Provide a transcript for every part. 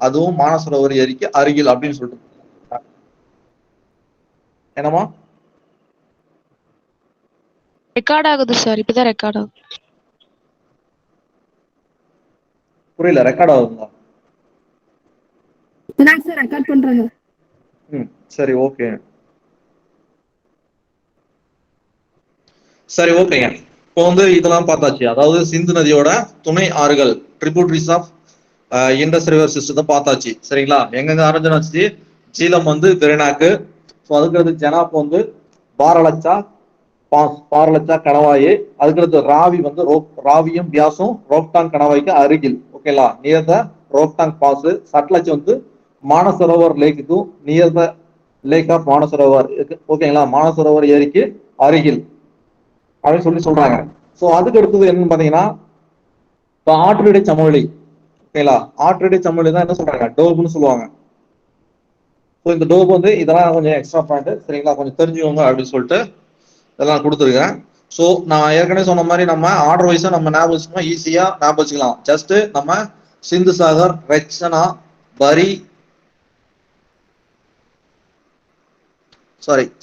அதுவும் மானசரோவர் ஏரிக்கு அருகில் அப்படின்னு சொல்லிட்டு. என்னமா ரெக்கார்ட் ஆகுது சார், இப்பதான் ரெக்கார்ட் ஆகுது. புரியல, ரெக்கார்ட் ஆகுதுங்களா? சார் ரெக்கார்ட் பண்றாங்க. சரி ஓகே, சரி ஓகேங்க. இப்போ வந்து இதெல்லாம் பார்த்தாச்சு. அதாவது சிந்து நதியோட துணை ஆறுகள், ட்ரிபியூட்டரிஸ் ஆஃப் இண்டஸ் ரிவர் சிஸ்டத்தை பார்த்தாச்சு. சரிங்களா? எங்கெங்க ஆரம்பிச்சு ஜீலம் வந்து கிரேனாக்கு, ஸோ அதுக்கடுத்து ஜனாப் வந்து பாரலச்சா பாரலச்சா கணவாய், அதுக்கடுத்து ராவி வந்து ராவியும் பியாசும் ரோக்டாங் கணவாய்க்கு அருகில். ஓகேங்களா? Near the Rohtang pass. Sutlej வந்து மானசரோவர் லேக்குக்கும் near the lake of Mansarovar. ஓகேங்களா? மானசரோவர் ஏரிக்கு அருகில் அப்படின்னு சொல்லி சொல்றாங்க. ஸோ அதுக்கு அடுத்தது என்னன்னு பாத்தீங்கன்னா, இப்போ ஆற்றடை சமவெளி. ஓகேங்களா? ஆற்றடை சமவெளி தான் என்ன சொல்றாங்க, டோப்னு சொல்லுவாங்க. ஸோ இந்த டோப் வந்து இதெல்லாம் கொஞ்சம் எக்ஸ்ட்ரா பாயிண்ட். சரிங்களா? கொஞ்சம் தெரிஞ்சுக்கோங்க அப்படின்னு சொல்லிட்டு இதெல்லாம் கொடுத்துருக்கேன். ஸோ நான் ஏற்கனவே சொன்ன மாதிரி நம்ம ஆர்டர் வைஸா நம்ம ஞாபகம் வச்சுக்கோமா, ஈஸியா ஞாபகம் வச்சுக்கலாம். ஜஸ்ட் நம்ம சிந்து சாகர், ரச்சனா, பரி,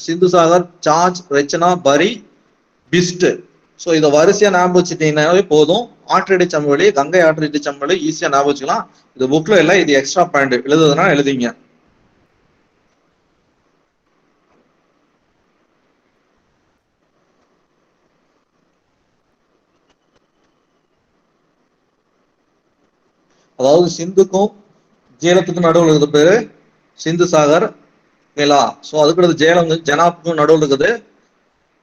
சிந்து சாகர், சார்ஜ், ரச்சனா, பரி, பிஸ்ட். ஸோ இதை வரிசையா ஞாபகம் வச்சுட்டீங்கன்னாவே போதும். ஆற்றடை சமவெளி, கங்கை ஆற்றடை சமவெளி ஈஸியா ஞாபகம் வச்சுக்கலாம். இது புக்ல இல்லை, இது எக்ஸ்ட்ரா பாயிண்ட். எழுதுறதுனா எழுதிங்க. அதாவது சிந்துக்கும் ஜேலத்துக்கும் நடுவில் இருக்கிற பேரு சிந்து சாகர். ஓகேங்களா? ஸோ அதுக்கடுத்து ஜேலம் ஜனாப்புக்கும் நடுவில் இருக்குது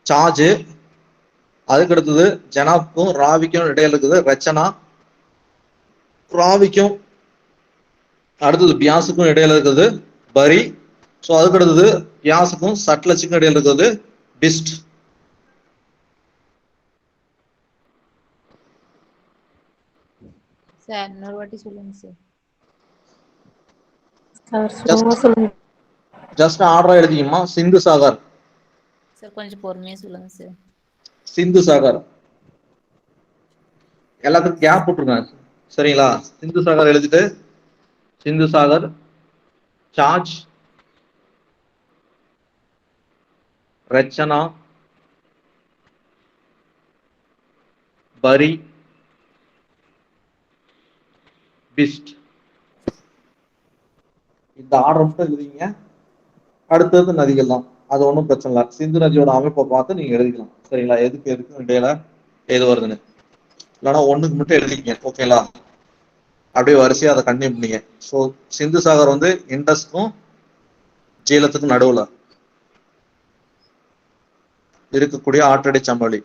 சார்ஜ். அதுக்கடுத்தது ஜனாப்புக்கும் ராவிக்கும் இடையில இருக்குது ரச்சனா. ராவிக்கும் அடுத்தது பியாசுக்கும் இடையில இருக்குது பரி. ஸோ அதுக்கடுத்தது பியாசுக்கும் சட்லஜுக்கும் இடையில இருக்குது பிஸ்ட். சார் இன்னொரு வாட்டி சொல்லுங்க சார். ஜஸ்ட் ஆர்டரா எழுதிக்கமா. சிந்து சாகர். சார் கொஞ்சம் பொறுமையா சொல்லுங்க சார். சிந்து சாகர் எல்லாத்துக்கும் கேப் விட்டுருங்க. சரிங்களா? சிந்து சாகர் எழுதிட்டு சிந்து சாகர், சார்ஜ், ரச்சனா, பரி, பிஸ்ட். இந்த ஆர்டர் மட்டும் எழுதிங்க. அடுத்தது நதிகள் தான், அது ஒன்றும் பிரச்சனை இல்லை. சிந்து நதியோட அமைப்பை பார்த்து நீங்க எழுதிக்கலாம். சரிங்களா? எதுக்கு இடையில எது வருதுன்னு. இல்லைன்னா ஒண்ணுக்கு மட்டும் எழுதிக்கங்க. ஓகேங்களா? அப்படியே வரிசையா அதை கண்டினியூ பண்ணீங்க. ஸோ சிந்து சாகர் வந்து இண்டஸ்க்கும் ஜீலத்துக்கும் நடுவுல இருக்கக்கூடிய ஆற்றடை சமவெளி.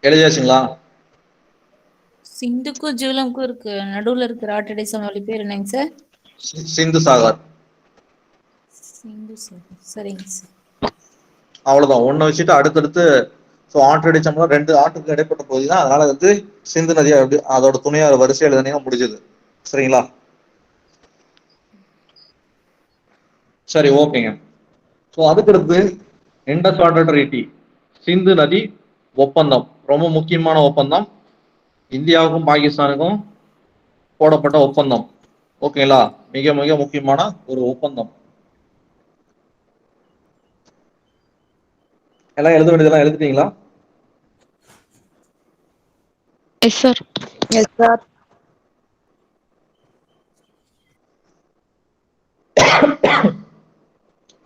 எழுதியாச்சுங்களா? சிந்துக்கும் ஜீலமுக்கும் இருக்கு நடுவுல இருக்கிற ஆற்றடை சமவெளி பேர் என்னங்க சார்? சிந்து சாகர். சிந்து சாகர். சரிங்க சார். அவ்வளவுதான். ஒண்ணு வச்சுட்டு அடுத்தடுத்து ஸோ ஆற்றடை சமவெளி ரெண்டு ஆற்றுக்கு இடைப்பட்ட பகுதி தான். அதனால வந்து சிந்து நதியா எப்படி அதோட துணையா வரிசை எழுதுனீங்க முடிஞ்சது. சரிங்களா? சரி ஓகேங்க. ஸோ அதுக்கடுத்து இண்டஸ் வாட்டர் ட்ரீட்டி, சிந்து நதி ஒப்பந்தம். ரொம்ப முக்கியமான ஒப்பந்தம். இந்தியாவுக்கும் பாகிஸ்தானுக்கும் போடப்பட்ட ஒப்பந்தம். ஓகேங்களா? மிக மிக முக்கியமான ஒரு ஒப்பந்தம். எல்லாம் எழுத வேண்டியதெல்லாம் எழுதிட்டீங்களா? Yes sir. Yes sir.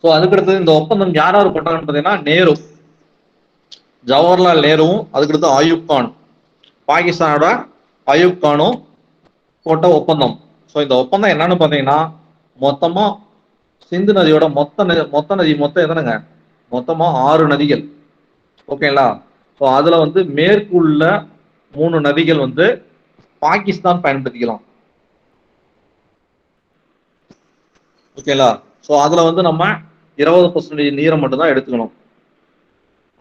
So அதுக்கடுத்து இந்த ஒப்பந்தம் யார் யார் போட்டாங்கன்னு பார்த்தீங்கன்னா, நேரு, ஜவஹர்லால் நேருவும் அதுக்கடுத்து அயூப் கான், பாகிஸ்தானோட அயூப் கானும் போட்ட ஒப்பந்தம். ஸோ இந்த ஒப்பந்தம் என்னன்னு பார்த்தீங்கன்னா, மொத்தமா சிந்து நதியோட மொத்த நதி மொத்தம் எத்தனைங்க? மொத்தமா 6 நதிகள். ஓகேங்களா? ஸோ அதுல வந்து மேற்கு உள்ள 3 நதிகள் வந்து பாகிஸ்தான் பயன்படுத்திக்கலாம். ஓகேங்களா? ஸோ அதுல வந்து நம்ம 20% நீரை மட்டும் தான் எடுத்துக்கணும்.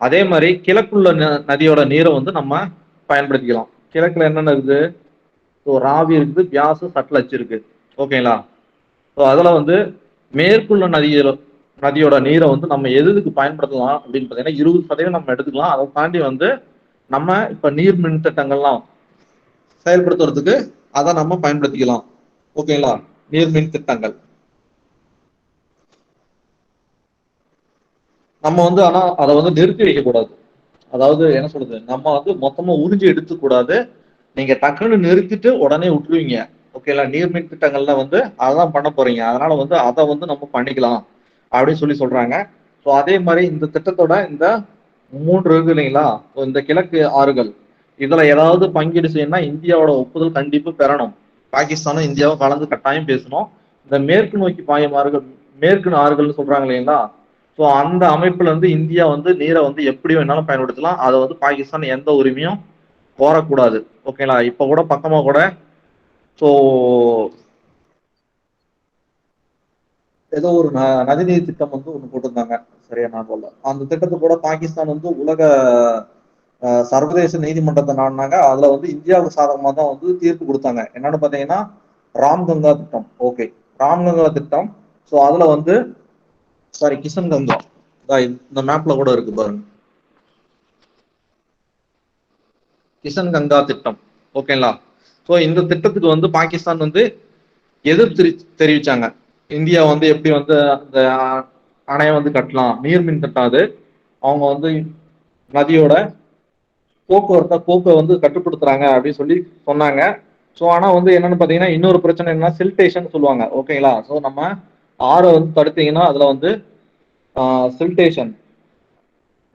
அதே மாதிரி கிழக்குள்ள நதியோட நீரை வந்து நம்ம பயன்படுத்திக்கலாம். கிழக்குல என்னென்ன இருக்குது? ஸோ ராவி இருக்குது, பியாசு, சட்லஜ் இருக்கு. ஓகேங்களா? ஸோ அதுல வந்து மேற்குள்ள நதியோட நீரை வந்து நம்ம எதுக்கு பயன்படுத்தலாம் அப்படின்னு பார்த்தீங்கன்னா 20% நம்ம எடுத்துக்கலாம். அதை தாண்டி வந்து நம்ம இப்ப நீர் மின் திட்டங்கள்லாம் செயல்படுத்துறதுக்கு அதை நம்ம பயன்படுத்திக்கலாம். ஓகேங்களா? நீர் மின் திட்டங்கள் நம்ம வந்து ஆனா அதை வந்து நிறுத்தி வைக்க கூடாது. அதாவது என்ன சொல்றது, நம்ம வந்து மொத்தமா உறிஞ்சி எடுத்துக்கூடாது. நீங்க டக்குன்னு நிறுத்திட்டு உடனே விட்டுருவீங்க. ஓகேங்களா? நீர்மின் திட்டங்கள்ல வந்து அதான் பண்ண போறீங்க. அதனால வந்து அதை வந்து நம்ம பண்ணிக்கலாம் அப்படின்னு சொல்றாங்க. ஸோ அதே மாதிரி இந்த திட்டத்தோட இந்த 3 இருக்கு இல்லைங்களா? இந்த கிழக்கு ஆறுகள் இதுல ஏதாவது பங்கீடு செய்யணும்னா இந்தியாவோட ஒப்புதல் கண்டிப்பா பெறணும். பாகிஸ்தானும் இந்தியாவும் கலந்து கட்டாயம் பேசணும். இந்த மேற்கு நோக்கி பாயும் ஆறுகள், மேற்கு ஆறுகள்னு சொல்றாங்க இல்லைங்களா? ஸோ அந்த அமைப்புல வந்து இந்தியா வந்து நீரை வந்து எப்படி வேணாலும் பயன்படுத்தலாம். அதை வந்து பாகிஸ்தான் எந்த உரிமையும் கோரக்கூடாது. ஓகேங்களா? இப்ப கூட பக்கமா கூட ஸோ ஏதோ ஒரு நதிநீர் திட்டம் வந்து ஒண்ணு போட்டிருந்தாங்க. சரியா நான் சொல்ல அந்த திட்டத்தை கூட பாகிஸ்தான் வந்து உலக சர்வதேச நீதிமன்றத்தை நாடினாங்க. அதுல வந்து இந்தியாவுக்கு சாதகமா தான் வந்து தீர்ப்பு கொடுத்தாங்க. என்னன்னு பாத்தீங்கன்னா ராம்கங்கா திட்டம். ஓகே, ராம்கங்கா திட்டம். ஸோ அதுல வந்து சாரி கிஷன் கங்கா, இந்த மேப்ல கூட இருக்கு பாருங்க, கிஷன் கங்கா திட்டம். ஓகேங்களா? ஸோ இந்த திட்டத்துக்கு வந்து பாகிஸ்தான் வந்து எதிர்ப்பு தெரிவிச்சாங்க. இந்தியா வந்து எப்படி வந்து அந்த அணையை வந்து கட்டலாம், நீர்மின் கட்டாது, அவங்க வந்து நதியோட போக்கை வந்து கட்டுப்படுத்துறாங்க அப்படின்னு சொல்லி சொன்னாங்க. ஸோ ஆனா வந்து என்னன்னு பாத்தீங்கன்னா இன்னொரு பிரச்சனை என்னன்னா சில்டேஷன் சொல்லுவாங்க. ஓகேங்களா? ஸோ நம்ம ஆறை வந்து தடுத்தீங்கன்னா அதுல வந்து சில்டேஷன்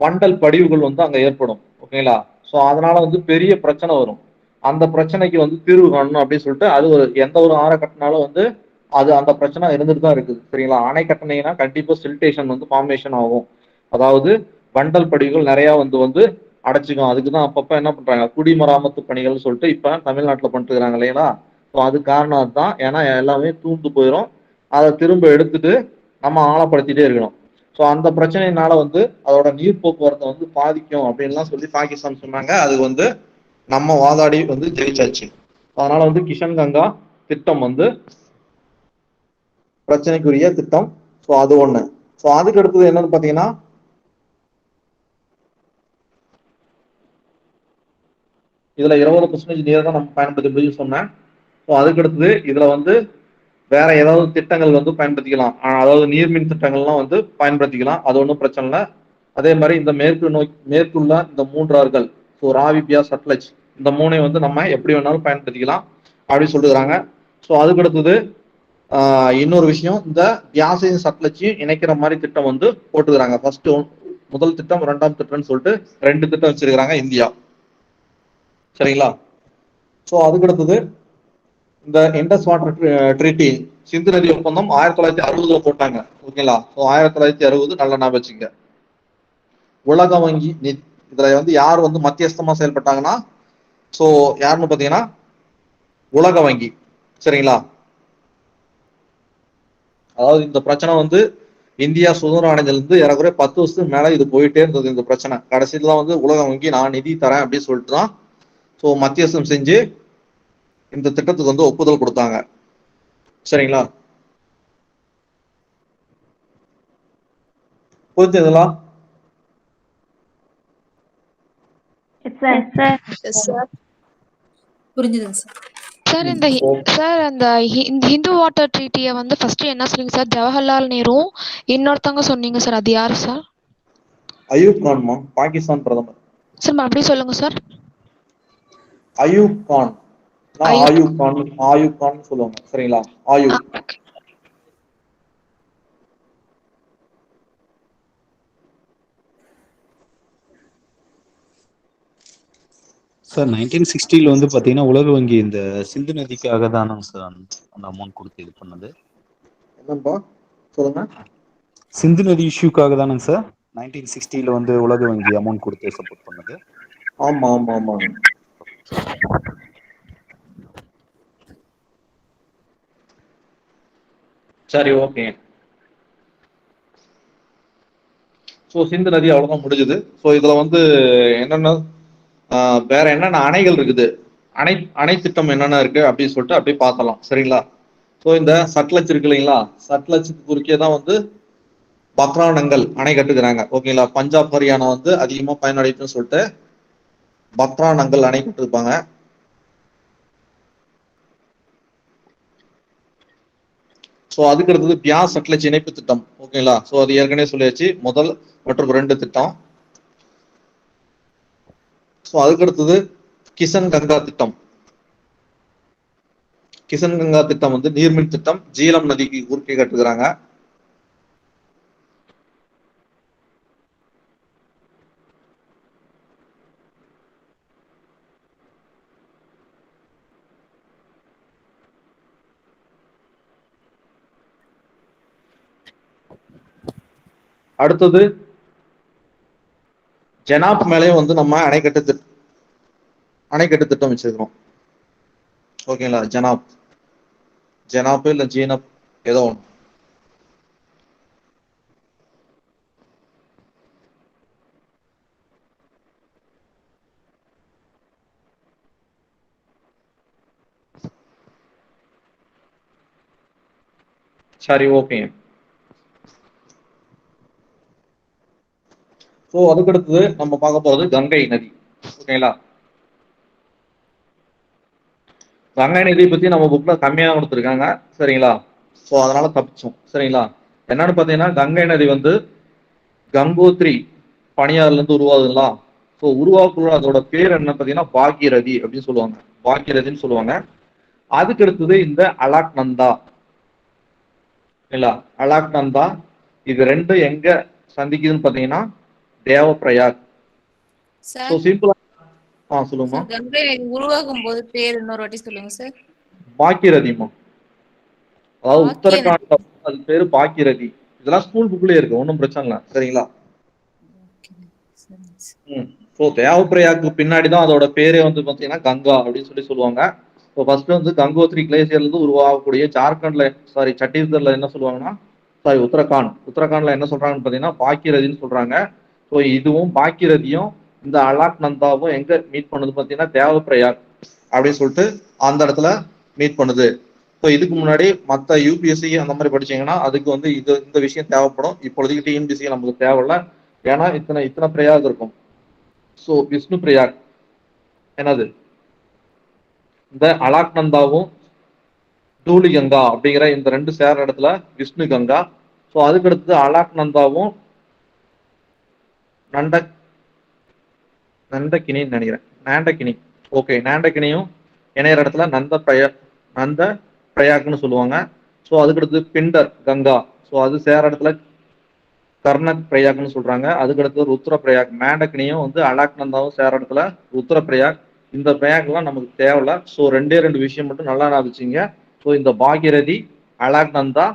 வண்டல் படிவுகள் வந்து அங்க ஏற்படும். ஓகேங்களா? ஸோ அதனால வந்து பெரிய பிரச்சனை வரும். அந்த பிரச்சனைக்கு வந்து தீர்வு காணணும் அப்படின்னு சொல்லிட்டு அது ஒரு எந்த ஒரு ஆறை கட்டினாலும் வந்து அது அந்த பிரச்சனை இருந்துட்டு தான் இருக்குது. சரிங்களா? அணை கட்டினீங்கன்னா கண்டிப்பா சில்டேஷன் வந்து ஃபார்மேஷன் ஆகும். அதாவது வண்டல் படிவுகள் நிறைய வந்து வந்து அடைச்சிக்கும். அதுக்குதான் அப்பப்ப என்ன பண்றாங்க, குடிமராமத்து பணிகள் சொல்லிட்டு இப்ப தமிழ்நாட்டுல பண்ணிட்டு இருக்காங்க இல்லைங்களா? ஸோ அது காரணம் அதுதான். ஏன்னா எல்லாமே தூண்டு போயிடும். அதை திரும்ப எடுத்துட்டு நம்ம ஆழப்படுத்திட்டே இருக்கணும். ஸோ அந்த பிரச்சனையினால வந்து அதோட நீர் போக்குவரத்தை வந்து பாதிக்கும் அப்படின்லாம் சொல்லி பாகிஸ்தான் சொன்னாங்க. அது வந்து நம்ம வாதாடி வந்து ஜெயிச்சாச்சு. அதனால வந்து கிஷன் கங்கா திட்டம் வந்து பிரச்சனைக்குரிய திட்டம். ஸோ அது ஒண்ணு. ஸோ அதுக்கு அடுத்தது என்னன்னு பாத்தீங்கன்னா இதுல 20% நீரை தான் நம்ம பயன்படுத்தி சொன்னேன். ஸோ அதுக்கு அடுத்தது இதுல வந்து வேற ஏதாவது திட்டங்கள் வந்து பயன்படுத்திக்கலாம். அதாவது நீர்மின் திட்டங்கள்லாம் வந்து பயன்படுத்திக்கலாம். அது ஒன்றும் பிரச்சனை இல்லை. அதே மாதிரி இந்த மேற்குள்ள இந்த 3 ஆறுகள், ஸோ ராவி, பியாஸ், சட்லஜ், இந்த 3ஐயும் வந்து நம்ம எப்படி வேணாலும் பயன்படுத்திக்கலாம் அப்படின்னு சொல்லிடுறாங்க. ஸோ அதுக்கு அடுத்தது இன்னொரு விஷயம், இந்த பியாசையும் சட்லஜையும் இணைக்கிற மாதிரி திட்டம் வந்து போட்டுக்கிறாங்க. ஃபர்ஸ்ட் முதல் திட்டம், 2ஆம் திட்டம்னு சொல்லிட்டு 2 திட்டம் வச்சிருக்கிறாங்க இந்தியா. சரிங்களா? ஸோ அதுக்கு அடுத்தது இந்த இண்டஸ் வாட்டர் ட்ரீட்டி, சிந்து நதி ஒப்பந்தம் 1960 போட்டாங்க. ஓகேங்களா? ஸோ 1960 நல்ல ஞாபகம் வச்சுங்க. உலக வங்கி இதுல வந்து யார் வந்து மத்தியஸ்தமா செயல்பட்டாங்கன்னா ஸோ யாருன்னு பாத்தீங்கன்னா உலக வங்கி. சரிங்களா? அதாவது இந்த பிரச்சனை வந்து இந்தியா சுதந்திரம் அடைஞ்சதுல இருந்து ஏறக்குறைய 10 வருஷத்துக்கு மேல இது போயிட்டே இருந்தது. இந்த பிரச்சனை கடைசியில வந்து உலக வங்கி நான் நிதி தரேன் அப்படின்னு சொல்லிட்டு தான் ஸோ மத்தியஸ்தம் செஞ்சு இந்த திட்டத்துக்கு வந்து ஒப்புதல் கொடுத்தாங்க. சரிங்களா? புரிஞ்சதுங்களா? புரிஞ்சுதுங்க சார். சார் அந்த ஹிந்து வாட்டர் ட்ரீட்டியை வந்து ஃபர்ஸ்ட் என்ன சொல்லுங்க சார்? ஜவஹர்லால் நேரு, இன்னொருத்தவங்க சொன்னீங்க சார், அது யாரு சார்? அயூப் கான், பாகிஸ்தான் பிரதமர். சார் மறுபடியும் சொல்லுங்க சார். அயூப் கான், ஆயூப் கான் சொல்லுவாங்க. சரிங்களா? ஆயூப். சார் 1960 வந்து பாத்தீங்கன்னா உலக வங்கி இந்த சிந்து நதிக்காக தானே சார் அந்த அமௌண்ட் கொடுத்து இது பண்ணது? என்னப்பா சொல்லுங்க. சிந்து நதி இஷ்யூக்காக தானே சார் 1960 வந்து உலக வங்கி அமௌண்ட் கொடுத்து சப்போர்ட் பண்ணது? ஆமா ஆமா ஆமா. சரி, ஓகே. ஸோ சிந்து நதி அவ்வளவுதான் முடிஞ்சது. ஸோ இதுல வந்து என்னென்ன வேற என்னென்ன அணைகள் இருக்குது, அணை திட்டம் என்னென்ன இருக்கு அப்படின்னு சொல்லிட்டு அப்படியே பார்த்தலாம். சரிங்களா? ஸோ இந்த சட்லஜ் இருக்கு இல்லைங்களா? சட்லஜுக்கு குறுக்கே தான் வந்து பக்ரானங்கள் அணை கட்டுக்கிறாங்க. ஓகேங்களா, பஞ்சாப் ஹரியானா வந்து அதிகமா பயனடைப்புன்னு சொல்லிட்டு பக்ரானங்கள் அணை கட்டிருப்பாங்க. ஸோ அதுக்கு அடுத்தது பியாஸ் சட்லஜ் இணைப்பு திட்டம். ஓகேங்களா, ஸோ அது ஏற்கனவே சொல்லியாச்சு, முதல் மற்றும் 2 திட்டம். ஸோ அதுக்கு அடுத்தது கிஷன் கங்கா திட்டம். கிஷன் கங்கா திட்டம் வந்து நீர்மின் திட்டம், ஜீலம் நதிக்கு குறுக்கே கட்டுக்கிறாங்க. அடுத்தது ஜெனாப் மேலேயும் வந்து நம்ம அணைக்கட்டு திட்டம் வச்சிருக்கிறோம். ஓகேங்களா, ஜெனாப் இல்ல ஜீனப் ஏதோ ஒன்று. சரி, ஓகேங்க. ஸோ அதுக்கு அடுத்தது நம்ம பார்க்க போறது கங்கை நதி. ஓகேங்களா, கங்கை நதியை பத்தி நம்ம புக்ல கம்மியா கொடுத்துருக்காங்க. சரிங்களா, ஸோ அதனால தப்பிச்சோம். சரிங்களா, என்னன்னு பாத்தீங்கன்னா கங்கை நதி வந்து கங்கோத்ரி பனியாறுல இருந்து உருவாகுதுங்களா. ஸோ உருவாக்குள்ள அதோட பேர் என்ன பாத்தீங்கன்னா பாகீரதி அப்படின்னு சொல்லுவாங்க. பாகீரதின்னு சொல்லுவாங்க. அதுக்கு அடுத்தது இந்த அலாக்நந்தா. இல்ல, அலாக்நந்தா இது ரெண்டும் எங்க சந்திக்குதுன்னு பாத்தீங்கன்னா தேவப்பிரயாக். ஸோ சார் சிம்பிளா சொல்லுமா. சார் கங்கை நதி உருவாகும் போது பேர் இன்னொரு வாட்டி சொல்லுங்க சார். பாக்கிரதிமா, அதாவது பாக்கிய நதி. உத்தரகாண்ட் அது பேரு பாக்கிரதி. இதெல்லாம் ஸ்கூல் புக்லயே இருக்கு, ஒன்றும் பிரச்சனை இல்லை. சரிங்களா. சரிங்க சார். ஸோ தேவப்பிரயாக்கு பின்னாடி தான் அதோட பேரே வந்து பார்த்தீங்கன்னா கங்கா அப்படின்னு சொல்லுவாங்க. ஸோ ஃபர்ஸ்ட் வந்து கங்கோத்ரி கிளேசியர்ல இருந்து உருவாகக்கூடிய ஜார்க்கண்ட்ல, சத்தீஸ்கர்ல என்ன சொல்லுவாங்கன்னா, உத்தரகாண்ட்ல என்ன சொல்றாங்கன்னு பார்த்தீங்கன்னா பாக்கிரதின்னு சொல்றாங்க. ஸோ இதுவும் பாக்கிரதியும் இந்த அலாக்நந்தாவும் எங்க மீட் பண்ணுது பார்த்தீங்கன்னா தேவப்பிரயாக் அப்படின்னு சொல்லிட்டு அந்த இடத்துல மீட் பண்ணுது. ஸோ இதுக்கு முன்னாடி மற்ற யூபிஎஸ்சி அந்த மாதிரி படிச்சீங்கன்னா அதுக்கு வந்து இந்த விஷயம் தேவைப்படும். இப்பொழுதுக்கு டிஎன்பிசி நமக்கு தேவையில்ல, ஏன்னா இத்தனை பிரயாக் இருக்கும். ஸோ விஷ்ணு பிரயாக் என்னது, இந்த அலாக்நந்தாவும் தூளி கங்கா அப்படிங்கிற இந்த 2 சேர இடத்துல விஷ்ணு கங்கா. ஸோ அதுக்கு அடுத்தது அலாக்நந்தாவும் நந்தகினின்னு நினைக்கிறேன், நாண்டகினி. ஓகே, நாண்டகினியும் இணையற இடத்துல நந்த பிரயாக்னு சொல்லுவாங்க. ஸோ அதுக்கு அடுத்தது பிண்டர் கங்கா. ஸோ அது சேர இடத்துல கர்ணக் பிரயாக்னு சொல்றாங்க. அதுக்கு அடுத்தது ருத்ர பிரயாக். மேண்டக்னியும் வந்து அலாக்நந்தாவும் சேர இடத்துல ருத்ர பிரயாக். இந்த பிரயாக்லாம் நமக்கு தேவையில்ல. ஸோ 2 விஷயம் மட்டும் நல்லா ஞாபகிச்சிங்க. ஸோ இந்த பாகிரதி, அலாக்நந்தா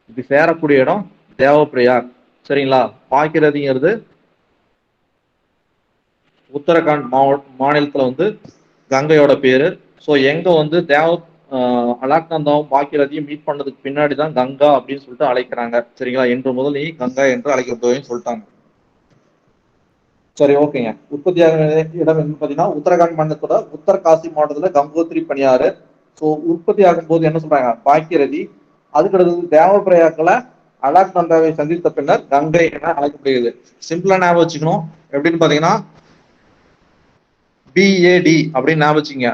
இது சேரக்கூடிய இடம் தேவப்பிரயாக். சரிங்களா, பாகிரதிங்கிறது உத்தரகாண்ட் மாநிலத்துல வந்து கங்கையோட பேரு. ஸோ எங்க வந்து அலாக்நந்தாவும் பாக்கிரதியும் மீட் பண்ணதுக்கு பின்னாடி தான் கங்கா அப்படின்னு சொல்லிட்டு அழைக்கிறாங்க. சரிங்களா, என்று முதல் நீ கங்கா என்று அழைக்கப்படுவேன்னு சொல்லிட்டாங்க. சரி, ஓகேங்க. உற்பத்தியாக இடம் என்ன பார்த்தீங்கன்னா உத்தரகாண்ட் மாநிலத்தோட உத்தரகாசி மாவட்டத்துல கங்கோத்ரி பனியாறு. ஸோ உற்பத்தி ஆகும் போது என்ன சொல்றாங்க பாக்கிரதி. அதுக்கு அடுத்தது தேவப்பிரயாக்ல அலாக்நந்தாவை சந்தித்த பின்னர் கங்கை என அழைக்கப்படுகிறது. சிம்பிளா ஞாபகம் வச்சுக்கணும். எப்படின்னு பாத்தீங்கன்னா பிஏடி அப்படின்னு ஞாபகம் வச்சுங்க.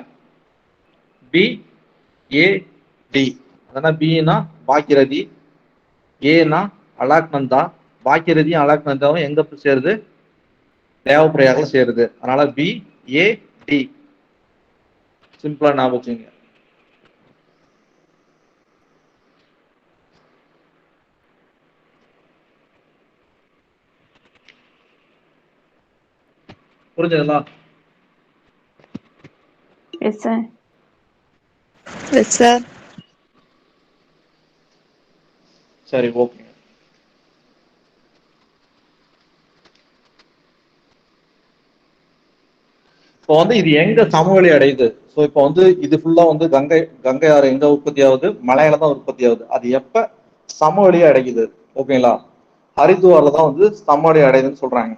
பிஏடி, அதனால பின்னா பாக்கிரதி, ஏனா அலாக்நந்தா. பாக்கிரதியும் அலாக்நந்தாவும் எங்க சேருது, தேவப்பிரயாக்ல சேருது. அதனால பிஏடி சிம்பிளா ஞாபகம் வச்சுங்க. புரிஞ்சதுங்களா? Yes, sir. S sir. சரி, ஓகே. இப்போ வந்து இது எங்க சமவெளி அடையுது. ஸோ இப்போ வந்து இது ஃபுல்லா வந்து கங்கை ஆறு எங்க உற்பத்தி ஆகுது, மலையில தான் உற்பத்தி ஆகுது. அது எப்ப சமவெளியை அடையுது, ஓகேங்களா, ஹரித்துவார்ல தான் வந்து சமவெளி அடையுதுன்னு சொல்றாங்க.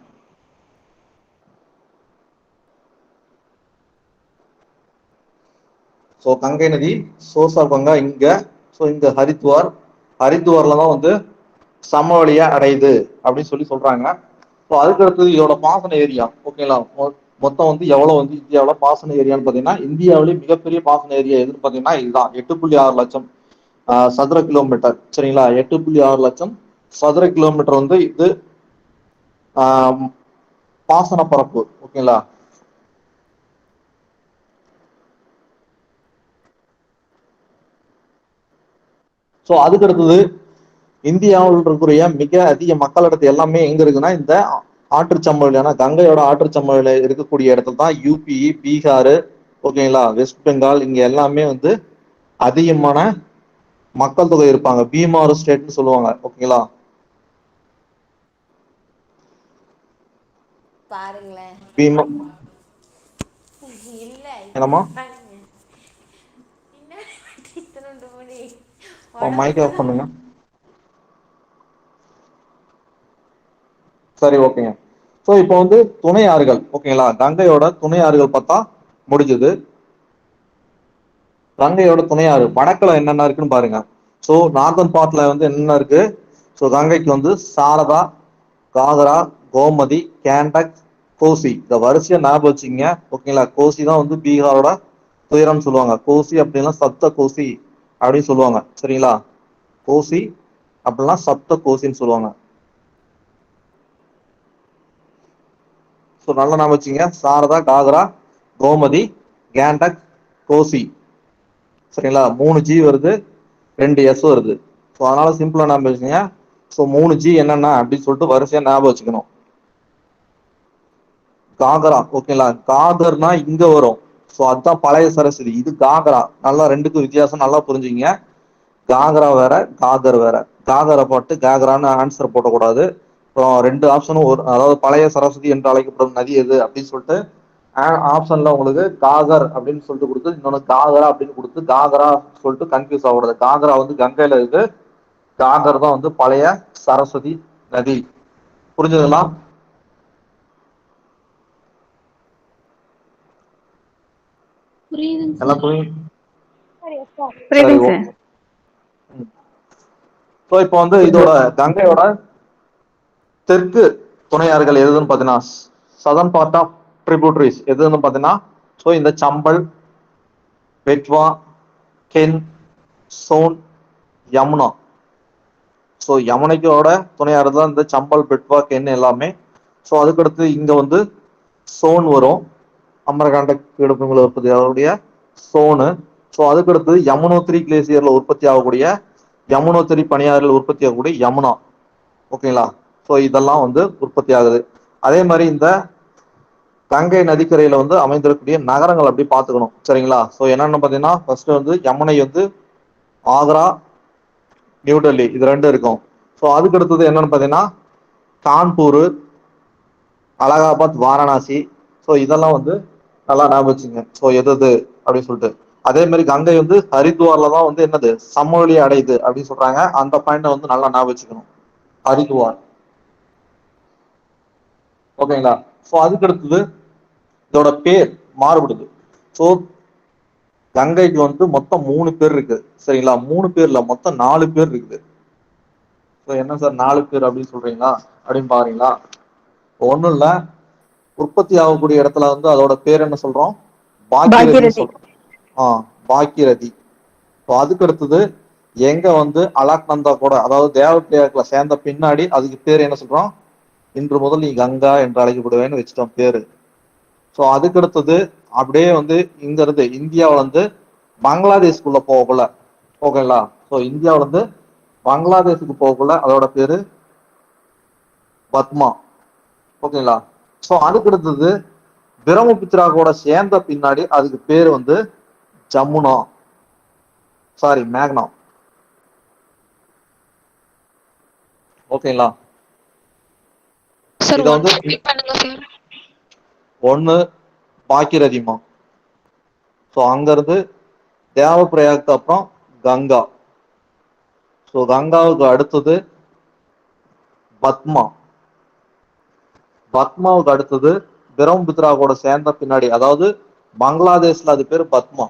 ஸோ கங்கை நதி சோர்ஸ் ஆஃப் கங்கா இங்க. ஸோ இங்க ஹரித்வார்ல தான் வந்து சமவெளியை அடையுது அப்படின்னு சொல்றாங்க. ஸோ அதுக்கு அடுத்தது இதோட பாசன ஏரியா. ஓகேங்களா, மொத்தம் வந்து எவ்வளவு வந்து இந்தியாவில பாசன ஏரியான்னு பாத்தீங்கன்னா, இந்தியாவிலேயே மிகப்பெரிய பாசன ஏரியா எதுன்னு பாத்தீங்கன்னா இதுதான். 8.6 லட்சம் சதுர கிலோமீட்டர். சரிங்களா, 8.6 லட்சம் சதுர கிலோமீட்டர் வந்து இது ஆஹ் பாசன பரப்பு. ஓகேங்களா, சோ அதுக்கு அடுத்தது இந்தியாவில் இருக்கக்கூடிய மிக அதிக மக்கள் இடத்து எல்லாமே எங்க இருக்குன்னா இந்த ஆற்றுச்சமவெளியான கங்கையோட ஆற்றுச்சமவெளியில இருக்கக்கூடிய இடத்துல தான் யூபி, பீகார், ஓகேங்களா, வெஸ்ட் பெங்கால், இங்க எல்லாமே வந்து அதிகமான மக்கள் தொகை இருப்பாங்க. பீமாறு ஸ்டேட்னு சொல்லுவாங்க. ஓகேங்களா, பாருங்களேன். பீமா இல்ல என்னமா பாருங்க. என்ன இத்தனை மணி மைக் உடம்பு ஆஃப் பண்ணுங்க. சரி, ஓகேங்க. ஸோ இப்போ வந்து துணை ஆறுகள். ஓகேங்களா, கங்கையோட துணை ஆறுகள் பார்த்தா முடிஞ்சது. கங்கையோட துணை ஆறு வடக்குல என்னென்ன இருக்குன்னு பாருங்க. ஸோ நார்தன் பார்ட்ல வந்து என்னென்ன இருக்கு. ஸோ கங்கைக்கு வந்து சாரதா, காகரா, கோமதி, கேண்டக், கோசி. இந்த வரிசையா ஞாபகம் வச்சுங்க. ஓகேங்களா, கோசி தான் வந்து பீகாரோட துயரம்னு சொல்லுவாங்க. கோசி அப்படின்னா சப்த கோசி அப்படின்னு சொல்லுவாங்க. சரிங்களா, கோசி அப்படின்னா சப்த கோசின்னு சொல்லுவாங்க. ஸோ நல்லா ஞாபகம் வச்சுங்க. சாரதா, காகரா, கோமதி, கேண்டக், கோசி. சரிங்களா, 3G வருது, 2S வருது. ஸோ அதனால சிம்பிளா ஞாபகம் வச்சுங்க. ஸோ 3G என்னென்ன அப்படின்னு சொல்லிட்டு வரிசையா ஞாபகம் வச்சுக்கணும். காகரா. ஓகேங்களா, காதர்னா இங்க வரும். ஸோ அதுதான் பழைய சரஸ்வதி. இது காகரா. நல்லா ரெண்டுக்கும் வித்தியாசம் நல்லா புரிஞ்சுங்க. காகரா வேற, காதர் வேற. காகரை போட்டு காகரான்னு ஆன்சர் போடக்கூடாது. அப்புறம் ரெண்டு ஆப்ஷனும் ஒரு, அதாவது பழைய சரஸ்வதி என்று அழைக்கப்படும் நதி எது அப்படின்னு சொல்லிட்டு ஆப்ஷன்ல உங்களுக்கு காகர் அப்படின்னு சொல்லிட்டு கொடுத்து, இன்னொன்னு காகரா அப்படின்னு கொடுத்து காகரா சொல்லிட்டு கன்ஃபியூஸ் ஆகக்கூடாது. காகரா வந்து கங்கையில இருக்கு, காகர் தான் வந்து பழைய சரஸ்வதி நதி. புரிஞ்சுதுங்களா? புரியுதுங்க எல்லாம் சார். புரியும். சரி, புரியுதுங்க சார். ஸோ இப்போ வந்து இதோட கங்கையோட தெற்கு துணையாறுகள் எதுன்னு பாத்தீங்கன்னா, சதன் பார்ட் ஆஃப் ட்ரிபியூட்டரிஸ் எதுன்னு பாத்தீங்கன்னா, ஸோ இந்த சம்பல், பெட்வா, கென், சோன், யமுனா. ஸோ யமுனைக்கோட துணையாறு தான் இந்த சம்பல், பெட்வா, கென் எல்லாமே. ஸோ அதுக்கடுத்து இங்க வந்து சோன் வரும். அமரகாண்ட பீடபூமியில உற்பத்தி ஆகக்கூடிய சோனு. ஸோ அதுக்கடுத்து யமுனோத்திரி கிளேசியர்ல உற்பத்தி ஆகக்கூடிய யமுனோத்திரி பனியாறுல உற்பத்தி ஆகக்கூடிய யமுனா. ஓகேங்களா, ஸோ இதெல்லாம் வந்து உற்பத்தி ஆகுது. அதே மாதிரி இந்த கங்கை நதிக்கரையில வந்து அமைந்திருக்கக்கூடிய நகரங்கள் அப்படி பாத்துக்கணும். சரிங்களா, ஸோ என்னன்னு பாத்தீங்கன்னா ஃபர்ஸ்ட் வந்து யமுனை வந்து ஆக்ரா, நியூ டெல்லி இது ரெண்டும் இருக்கும். ஸோ அதுக்கு அடுத்தது என்னன்னு பாத்தீங்கன்னா கான்பூர், அலகாபாத், வாரணாசி. ஸோ இதெல்லாம் வந்து நல்லா ஞாபகம் வச்சுங்க. ஸோ எது அப்படின்னு சொல்லிட்டு. அதே மாதிரி கங்கை வந்து ஹரித்வார்ல தான் வந்து என்னது சமவெளி அடையுது அப்படின்னு சொல்றாங்க. அந்த பாயிண்ட வந்து நல்லா ஞாபகம் வச்சுக்கணும். ஹரித்வார். ஓகேங்களா, ஸோ அதுக்கு அடுத்தது இதோட பேர் மாறுபடுது. ஸோ கங்கைக்கு வந்து மொத்தம் 3 பேர் இருக்கு. சரிங்களா, 3 பேர்ல மொத்தம் 4 பேர் இருக்குது. ஸோ என்ன சார் 4 பேர் அப்படின்னு சொல்றீங்களா அப்படின்னு பாருங்களா. ஒண்ணும் இல்ல, உற்பத்தி ஆகக்கூடிய இடத்துல வந்து அதோட பேர் என்ன சொல்றோம், பாக்கியரதின்னு பாக்யரதி. சொல்றோம். பாக்கியரதி. ஸோ அதுக்கு அடுத்தது எங்க வந்து அலக்நந்தா கூட, அதாவது தேவப்பிரயாக்ல சேர்ந்த பின்னாடி அதுக்கு பேர் என்ன சொல்றோம், இன்று முதல் நீ கங்கா என்று அழைக்கப்படுவேன்னு வச்சுட்டோம் பேரு. ஸோ அதுக்கு அடுத்தது அப்படியே வந்து இங்க இருந்து இந்தியாவில இருந்து பங்களாதேஷ்குள்ள போகக்குள்ள, ஓகேங்களா, ஸோ இந்தியாவில இருந்து பங்களாதேஷுக்கு போகக்குள்ள அதோட பேரு பத்மா. ஓகேங்களா, ஸோ அதுக்கு அடுத்தது பிரம்மபுத்திரா கூட சேர்ந்த பின்னாடி அதுக்கு பேர் வந்து ஜமுனா, சாரி மேக்னா. ஓகேங்களா, சார் இத ஒன் வந்து ரிப்பீட் பண்ணுங்க சார். ஒண்ணு பாக்கிரதிமா. ஸோ அங்க இருந்து தேவப்பிரயாக்கு அப்புறம் கங்கா. ஸோ கங்காவுக்கு அடுத்தது பத்மா. பத்மாவுக்கு அடுத்தது பிரம்மபுத்திரா கூட சேர்ந்த பின்னாடி, அதாவது பங்களாதேஷ்ல அது பேர் பத்மா.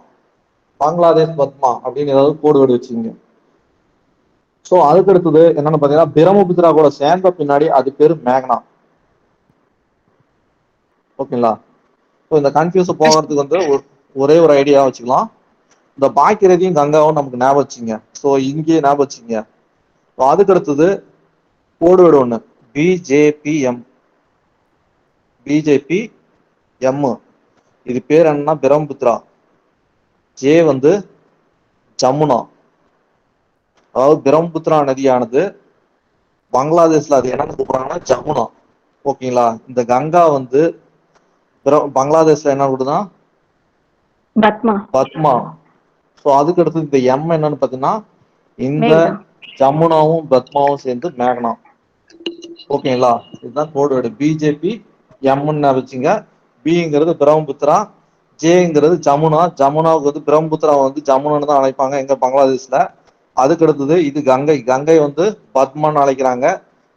பங்களாதேஷ் பத்மா அப்படின்னு ஏதாவது கோடு வச்சுங்க. சோ அதுக்கு அடுத்தது என்னன்னு பாத்தீங்கன்னா பிரம்மபுத்திரா கூட சேர்ந்த பின்னாடி அது பேரு மேக்னா. ஓகேங்களா? ஸோ இந்த கன்ஃபியூஸ் போகிறதுக்கு வந்து ஒரே ஒரு ஐடியா வச்சுக்கலாம். இந்த பாக்கியரதியும் கங்காவும் நமக்கு ஞாபகம் வச்சுங்க. ஸோ இங்கேயே ஞாபகம் வச்சுங்க. ஸோ அதுக்கு அடுத்தது கோடுவேடு ஒண்ணு பிஜேபிஎம். பிஜேபிஎம் இது பேர் என்னன்னா பிரம்மபுத்திரா. ஜே வந்து ஜமுனா. அதாவது பிரம்மபுத்திரா நதியானது பங்களாதேஷ்ல அது என்னன்னு கூப்பிடுறாங்கன்னா ஜமுனா. ஓகேங்களா? இந்த கங்கா வந்து பங்களாதேஷ்ல என்ன கூடுதா பத்மா. பத்மா. ஸோ அதுக்கு அடுத்து இந்த எம் என்னன்னு பாத்தீங்கன்னா இந்த மேகனா. ஜமுனாவும் பத்மாவும் சேர்ந்து மேகனா. ஓகேங்களா? இதுதான் கோடு வேர்டு பிஜேபி எம்ன்னு வச்சுங்க. பிங்கிறது பிரம்மபுத்திரா, ஜேங்கிறது ஜமுனா. ஜமுனாவுக்கு வந்து பிரம்மபுத்திரா வந்து ஜமுனான்னு தான் அழைப்பாங்க எங்க பங்களாதேஷ்ல. அதுக்கு அடுத்தது இது கங்கை. கங்கை வந்து பத்மான்னு அழைக்கிறாங்க.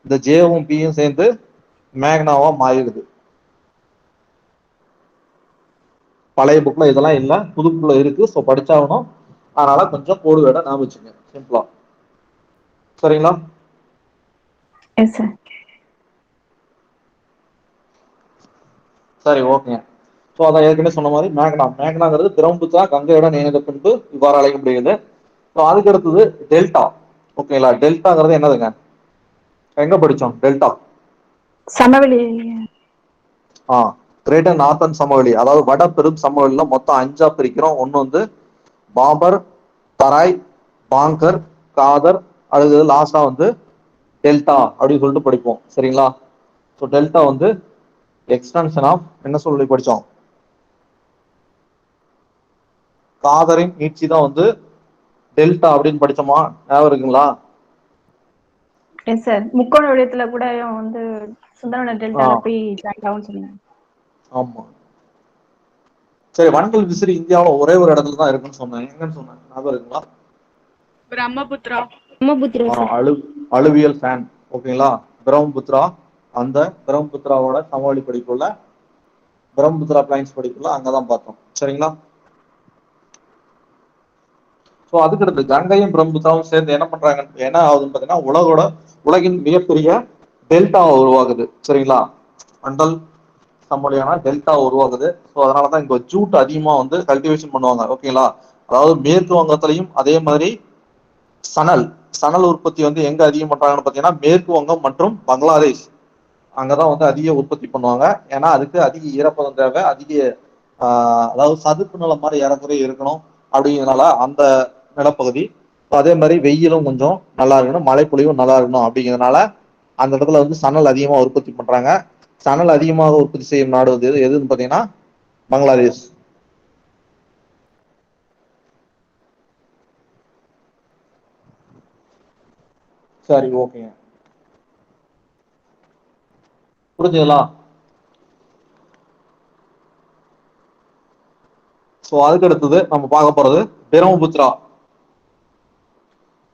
இந்த ஜேவும் பியும் சேர்ந்து மேக்னாவா மாறிடுது. பழைய புக்ல இதெல்லாம் இல்ல, புது புக்ல இருக்கு. ஸோ படிச்சாகணும். அதனால கொஞ்சம் கோடு வேர்டை ஞாபகம் வச்சுங்க சிம்பிளா. சரிங்களா? Yes sir. சரி, ஓகே. ஸோ அதான் ஏற்கனவே சொன்ன மாதிரி மேக்னா. மேக்னாங்கிறது பிரம்மபுத்திரா கங்கையுடன் இணைந்த பின்பு இவ்வாறு அழைக்கப்படுகிறது. ஸோ அதுக்கு அடுத்தது டெல்டா. ஓகேங்களா? டெல்டாங்கிறது என்னதுங்க? எங்க படிச்சோம் டெல்டா? சமவெளி. கிரேட்டர் நார்த்தன் சமவெளி, அதாவது வட பெரும் சமவெளியில மொத்தம் 5ஆ பிரிக்கிறோம். ஒன்னு வந்து பாபர், தராய், பாங்கர், காதர், அடுத்தது லாஸ்டா வந்து டெல்டா அப்படின்னு சொல்லிட்டு படிப்போம். சரிங்களா? ஸோ டெல்டா வந்து எக்ஸ்டென்ஷன் ஆஃப் என்ன சொல்லி படிச்சோம்? காதரின் நீட்சி தான் வந்து டெல்டா அப்படின்னு படிச்சோமா? ஞாபகம் இருக்குங்களா? Yes sir. முக்கோண வடிவத்துல கூட வந்து சுந்தரவன டெல்டால ஆஹ் போய் ஜாயின் ஆகும்னு சொன்னீங்க. ஆமா. சரி, வண்டல் விசிறி இந்தியாவில் ஒரே ஒரு இடத்துல தான் இருக்குன்னு சொன்னேன். எங்கன்னு சொன்னேன் ஞாபகம் இருக்குங்களா? Brahmaputra. Brahmaputra sir. Alluvial fan. ஓகேங்களா? பிரம்மபுத்திரா, அந்த பிரம்மபுத்திராவோட சமவெளி படிப்புள்ள பிரம்மபுத்திரா பிளைன்ஸ் படிப்புள்ள அங்கதான் பார்த்தோம். சரிங்களா? ஸோ அதுக்கு அடுத்து கங்கையும் பிரம்மபுத்திராவும் சேர்ந்து என்ன பண்றாங்க, என்ன ஆகுதுன்னு பாத்தீங்கன்னா உலகின் மிகப்பெரிய டெல்டா உருவாகுது. சரிங்களா? அண்டல் சமவெளியான டெல்டா உருவாகுது. ஸோ அதனாலதான் இங்க ஜூட் அதிகமா வந்து கல்டிவேஷன் பண்ணுவாங்க. ஓகேங்களா? அதாவது மேற்கு வங்கத்திலையும் அதே மாதிரி சணல் சணல் உற்பத்தி வந்து எங்க அதிகம் பண்றாங்கன்னு பாத்தீங்கன்னா மேற்கு வங்கம் மற்றும் பங்களாதேஷ். அங்கதான் வந்து அதிக உற்பத்தி பண்ணுவாங்க. ஏன்னா அதுக்கு அதிக ஈரப்பதம் தேவை, அதிக அதாவது சதுப்பு நிலம் மாதிரி ஏறக்குறைய இருக்கணும். அப்படிங்கிறதுனால அந்த நிலப்பகுதி, அதே மாதிரி வெயிலும் கொஞ்சம் நல்லா இருக்கணும், மழைப்பொழிவும் நல்லா இருக்கணும். அப்படிங்கிறதுனால அந்த இடத்துல வந்து சணல் அதிகமா உற்பத்தி பண்றாங்க. சணல் அதிகமாக உற்பத்தி செய்யும் நாடு வந்து எதுன்னு பாத்தீங்கன்னா பங்களாதேஷ். சரி, ஓகேங்க. புரிஞ்சுங்களா? ஸோ அதுக்கு அடுத்தது நம்ம பார்க்க போறது பிரம்மபுத்திரா.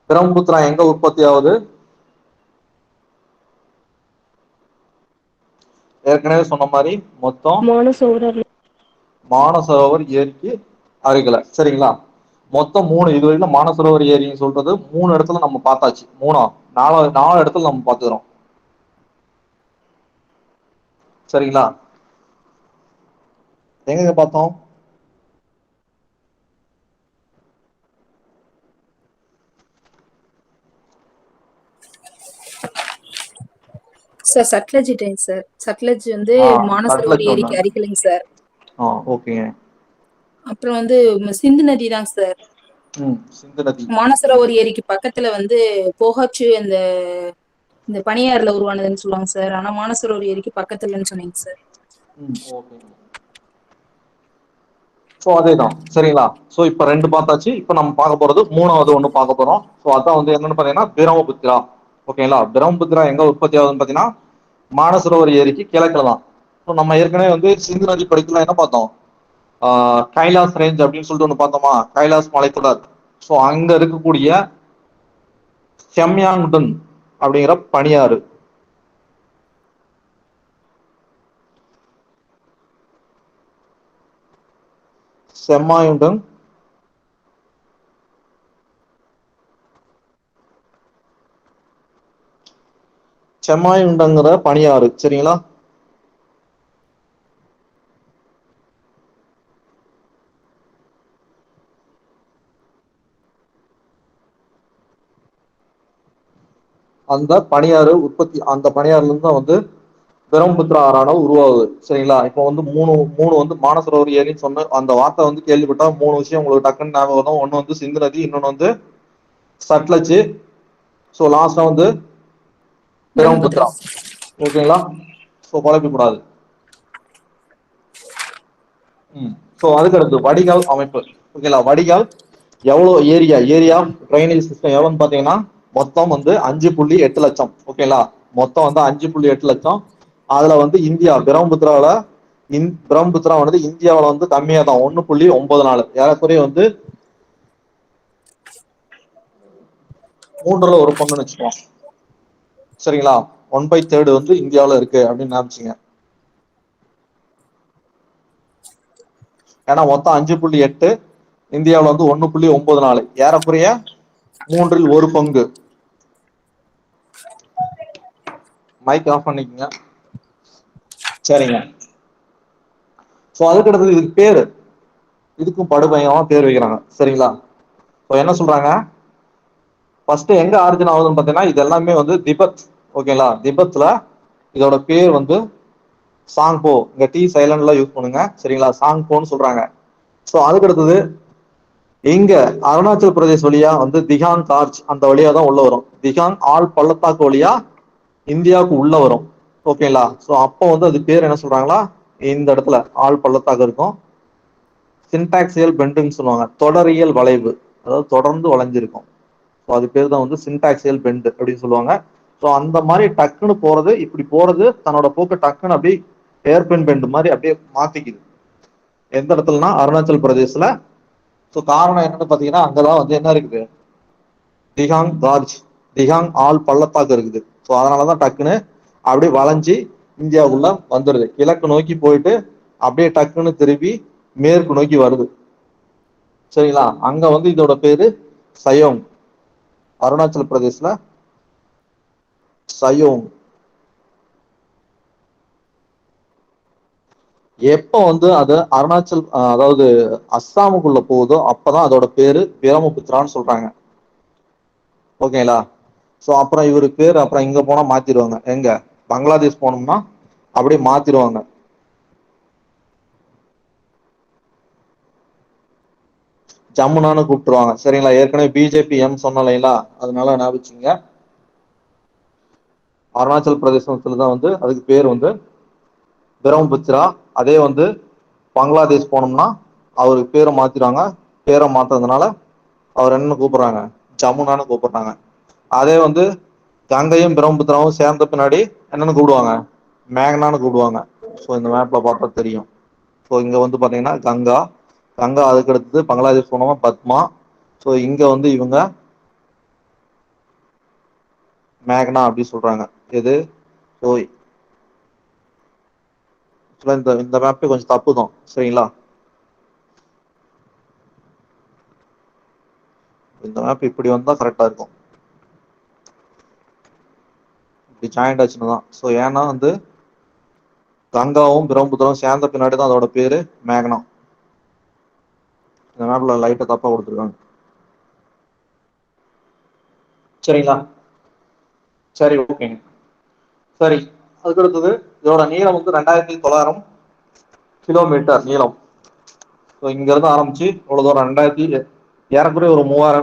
பிரம்மபுத்திரா எங்க உற்பத்தி ஆகுது? ஏற்கனவே சொன்ன மாதிரி மொத்தம் மானசரோவர். மானசரோவர் ஏரிக்கு அருகில. சரிங்களா? மொத்தம் 3, இதுவரைக்கும் மானசரோவர் ஏரின்னு சொல்றது 3 இடத்துல நம்ம பார்த்தாச்சு. 4 இடத்துல நம்ம பார்த்துக்கிறோம். சரிங்களா? எங்க பார்த்தோம்? Sir Sutlej time sir. Sutlej வந்து மானசரோவர் சட்லஜ் ஒண்ணு. ஏரிக்கு அருகிலைங்க சார். ஓகேங்க. அப்புறம் வந்து சிந்து நதி தாங்க சார். சிந்து நதி. மானசரோவர் ஏரிக்கு பக்கத்துல வந்து போகாச்சு அந்த இந்த பனியாறுல உருவானதுன்னு சொல்லுவாங்க சார். ஆனா மானசரோவர் ஏரிக்கு பக்கத்துலன்னு சொன்னீங்க சார். ஓகேங்க. ஸோ அதேதான். சரிங்களா? ஸோ இப்ப 2 பார்த்தாச்சு. இப்ப நம்ம பார்க்க போறது 3வது ஒண்ணு பார்க்க போறோம். ஸோ அதான் வந்து என்னன்னு பாத்தீங்கன்னா பிரம்மபுத்திரா. ஓகேங்களா? பிரம்மபுத்திரா எங்க உற்பத்தி ஆகுதுன்னு பாத்தீங்கன்னா மானசரோவர் ஏரிக்கு கிழக்குல தான். ஸோ நம்ம ஏற்கனவே வந்து சிந்து நதி படிக்கலாம் என்ன பார்த்தோம்? கைலாஸ் ரேஞ்ச் அப்படின்னு சொல்லிட்டு ஒண்ணு பார்த்தோமா? கைலாஸ் மலைத்தொடர். ஸோ அங்க இருக்கக்கூடிய செம்யாங்டன் அப்படிங்கிற பனியாறு. செம்மாயுண்டன் செம்மாயுண்டங்கிற பனியாறு. சரிங்களா? அந்த பனியாறு உற்பத்தி, அந்த பனியாறுல இருந்து தான் வந்து பிரம்மபுத்திரா ஆறான உருவாகுது. சரிங்களா? இப்போ வந்து மூணு மூணு வந்து மானசரோவர் ஏரின்னு சொன்ன அந்த வார்த்தை வந்து கேள்விப்பட்டா மூணு விஷயம் உங்களுக்கு டக்குன்னு ஞாபகம் வரும். ஒண்ணு வந்து சிந்து நதி, இன்னொன்னு வந்து சட்லஜ், ஸோ லாஸ்டா வந்து பிரம்மபுத்திரா. பிரம்மபுத்திரா. ஓகேங்களா? ஸோ குழப்பிக்கூடாது. ஸோ அதுக்கு அடுத்து வடிகால் அமைப்பு. ஓகேங்களா? வடிகால் எவ்வளவு ஏரியா ட்ரைனேஜ் சிஸ்டம் எவ்வளவுன்னு பாத்தீங்கன்னா மொத்தம் வந்து 5.8 லட்சம். ஓகேங்களா? மொத்தம் வந்து 5.8 லட்சம். அதுல வந்து இந்தியா பிரம்மபுத்திரா வந்து இந்தியாவில வந்து கம்மியா தான் 1.94, ஏறக்குறைய வந்து 1/3 வச்சுக்கோம். சரிங்களா? 1/3 வந்து இந்தியாவில இருக்கு அப்படின்னு நினைச்சுங்க. ஏன்னா மொத்தம் 5.8, இந்தியாவில வந்து 1.94, ஏறக்குறைய 1/3. மைக் ஆஃப் பண்ணிக்கங்க. சரிங்க. ஸோ அதுக்கு அடுத்தது இதுக்கு பேரு, இதுக்கும் படுபயங்கரமா பேர் வைக்கிறாங்க. சரிங்களா? ஸோ என்ன சொல்றாங்க, ஃபர்ஸ்ட் எங்க ஆரிஜின் ஆகுதுன்னு பாத்தீங்கன்னா இது எல்லாமே வந்து திபெத். ஓகேங்களா? திபெத்ல இதோட பேர் வந்து சாங்போ. இங்க டி சைலண்ட்ல யூஸ் பண்ணுங்க. சரிங்களா? சாங்போன்னு சொல்றாங்க. ஸோ அதுக்கு அடுத்தது இங்க அருணாச்சல் பிரதேஷ் வழியா வந்து திகாங் கார்ச் அந்த வழியா தான் உள்ள வரும். திகாங் ஆள் பள்ளத்தாக்கு வழியா இந்தியாவுக்கு உள்ள வரும். ஓகேங்களா? ஸோ அப்போ வந்து அது பேர் என்ன சொல்றாங்களா, இந்த இடத்துல ஆள் பள்ளத்தாக்கு இருக்கும், சின்டாக்சியல் பெண்டுன்னு சொல்லுவாங்க, தொடரியல் வளைவு, அதாவது தொடர்ந்து வளைஞ்சிருக்கும். ஸோ அது பேர் தான் வந்து சின்டாக்சியல் பெண்டு அப்படின்னு சொல்லுவாங்க. ஸோ அந்த மாதிரி டக்குன்னு போறது, இப்படி போறது தன்னோட போக்கு டக்குன்னு அப்படியே ஏர்பின் பெண்டு மாதிரி அப்படியே மாத்திக்குது. எந்த இடத்துலனா அருணாச்சல் பிரதேஷ்ல. ஸோ காரணம் என்னன்னு பாத்தீங்கன்னா அங்கதான் வந்து என்ன இருக்குது, திகாங் கார்ஜ், திகாங் ஆள் பள்ளத்தாக்கு இருக்குது. ஸோ அதனாலதான் டக்குன்னு அப்படியே வளைஞ்சு இந்தியாவுக்குள்ள வந்துடுது. கிழக்கு நோக்கி போயிட்டு அப்படியே டக்குன்னு திருப்பி மேற்கு நோக்கி வருது. சரிங்களா? அங்க வந்து இதோட பேரு சயோங். அருணாச்சல் பிரதேஷ்ல சயோங். எப்ப வந்து அது அருணாச்சல் அதாவது அஸ்ஸாமுக்குள்ள போகுதோ அப்பதான் அதோட பேரு பிரம்மபுத்திரான்னு சொல்றாங்க. ஓகேங்களா? ஸோ அப்புறம் இவரு பேர் அப்புறம் இங்க போனா மாத்திடுவாங்க. எங்க பங்களாதேஷ் போனோம்னா அப்படியே மாத்திடுவாங்க. ஜமுனான்னு கூப்பிட்டுருவாங்க. சரிங்களா? ஏற்கனவே பிஜேபி எம் சொன்னலைங்களா, அதனால ஞாபகிச்சுங்க. அருணாச்சல் பிரதேசத்துல தான் வந்து அதுக்கு பேர் வந்து பிரம்மபுத்திரா. அதே வந்து பங்களாதேஷ் போனோம்னா அவருக்கு பேரை மாத்திடுவாங்க. பேரை மாத்துறதுனால அவர் என்ன கூப்பிடுறாங்க, ஜமுனான்னு கூப்பிடுறாங்க. அதே வந்து கங்கையும் பிரம்மபுத்திராவும் சேர்ந்த பின்னாடி என்னன்னு கூப்பிடுவாங்க, மேகனான்னு கூப்பிடுவாங்க. ஸோ இந்த மேப்ல பார்த்தா தெரியும். ஸோ இங்க வந்து பாத்தீங்கன்னா கங்கா, கங்கா அதுக்கு அடுத்தது பங்களாதேஷ் போனோமா பத்மா. ஸோ இங்க வந்து இவங்க மேகனா அப்படி சொல்றாங்க. எது, ஸோ இந்த இந்த மேப்பே கொஞ்சம் தப்பு தான். சரிங்களா? இந்த மேப் இப்படி வந்தா கரெக்டா இருக்கும். இப்படி ஜாயிண்ட் ஆச்சுன்னு தான். ஸோ ஏன்னா வந்து கங்காவும் பிரம்மபுத்திராவும் சேர்ந்த பின்னாடி தான் அதோட பேரு மேகனா. இந்த மேப்ல லைட்டை தப்பா கொடுத்துருக்காங்க. சரிங்களா? சரி, ஓகேங்க. சரி, அதுக்கு அடுத்தது இதோட நீளம் வந்து 2900 கிலோமீட்டர் நீளம். ஸோ இங்க இருந்து ஆரம்பிச்சு இவ்வளவு தூரம் 2000, ஏறக்குறைய ஒரு 3000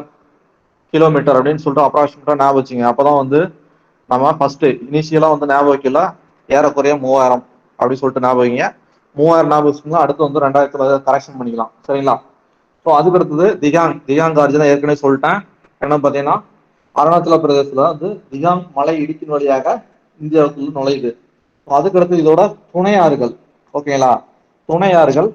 கிலோமீட்டர் அப்படின்னு சொல்லிட்டு அப்ராக்சிமேட்டா ஞாபகம் வச்சுங்க. அப்பதான் வந்து நம்ம ஃபர்ஸ்ட் இனிஷியலா வந்து ஞாபகம் வைக்கல, ஏறக்குறைய 3000 அப்படின்னு சொல்லிட்டு ஞாபகம் வைங்க. 3000 ஞாபகம் வச்சுக்கோங்க. அடுத்து வந்து 2000 கரெக்ஷன் பண்ணிக்கலாம். சரிங்களா? ஸோ அதுக்கு அடுத்தது திகாங் கார்ஜ் தான் ஏற்கனவே சொல்லிட்டேன். என்னன்னு பாத்தீங்கன்னா அருணாச்சல பிரதேசத்துல வந்து திகாங் மலை இடுக்கின் வழியாக இந்தியாவுக்குள்ள நுழையுது. அதுக்கு அடுத்து இதோட துணை ஆறுகள். ஓகேங்களா? துணை ஆறுகள்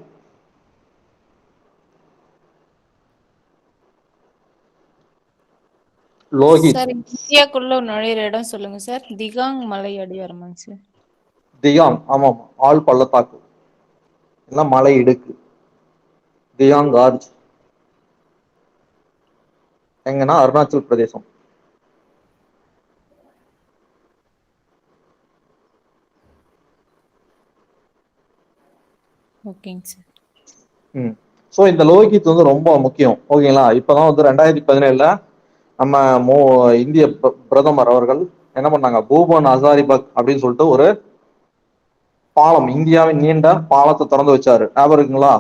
லோஹித், சார் இந்தியாக்குள்ள நுழையிற இடம் சொல்லுங்க சார். திகாங் மலை அடிவாரமாங்க சார். திகாங், ஆமாம், ஆள் பள்ளத்தாக்கு எல்லாம் மலை இடுக்கு. திகாங் கார்ஜ் எங்கன்னா அருணாச்சல் பிரதேசம். ஓகேங்க சார். ஸோ இந்த லோகித் வந்து ரொம்ப முக்கியம். ஓகேங்களா? இப்பதான் வந்து 2017 நம்ம இந்திய பிரதமர் அவர்கள் என்ன பண்ணாங்க, பூபன் ஹசாரிபக் அப்படின்னு சொல்லிட்டு ஒரு பாலம், இந்தியாவின் நீண்ட பாலத்தை திறந்து வச்சாரு. ஞாபகம் இருக்குங்களா?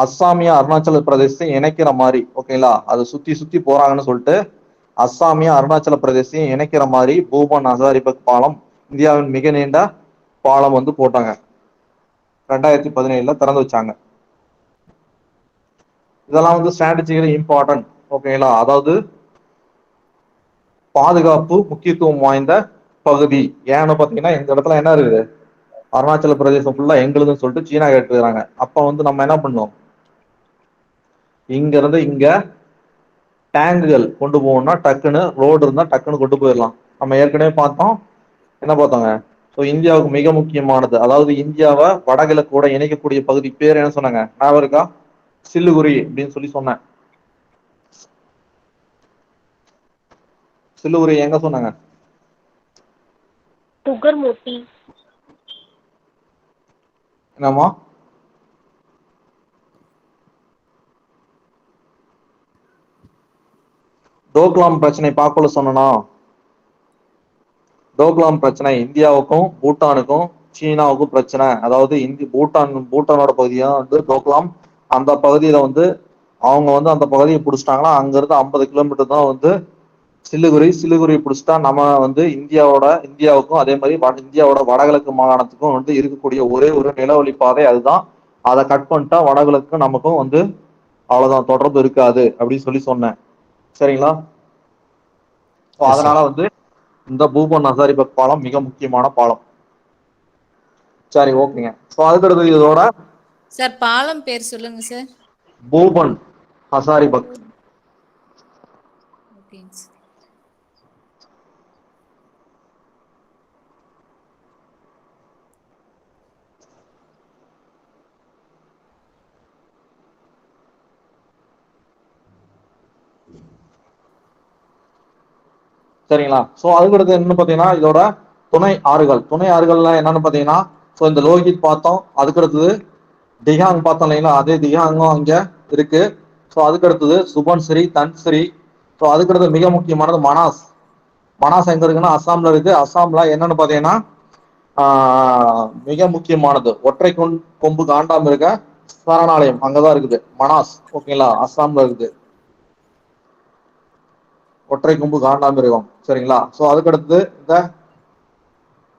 அஸ்ஸாமியா அருணாச்சல பிரதேசத்தை இணைக்கிற மாதிரி. ஓகேங்களா? அது சுத்தி சுத்தி போறாங்கன்னு சொல்லிட்டு அஸ்ஸாமியா அருணாச்சல பிரதேசத்தையும் இணைக்கிற மாதிரி பூபன் ஹசாரிபக் பாலம், இந்தியாவின் மிக நீண்ட பாலம் வந்து போட்டாங்க. 2017 திறந்து வச்சாங்க. இதெல்லாம் வந்து ஸ்ட்ராட்டஜிக்கலி இம்பார்ட்டன்ட். ஓகேங்களா? அதாவது பாதுகாப்பு முக்கியத்துவம் வாய்ந்த பகுதி. ஏன்னு பாத்தீங்கன்னா இந்த இடத்துல என்ன இருக்குது, அருணாச்சல பிரதேசம் ஃபுல்லா எங்களுதுன்னு சொல்லிட்டு சீனா கேட்டுக்கிறாங்க. அப்ப வந்து நம்ம என்ன பண்ணோம், இங்க இருந்து இங்க டேங்குகள் கொண்டு போகணும்னா டக்குன்னு ரோடு இருந்தா டக்குன்னு கொண்டு போயிடலாம். நம்ம ஏற்கனவே பார்த்தோம், என்ன பார்த்தாங்க, ஸோ இந்தியாவுக்கு மிக முக்கியமானது, அதாவது இந்தியாவை வடகிழக்கூட இணைக்கக்கூடிய பகுதி பேர் என்ன சொன்னாங்க, ஞாபகம் இருக்கா? சில்லுகுரி அப்படின்னு சொல்லி சொன்னேன். சில்லுகுரி எங்க சொன்னாங்க? சுகர்மூர்த்தி. என்னம்மா? டோக்லாம் பிரச்சனை பார்க்கல சொன்னா, டோக்லாம் பிரச்சனை இந்தியாவுக்கும் பூட்டானுக்கும் சீனாவுக்கும் பிரச்சனை. அதாவது பூட்டானோட பகுதியா வந்து டோக்லாம், அந்த பகுதியில வந்து அவங்க வந்து அந்த பகுதியை பிடிச்சிட்டாங்கன்னா அங்க இருந்து 50 கிலோமீட்டர் தான் வந்து சில்லுகுரி பிடிச்சிட்டா நம்ம வந்து இந்தியாவுக்கும் அதே மாதிரி இந்தியாவோட வடகிழக்கு மாகாணத்துக்கும் வந்து இருக்கக்கூடிய ஒரே ஒரு நிலவழி பாதை அதுதான். அதை கட் பண்ணிட்டா வடகிழக்கு நமக்கும் வந்து அவ்வளவுதான், தொடர்பு இருக்காது அப்படின்னு சொல்லி சொன்னேன். சரிங்களா? அதனால வந்து இந்த பூபன் ஹசாரிபக் பாலம் மிக முக்கியமான பாலம். சரி, ஓகேங்க. ஸோ அதுக்கடுத்து இதோட சார் பாலம் பேர் சொல்லுங்க சார். பூபன் ஹசாரிபக். ஓகேங்க சார். சரிங்களா? சோ அதுக்கடுத்து என்னன்னு பாத்தீங்கன்னா இதோட துணை ஆறுகள்லாம் என்னன்னு பாத்தீங்கன்னா, சோ இந்த லோகித் பார்த்தோம், அதுக்கடுத்தது திகாங் பார்த்தோம் இல்லைங்களா, அதே திகாங்கும் அங்க இருக்கு. ஸோ அதுக்கடுத்தது சுபன்ஸ்ரீ, தன்ஸ்ரீ. ஸோ அதுக்கடுத்து மிக முக்கியமானது மனாஸ் எங்க இருக்குன்னா அஸ்ஸாம்ல இருக்கு. அஸ்ஸாம்ல என்னன்னு பாத்தீங்கன்னா மிக முக்கியமானது ஒற்றை கொம்பு காண்டாம இருக்க சரணாலயம் அங்கதான் இருக்குது, மனாஸ். ஓகேங்களா? அஸ்ஸாம்ல இருக்குது ஒற்றை கொம்பு காண்டாமிருகம். சரிங்களா? சோ அதுக்கடுத்து இந்த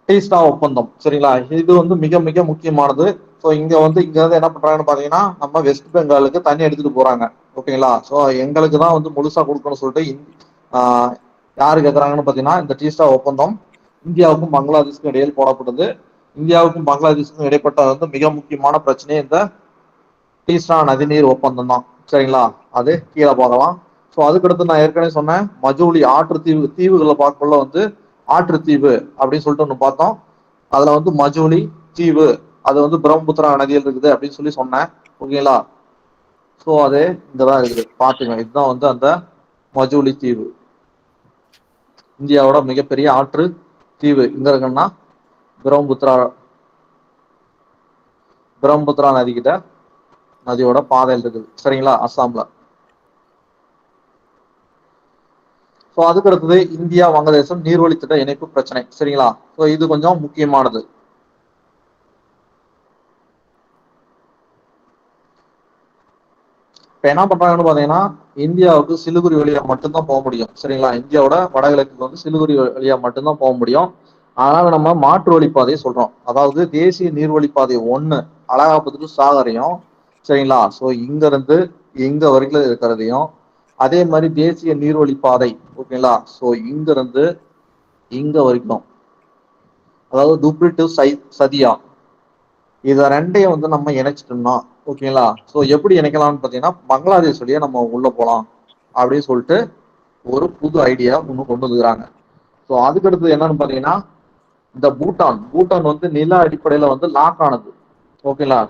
டீஸ்டா ஒப்பந்தம். சரிங்களா? இது வந்து மிக மிக முக்கியமானது. ஸோ இங்க வந்து என்ன பண்றாங்கன்னு பாத்தீங்கன்னா, நம்ம வெஸ்ட் பெங்காலுக்கு தண்ணி எடுத்துட்டு போறாங்க. ஓகேங்களா? ஸோ எங்களுக்கு தான் வந்து முழுசா கொடுக்கணும்னு சொல்லிட்டு யாரு கேட்கறாங்கன்னு பாத்தீங்கன்னா, இந்த டீஸ்டா ஒப்பந்தம் இந்தியாவுக்கும் பங்களாதேஷுக்கும் இடையில் போடப்பட்டது. இந்தியாவுக்கும் பங்களாதேஷுக்கும் இடைப்பட்ட வந்து மிக முக்கியமான பிரச்சனை இந்த டீஸ்டா நதிநீர் ஒப்பந்தம் தான். சரிங்களா? அது கீழே பார்க்கலாம். ஸோ அதுக்கடுத்து நான் ஏற்கனவே சொன்னேன், மஜூலி தீவுகளை பார்க்கல வந்து ஆற்றுத்தீவு அப்படின்னு சொல்லிட்டு ஒண்ணு பார்த்தோம். அதுல வந்து மஜூலி தீவு அது வந்து பிரம்மபுத்திரா நதியில் இருக்குது அப்படின்னு சொல்லி சொன்னேன். ஓகேங்களா? ஸோ அது இங்கதான் இருக்குது, பாத்துங்க. இதுதான் வந்து அந்த மஜூலி தீவு, இந்தியாவோட மிகப்பெரிய ஆற்று தீவு. இங்க இருக்குன்னா பிரம்மபுத்திரா நதியோட பாதையில் இருக்குது. சரிங்களா? அஸ்ஸாம்ல. ஸோ அதுக்கு அடுத்தது இந்தியா வங்கதேசம் நீர்வழித்திட்ட இணைப்பு பிரச்சனை. சரிங்களா? ஸோ இது கொஞ்சம் முக்கியமானது. இப்ப என்ன பண்றாங்கன்னு பாத்தீங்கன்னா, இந்தியாவுக்கு சிலிகுரி வழியா மட்டும்தான் போக முடியும். சரிங்களா? இந்தியாவோட வடகிழக்கு வந்து சிலிகுரி வழியா மட்டும்தான் போக முடியும். அதனால நம்ம மாற்று வழிப்பாதையை சொல்றோம். அதாவது தேசிய நீர்வழிப்பாதை 1 அலகாபாத் டு சாகரையும், சரிங்களா, ஸோ இங்க இருந்து இங்க வரைக்கும் இருக்கிறதையும், அதே மாதிரி தேசிய நீர்வழி பாதை, ஓகேங்களா, ஸோ இங்க இருந்து இங்க வரைக்கும், அதாவது துப்ரி டு சதியா, இத ரெண்டையும் வந்து நம்ம இணைச்சிட்டோம்னா, ஓகேங்களா, ஸோ எப்படி இணைக்கலாம்னு பாத்தீங்கன்னா, பங்களாதேஷ் வழியா நம்ம உள்ள போலாம் அப்படின்னு சொல்லிட்டு ஒரு புது ஐடியா ஒண்ணு கொண்டு வந்துக்கிறாங்க. ஸோ அதுக்கடுத்து என்னன்னு பாத்தீங்கன்னா, இந்த பூட்டான் வந்து நில அடிப்படையில வந்து லாக் ஆனது. ஓகேங்களா?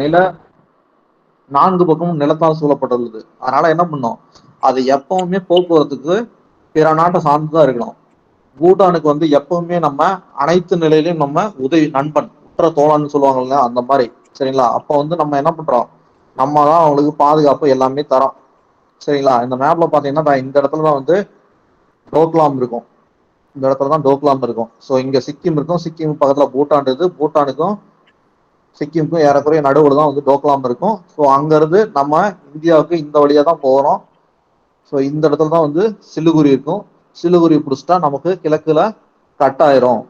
நில 4 பக்கமும் நிலத்தால் சூழப்பட்டுள்ளது. அதனால என்ன பண்ணோம், அது எப்பவுமே போக்குவரத்துக்கு பிற நாட்டை சார்ந்துதான் இருக்கணும். பூட்டானுக்கு வந்து எப்பவுமே நம்ம அனைத்து நிலையிலும் நம்ம உதவி நண்பன் உற்ற தோழன்னு சொல்லுவாங்க இல்லையா, அந்த மாதிரி. சரிங்களா? அப்ப வந்து நம்ம என்ன பண்றோம், நம்ம தான் அவங்களுக்கு பாதுகாப்பு எல்லாமே தரோம். சரிங்களா? இந்த மேப்ல பாத்தீங்கன்னா இந்த இடத்துல தான் வந்து டோக்லாம் இருக்கும். இந்த இடத்துல தான் டோக்லாம் இருக்கும். ஸோ இங்க சிக்கிம் இருக்கும். சிக்கிம் பக்கத்துல பூட்டான் இருக்குது. பூட்டானுக்கும் சிக்கிமுக்கும் ஏறக்குறைய நடுவில் தான் வந்து டோக்லாம் இருக்கும். ஸோ அங்க இருந்து நம்ம இந்தியாவுக்கு இந்த வழியா தான் போறோம். ஸோ இந்த இடத்துல தான் வந்து சிலிகுரி இருக்கும். சிலிகுரி பிடிச்சிட்டா நமக்கு கிழக்குல கட் ஆயிரும்.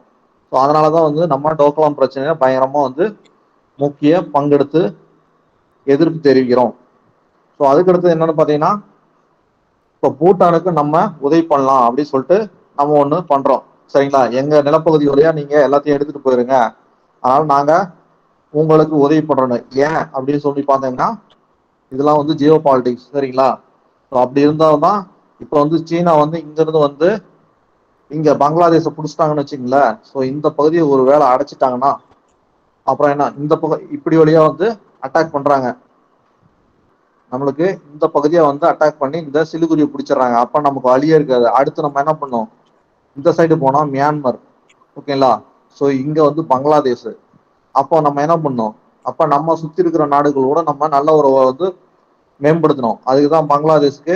ஸோ அதனாலதான் வந்து நம்ம டோக்லாம் பிரச்சனையை பயங்கரமா வந்து முக்கிய பங்கெடுத்து எதிர்ப்பு தெரிவிக்கிறோம். ஸோ அதுக்கடுத்து என்னன்னு பாத்தீங்கன்னா, இப்போ பூட்டானுக்கு நம்ம உதவி பண்ணலாம் அப்படின்னு சொல்லிட்டு நம்ம ஒண்ணு பண்றோம். சரிங்களா? எங்க நிலப்பகுதி வழியா நீங்க எல்லாத்தையும் எடுத்துட்டு போயிருங்க, அதனால நாங்க உங்களுக்கு உதவி பண்றோம். ஏன் அப்படின்னு சொல்லி பார்த்தீங்கன்னா, இதெல்லாம் வந்து ஜியோ பாலிடிக்ஸ். சரிங்களா? ஸோ அப்படி இருந்தால்தான் இப்போ வந்து சீனா வந்து இங்க இருந்து வந்து இங்க பங்களாதேஷை பிடிச்சிட்டாங்கன்னு வச்சுங்களேன். ஸோ இந்த பகுதியை ஒரு வேளை அடைச்சிட்டாங்கன்னா அப்புறம் என்ன, இந்த பக்கம் இப்படி வழியா வந்து அட்டாக் பண்றாங்க நம்மளுக்கு, இந்த பகுதியை வந்து அட்டாக் பண்ணி இந்த சிலிகுரியை பிடிச்சிடுறாங்க. அப்ப நமக்கு வழியே இருக்காது. அடுத்து நம்ம என்ன பண்ணோம், இந்த சைடு போனா மியான்மர். ஓகேங்களா? ஸோ இங்க வந்து பங்களாதேஷ். அப்போ நம்ம என்ன பண்ணோம், அப்ப நம்ம சுத்தி இருக்கிற நாடுகளோட நம்ம நல்ல உறவை வந்து மேம்படுத்தணும். அதுக்குதான் பங்களாதேஷ்க்கு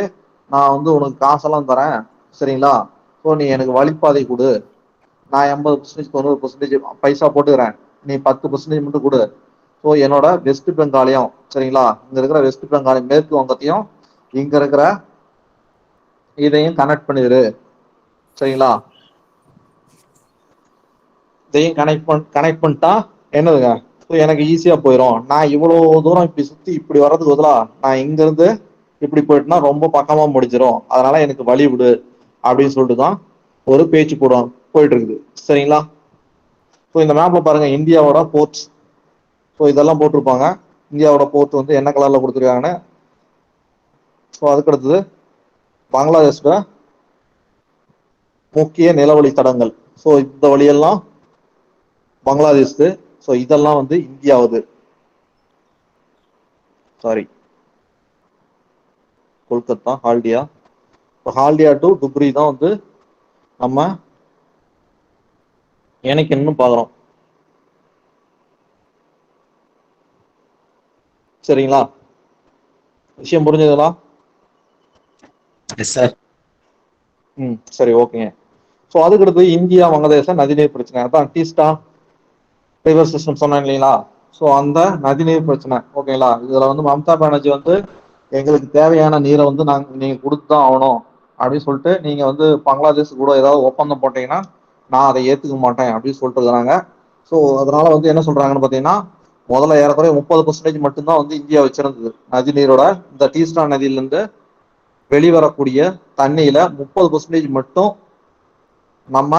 நான் வந்து உனக்கு காசெல்லாம் தரேன். சரிங்களா? ஸோ நீ எனக்கு வழிப்பாதை கொடு, நான் 80% 90% பைசா போட்டுக்கிறேன், நீ 10% மட்டும் கொடு. ஸோ என்னோட வெஸ்ட் பெங்காலையும், சரிங்களா, இங்க இருக்கிற வெஸ்ட் பெங்காலையும் மேற்கு வங்கத்தையும் இங்க இருக்கிற இதையும் கனெக்ட் பண்ணிடு. சரிங்களா? இதையும் கனெக்ட் பண்ணிட்டா என்னதுங்க, ஸோ எனக்கு ஈஸியா போயிடும். நான் இவ்வளவு தூரம் இப்படி சுத்தி இப்படி வர்றதுக்கு பதிலா நான் இங்க இருந்து இப்படி போயிட்டுனா ரொம்ப பக்கமா முடிச்சிடும். அதனால எனக்கு வழி விடு அப்படின்னு சொல்லிட்டு தான் ஒரு பேச்சு போயிட்டு இருக்குது. சரிங்களா? ஸோ இந்த மேப்ல பாருங்க இந்தியாவோட போர்ட்ஸ். ஸோ இதெல்லாம் போட்டிருப்பாங்க. இந்தியாவோட போர்ட் வந்து என்ன கலர்ல கொடுத்துருக்காங்கன்னு. ஸோ அதுக்கடுத்தது பங்களாதேஷோட முக்கிய நிலவழி தடங்கள். ஸோ இந்த வழியெல்லாம் பங்களாதேஷ்க்கு. ஸோ இதெல்லாம் வந்து இந்தியாவுது. சாரி, கொல்கத்தா, ஹால்டியா. ஹால்டியா டு துப்ரி தான் வந்து நம்ம இணைக்கணும்னு பாக்குறோம். சரிங்களா? விஷயம் புரிஞ்சதுங்களா? Yes sir. சரி, ஓகேங்க. ஸோ அதுக்கடுத்து இந்தியா வங்கதேச நதிநீர் பிரச்சனை. அதான் டீஸ்டா ரிவர் சிஸ்டம் சொன்னேன் இல்லைங்களா? ஸோ அந்த நதிநீர் பிரச்சனை. ஓகேங்களா? இதுல வந்து மம்தா பானர்ஜி வந்து எங்களுக்கு தேவையான நீரை வந்து நீங்க கொடுத்துதான் ஆகணும் அப்படின்னு சொல்லிட்டு நீங்க வந்து பங்களாதேஷ் கூட ஏதாவது ஒப்பந்தம் போட்டீங்கன்னா நான் அதை ஏத்துக்க மாட்டேன் அப்படின்னு சொல்லிட்டு இருக்கிறாங்க. ஸோ அதனால வந்து என்ன சொல்றாங்கன்னு பாத்தீங்கன்னா, முதல்ல ஏறக்குறைய 30% மட்டும்தான் வந்து இந்தியா வச்சிருந்தது நதிநீரோட. இந்த டீஸ்டா நதியிலிருந்து வெளிவரக்கூடிய தண்ணியில 30% மட்டும் நம்ம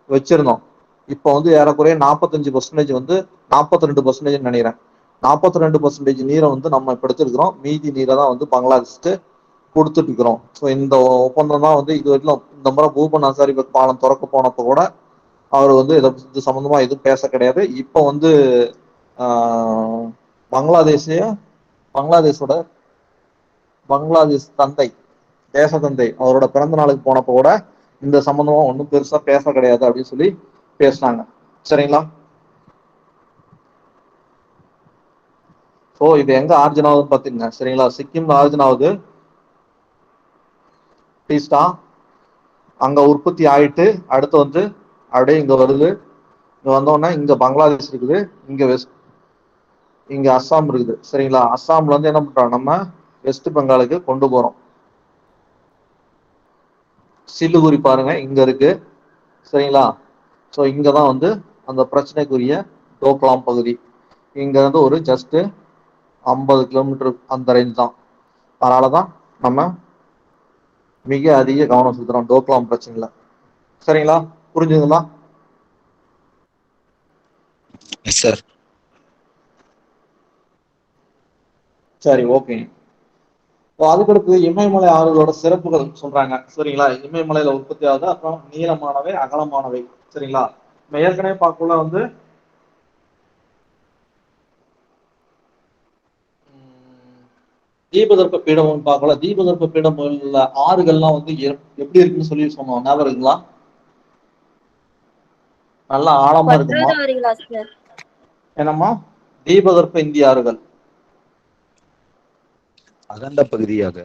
வச்சிருந்தோம். இப்போ வந்து ஏறக்குறைய 45% வந்து 42% நினைக்கிறேன். 42% நீரை வந்து நம்ம இப்ப எடுத்துருக்கிறோம். மீதி நீரை தான் வந்து பங்களாதேஷ்க்கு கொடுத்துட்டு இருக்கிறோம். ஸோ இந்த ஒப்பந்தம் தான் வந்து இது வரைக்கும் இந்த முறை பூபன் ஹசாரிபத் பாலம் திறக்க போனப்போ கூட அவர் வந்து இது சம்பந்தமா எதுவும் பேச கிடையாது. இப்போ வந்து பங்களாதேஷோட பங்களாதேஷ் தந்தை, தேச தந்தை, அவரோட பிறந்த நாளுக்கு போனப்போ கூட இந்த சம்பந்தமா ஒன்றும் பெருசா பேச கிடையாது அப்படின்னு சொல்லி பேசினாங்க. சரிங்களா? ஸோ இது எங்க ஆர்ஜின் ஆகுதுன்னு பாத்தீங்கன்னா, சரிங்களா, சிக்கிம்ல ஆர்ஜின் ஆகுது. டீஸ்டா அங்க உற்பத்தி ஆயிட்டு அடுத்து வந்து அப்படியே இங்க வருது. இங்க வந்தோடனே இங்க பங்களாதேஷ் இருக்குது, இங்க அஸ்ஸாம் இருக்குது. சரிங்களா? அஸ்ஸாம்ல இருந்து என்ன பண்றோம், நம்ம வெஸ்ட் பெங்காலுக்கு கொண்டு போறோம். சிலிகுரி பாருங்க இங்க இருக்கு. சரிங்களா? ஸோ இங்கதான் வந்து அந்த பிரச்சனைக்குரிய டோக்லாம் பகுதி. இங்க இருந்து ஒரு ஜஸ்ட் 50 கிலோமீட்டர் அந்த ரேஞ்ச் தான். அதனாலதான் நம்ம மிக அதிக கவனம் செலுத்துறோம் டோக்லாம் பிரச்சனைல. சரிங்களா? புரிஞ்சுங்களா? S sir. சரி, ஓகே. அதுக்கடுத்து இமயமலை ஆறுகளோட சிறப்புகள் சொல்றாங்க. சரிங்களா? இமயமலையில உற்பத்தி ஆகுது. அப்புறம் நீளமானவை, அகலமானவை. சரிங்களா? நம்ம ஏற்கனவே பார்க்கல வந்து தீபகற்ப பீடம் பார்க்கல. தீபகற்ப பீடம் உள்ள ஆறுகள்லாம் வந்து எப்படி இருக்குன்னு சொல்லி சொன்னோம், ஞாபகம் இருக்குங்களா? நல்லா ஆழமா இருக்குமா? பற்றோதாரிகளா சார்? என்னம்மா? தீபகற்ப இந்திய ஆறுகள். அகண்ட பகுதியாக.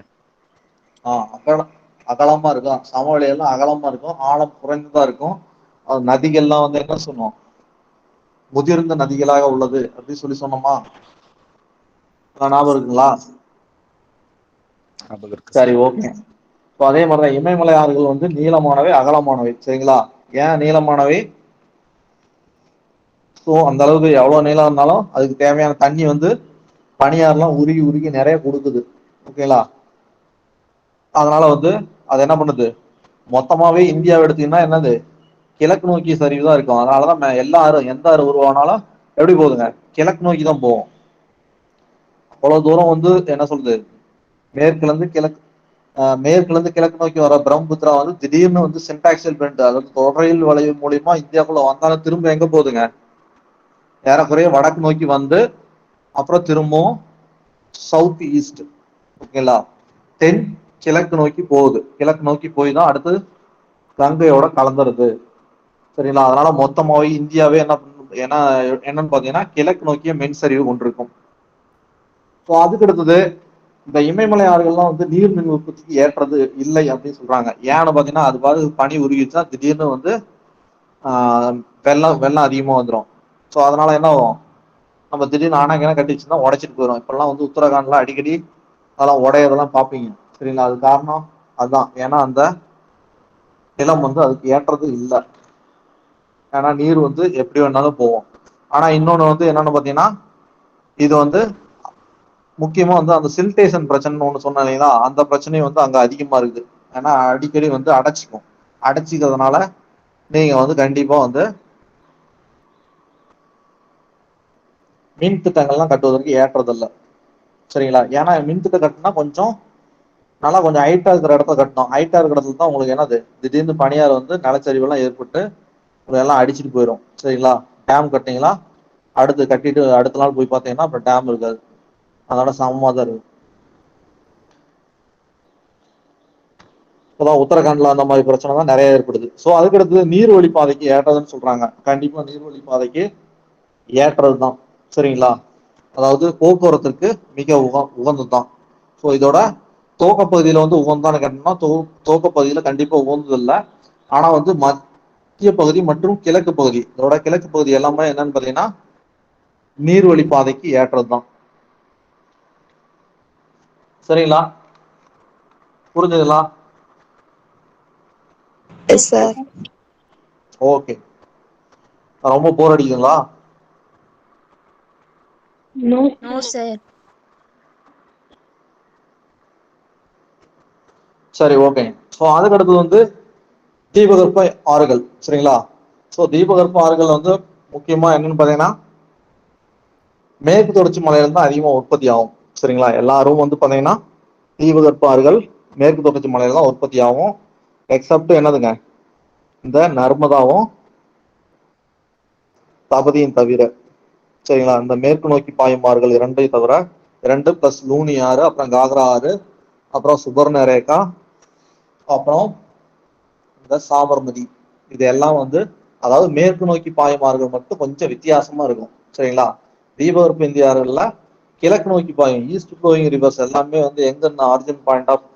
அகலமா இருக்கும், சமவெளியெல்லாம் அகலமா இருக்கும், ஆழம் குறைந்ததா இருக்கும். அது நதிகள்லாம் வந்து என்ன சொன்னோம், முதிர்ந்த நதிகளாக உள்ளது அப்படின்னு சொன்னோமா? ஞாபகம் இருக்குங்களா? ஞாபகம் இருக்கு சரி, சார். ஓகே. ஸோ அதே மாதிரிதான் இமயமலை ஆறுகள் வந்து நீளமானவை, அகலமானவை. சரிங்களா? ஏன் நீளமானவை? ஸோ அந்த அளவுக்கு எவ்வளவு நீளம் இருந்தாலும் அதுக்கு தேவையான தண்ணி வந்து பனியாறுலாம் உருகி உருகி நிறைய கொடுக்குது. ஓகேங்களா? அதனால வந்து அது என்ன பண்ணுது, மொத்தமாவே இந்தியாவை எடுத்தீங்கன்னா என்னது, கிழக்கு நோக்கி சரிவு தான் இருக்கும். அதனாலதான் எல்லா ஆறும் எந்த ஆறு உருவானாலும் எப்படி போகுதுங்க, கிழக்கு நோக்கி தான் போகும். அவ்வளவு தூரம் வந்து என்ன சொல்றது, மேற்குல இருந்து கிழக்கு மேற்குல இருந்து கிழக்கு நோக்கி வர பிரம்மபுத்திரா வந்து திடீர்னு வந்து சின்டாக்சியல் பெல்ட், அதாவது தொடரியல் வளைவு மூலியமா இந்தியாக்குள்ள வந்தாலும் திரும்ப எங்க போகுதுங்க, ஏறக்குறைய வடக்கு நோக்கி வந்து அப்புறம் திரும்பவும் சவுத் ஈஸ்ட், ஓகேங்களா, தென் கிழக்கு நோக்கி போகுது. கிழக்கு நோக்கி போய் தான் அடுத்து கங்கையோட கலந்துருது. சரிங்களா? அதனால மொத்தமாவே இந்தியாவே என்ன என்னன்னு பாத்தீங்கன்னா கிழக்கு நோக்கிய மென்சரிவு கொண்டிருக்கும். ஸோ அதுக்கு அடுத்தது இந்த இமயமலை ஆறுகள்லாம் வந்து நீர் மின் உற்பத்திக்கு ஏற்றது இல்லை அப்படின்னு சொல்றாங்க. ஏன்னு பாத்தீங்கன்னா அது பாது பனி உருகிச்சுன்னா திடீர்னு வந்து வெள்ளம் வெள்ளம் அதிகமா வந்துடும். ஸோ அதனால என்ன ஆகும், நம்ம திடீர்னு அணைக்கெல்லாம் கட்டிச்சுன்னா உடைச்சிட்டு போயிடும். இப்பெல்லாம் வந்து உத்தரகாண்ட்ல அடிக்கடி அதெல்லாம் உடையதெல்லாம் பார்ப்பீங்க. சரிங்களா? அது காரணம் அதுதான், ஏன்னா அந்த நிலம் வந்து அதுக்கு ஏற்றது இல்லை. ஏன்னா நீர் வந்து எப்படி வேணாலும் போகும். ஆனா இன்னொன்னு வந்து என்னன்னு பாத்தீங்கன்னா, இது வந்து முக்கியமா வந்து அந்த சில்டேஷன் பிரச்சனைன்னு ஒண்ணு சொன்னேன் இல்லைங்களா, அந்த பிரச்சனையும் வந்து அங்க அதிகமா இருக்குது. ஏன்னா அடிக்கடி வந்து அடைச்சிக்கும். அடைச்சிக்கிறதுனால நீங்க வந்து கண்டிப்பா வந்து மின் திட்டங்கள்லாம் கட்டுவதற்கு ஏற்றதில்லை. சரிங்களா? ஏன்னா மின் திட்டம் கட்டினா கொஞ்சம் நல்லா கொஞ்சம் ஹைட்டா இருக்கிற இடத்துல கட்டணும். ஹைட்டா இருக்கிற இடத்துல தான் உங்களுக்கு என்னது, திடீர்னு பனியார் வந்து நிலச்சரிவெல்லாம் ஏற்பட்டு எல்லாம் அடிச்சுட்டு போயிடும். சரிங்களா? டேம் கட்டிங்களா, அடுத்து கட்டிட்டு அடுத்த நாள் போய் பார்த்தீங்கன்னா அப்புறம் டேம் இருக்காது. அதோட சமமா தான் இருக்கும். இப்போதான் உத்தரகாண்ட்ல அந்த மாதிரி பிரச்சனை தான் நிறைய ஏற்படுது. ஸோ அதுக்கடுத்து நீர்வழி பாதைக்கு ஏற்றதுன்னு சொல்றாங்க. கண்டிப்பா நீர்வழி பாதைக்கு ஏற்றது தான். சரிங்களா? அதாவது போக்குவரத்துக்கு மிக உகந்தது தான். ஸோ இதோட துவக்க பகுதியில வந்து உகந்தான்னு கேட்டோம்னா துவக்க பகுதியில கண்டிப்பா உகந்தது இல்லை. ஆனா வந்து மத்திய பகுதி மற்றும் கிழக்கு பகுதி, இதோட கிழக்கு பகுதி எல்லாமே என்னன்னு பாத்தீங்கன்னா நீர்வழி பாதைக்கு ஏற்றதுதான். சரிங்களா? புரிஞ்சுதுங்களா? Yes sir. ஓகே. ரொம்ப போர் அடிக்குதுங்களா? No sir. சரி, ஓகே. ஸோ அதுக்கு அடுத்தது வந்து தீபகற்ப ஆறுகள். சரிங்களா? ஸோ தீபகற்ப ஆறுகள் வந்து முக்கியமா என்னன்னு பாத்தீங்கன்னா மேற்கு தொடர்ச்சி மலையில தான் அதிகமா உற்பத்தி ஆகும். சரிங்களா? எல்லாரும் வந்து பாத்தீங்கன்னா தீபகற்ப ஆறுகள் மேற்கு தொடர்ச்சி மலையில தான் உற்பத்தி ஆகும். எக்ஸப்ட் என்னதுங்க, இந்த நர்மதாவும் தபதியும் தவிர. சரிங்களா? இந்த மேற்கு நோக்கி பாயும் ஆறுகள் இரண்டையும் தவிர, 2 பிளஸ் லூனி ஆறு, அப்புறம் காக்ரா ஆறு, அப்புறம் சுபர்ணரேகா, அப்புறம் இந்த சாபர்மதி, இது எல்லாம் வந்து அதாவது மேற்கு நோக்கி பாயும் ஆறுகள் மட்டும் கொஞ்சம் வித்தியாசமா இருக்கும். சரிங்களா? தீபகற்ப இந்திய ஆறுகள்ல கிழக்கு நோக்கி பாயும் ஈஸ்ட் ஃப்ளோயிங் ரிவர்ஸ் எல்லாமே வந்து எங்க origin point of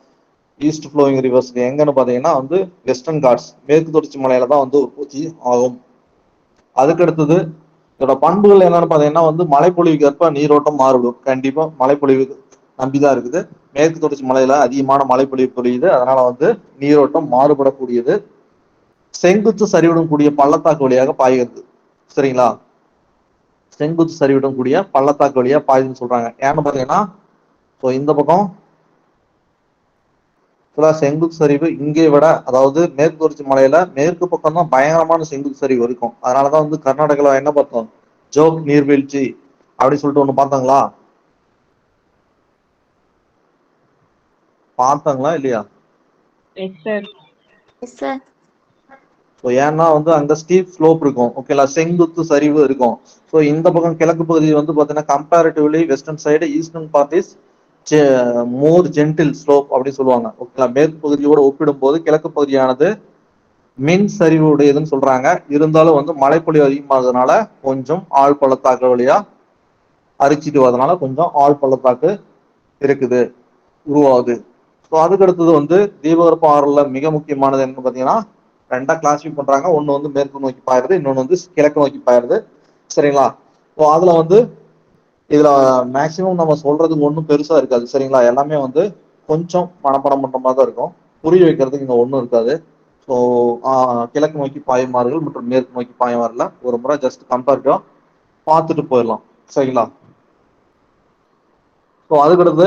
east flowing rivers எங்கன்னு பாத்தீங்கன்னா வந்து வெஸ்டர்ன் காட்ஸ் மேற்கு தொடர்ச்சி மலையில தான் வந்து உற்பத்தி ஆகும். அதுக்கு அடுத்தது இதோட பண்புகள் என்னன்னு பாத்தீங்கன்னா வந்து மழைப்பொழிவுக்கு ஏற்ப நீரோட்டம் மாறுபடும். கண்டிப்பா மழைப்பொழிவு நம்பிதான் இருக்குது. மேற்கு தொடர்ச்சி மலையில அதிகமான மழைப்பொழிவு பொழியுது, அதனால வந்து நீரோட்டம் மாறுபடக்கூடியது. செங்குத்து சரிவுடன் கூடிய பள்ளத்தாக்கு வழியாக பாய்கிறது. சரிங்களா? செங்குத்து சரிவுடன் கூடிய பள்ளத்தாக்கு வழியா பாயுதுன்னு சொல்றாங்க. ஏன்னு பாத்தீங்கன்னா இந்த பக்கம் செங்குத்து சரிவு இங்கே விட, அதாவது மேற்கு தொடர்ச்சி மலையில மேற்கு பக்கம் தான் பயங்கரமான செங்குத்து சரிவு இருக்கும். அதனாலதான் வந்து கர்நாடகால என்ன பார்த்தோம், ஜோக் நீர்வீழ்ச்சி அப்படின்னு சொல்லிட்டு ஒண்ணு பார்த்தாங்களா? பார்த்தாங்களா இல்லையா? S sir. Yes sir. ஏன்னா வந்து அங்க ஸ்டீப் ஸ்லோப் இருக்கும். ஓகேலா? செங்குத்து சரிவு இருக்கும். ஸோ இந்த பக்கம் கிழக்கு பகுதி வந்து பாத்தீங்கன்னா comparatively western side eastern part is more gentle slope அப்படின்னு சொல்லுவாங்க. ஓகேலா? மேற்கு பகுதியோட ஒப்பிடும் போது கிழக்கு பகுதியானது மின் சரிவு உடையதுன்னு சொல்றாங்க. இருந்தாலும் வந்து மழைப்பொழிவு அதிகமாகிறதுனால கொஞ்சம் ஆழ் பள்ளத்தாக்கு வழியா அரிச்சிட்டு வரதுனால கொஞ்சம் ஆழ் பள்ளத்தாக்கு இருக்குது, உருவாகுது. ஸோ அதுக்கு அடுத்தது வந்து தீபகற்ப ஆறுல மிக முக்கியமானது என்ன பார்த்தீங்கன்னா, ரெண்டா கிளாசிஃபை பண்றாங்க. ஒன்று வந்து மேற்கு நோக்கி பாயிருது, இன்னொன்று வந்து கிழக்கு நோக்கி பாயிருது. சரிங்களா? ஸோ அதுல வந்து இதுல மேக்சிமம் நம்ம சொல்றதுக்கு ஒன்றும் பெருசா இருக்காது. சரிங்களா? எல்லாமே வந்து கொஞ்சம் மனப்பாடம் பண்ற மாதிரி தான் இருக்கும். புரிய வைக்கிறதுக்கு இங்க ஒன்றும் இருக்காது. ஸோ கிழக்கு நோக்கி பாயுமாறுகள் மற்றும் மேற்கு நோக்கி பாயுமாறுல ஒரு முறை ஜஸ்ட் கம்பேரிட்டிவா பார்த்துட்டு போயிடலாம். சரிங்களா? ஸோ அதுக்கடுத்து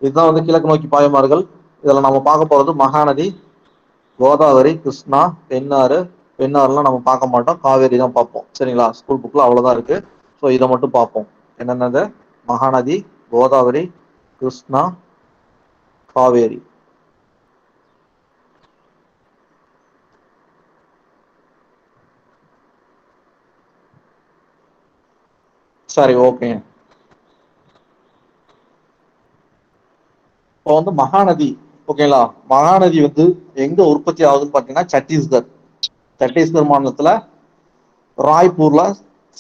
இதுதான் வந்து கிழக்கு நோக்கி பாயுமாறுகள். இதுல நம்ம பார்க்க போறது மகாநதி, கோதாவரி, கிருஷ்ணா, பெண்ணாறு. பெண்ணாறுலாம் நம்ம பார்க்க மாட்டோம், காவேரி தான் பார்ப்போம். சரிங்களா? ஸ்கூல் புக்ல அவ்வளவுதான் இருக்கு. ஸோ இதை மட்டும் பார்ப்போம். என்னென்னது? மகாநதி, கோதாவரி, கிருஷ்ணா, காவேரி. சரி, ஓகே. இப்போ வந்து மகாநதி, ஓகேங்களா? மகாநதி வந்து எங்க உற்பத்தி ஆகுதுன்னு பாத்தீங்கன்னா சத்தீஸ்கர். சத்தீஸ்கர் மாநிலத்துல ராய்ப்பூர்ல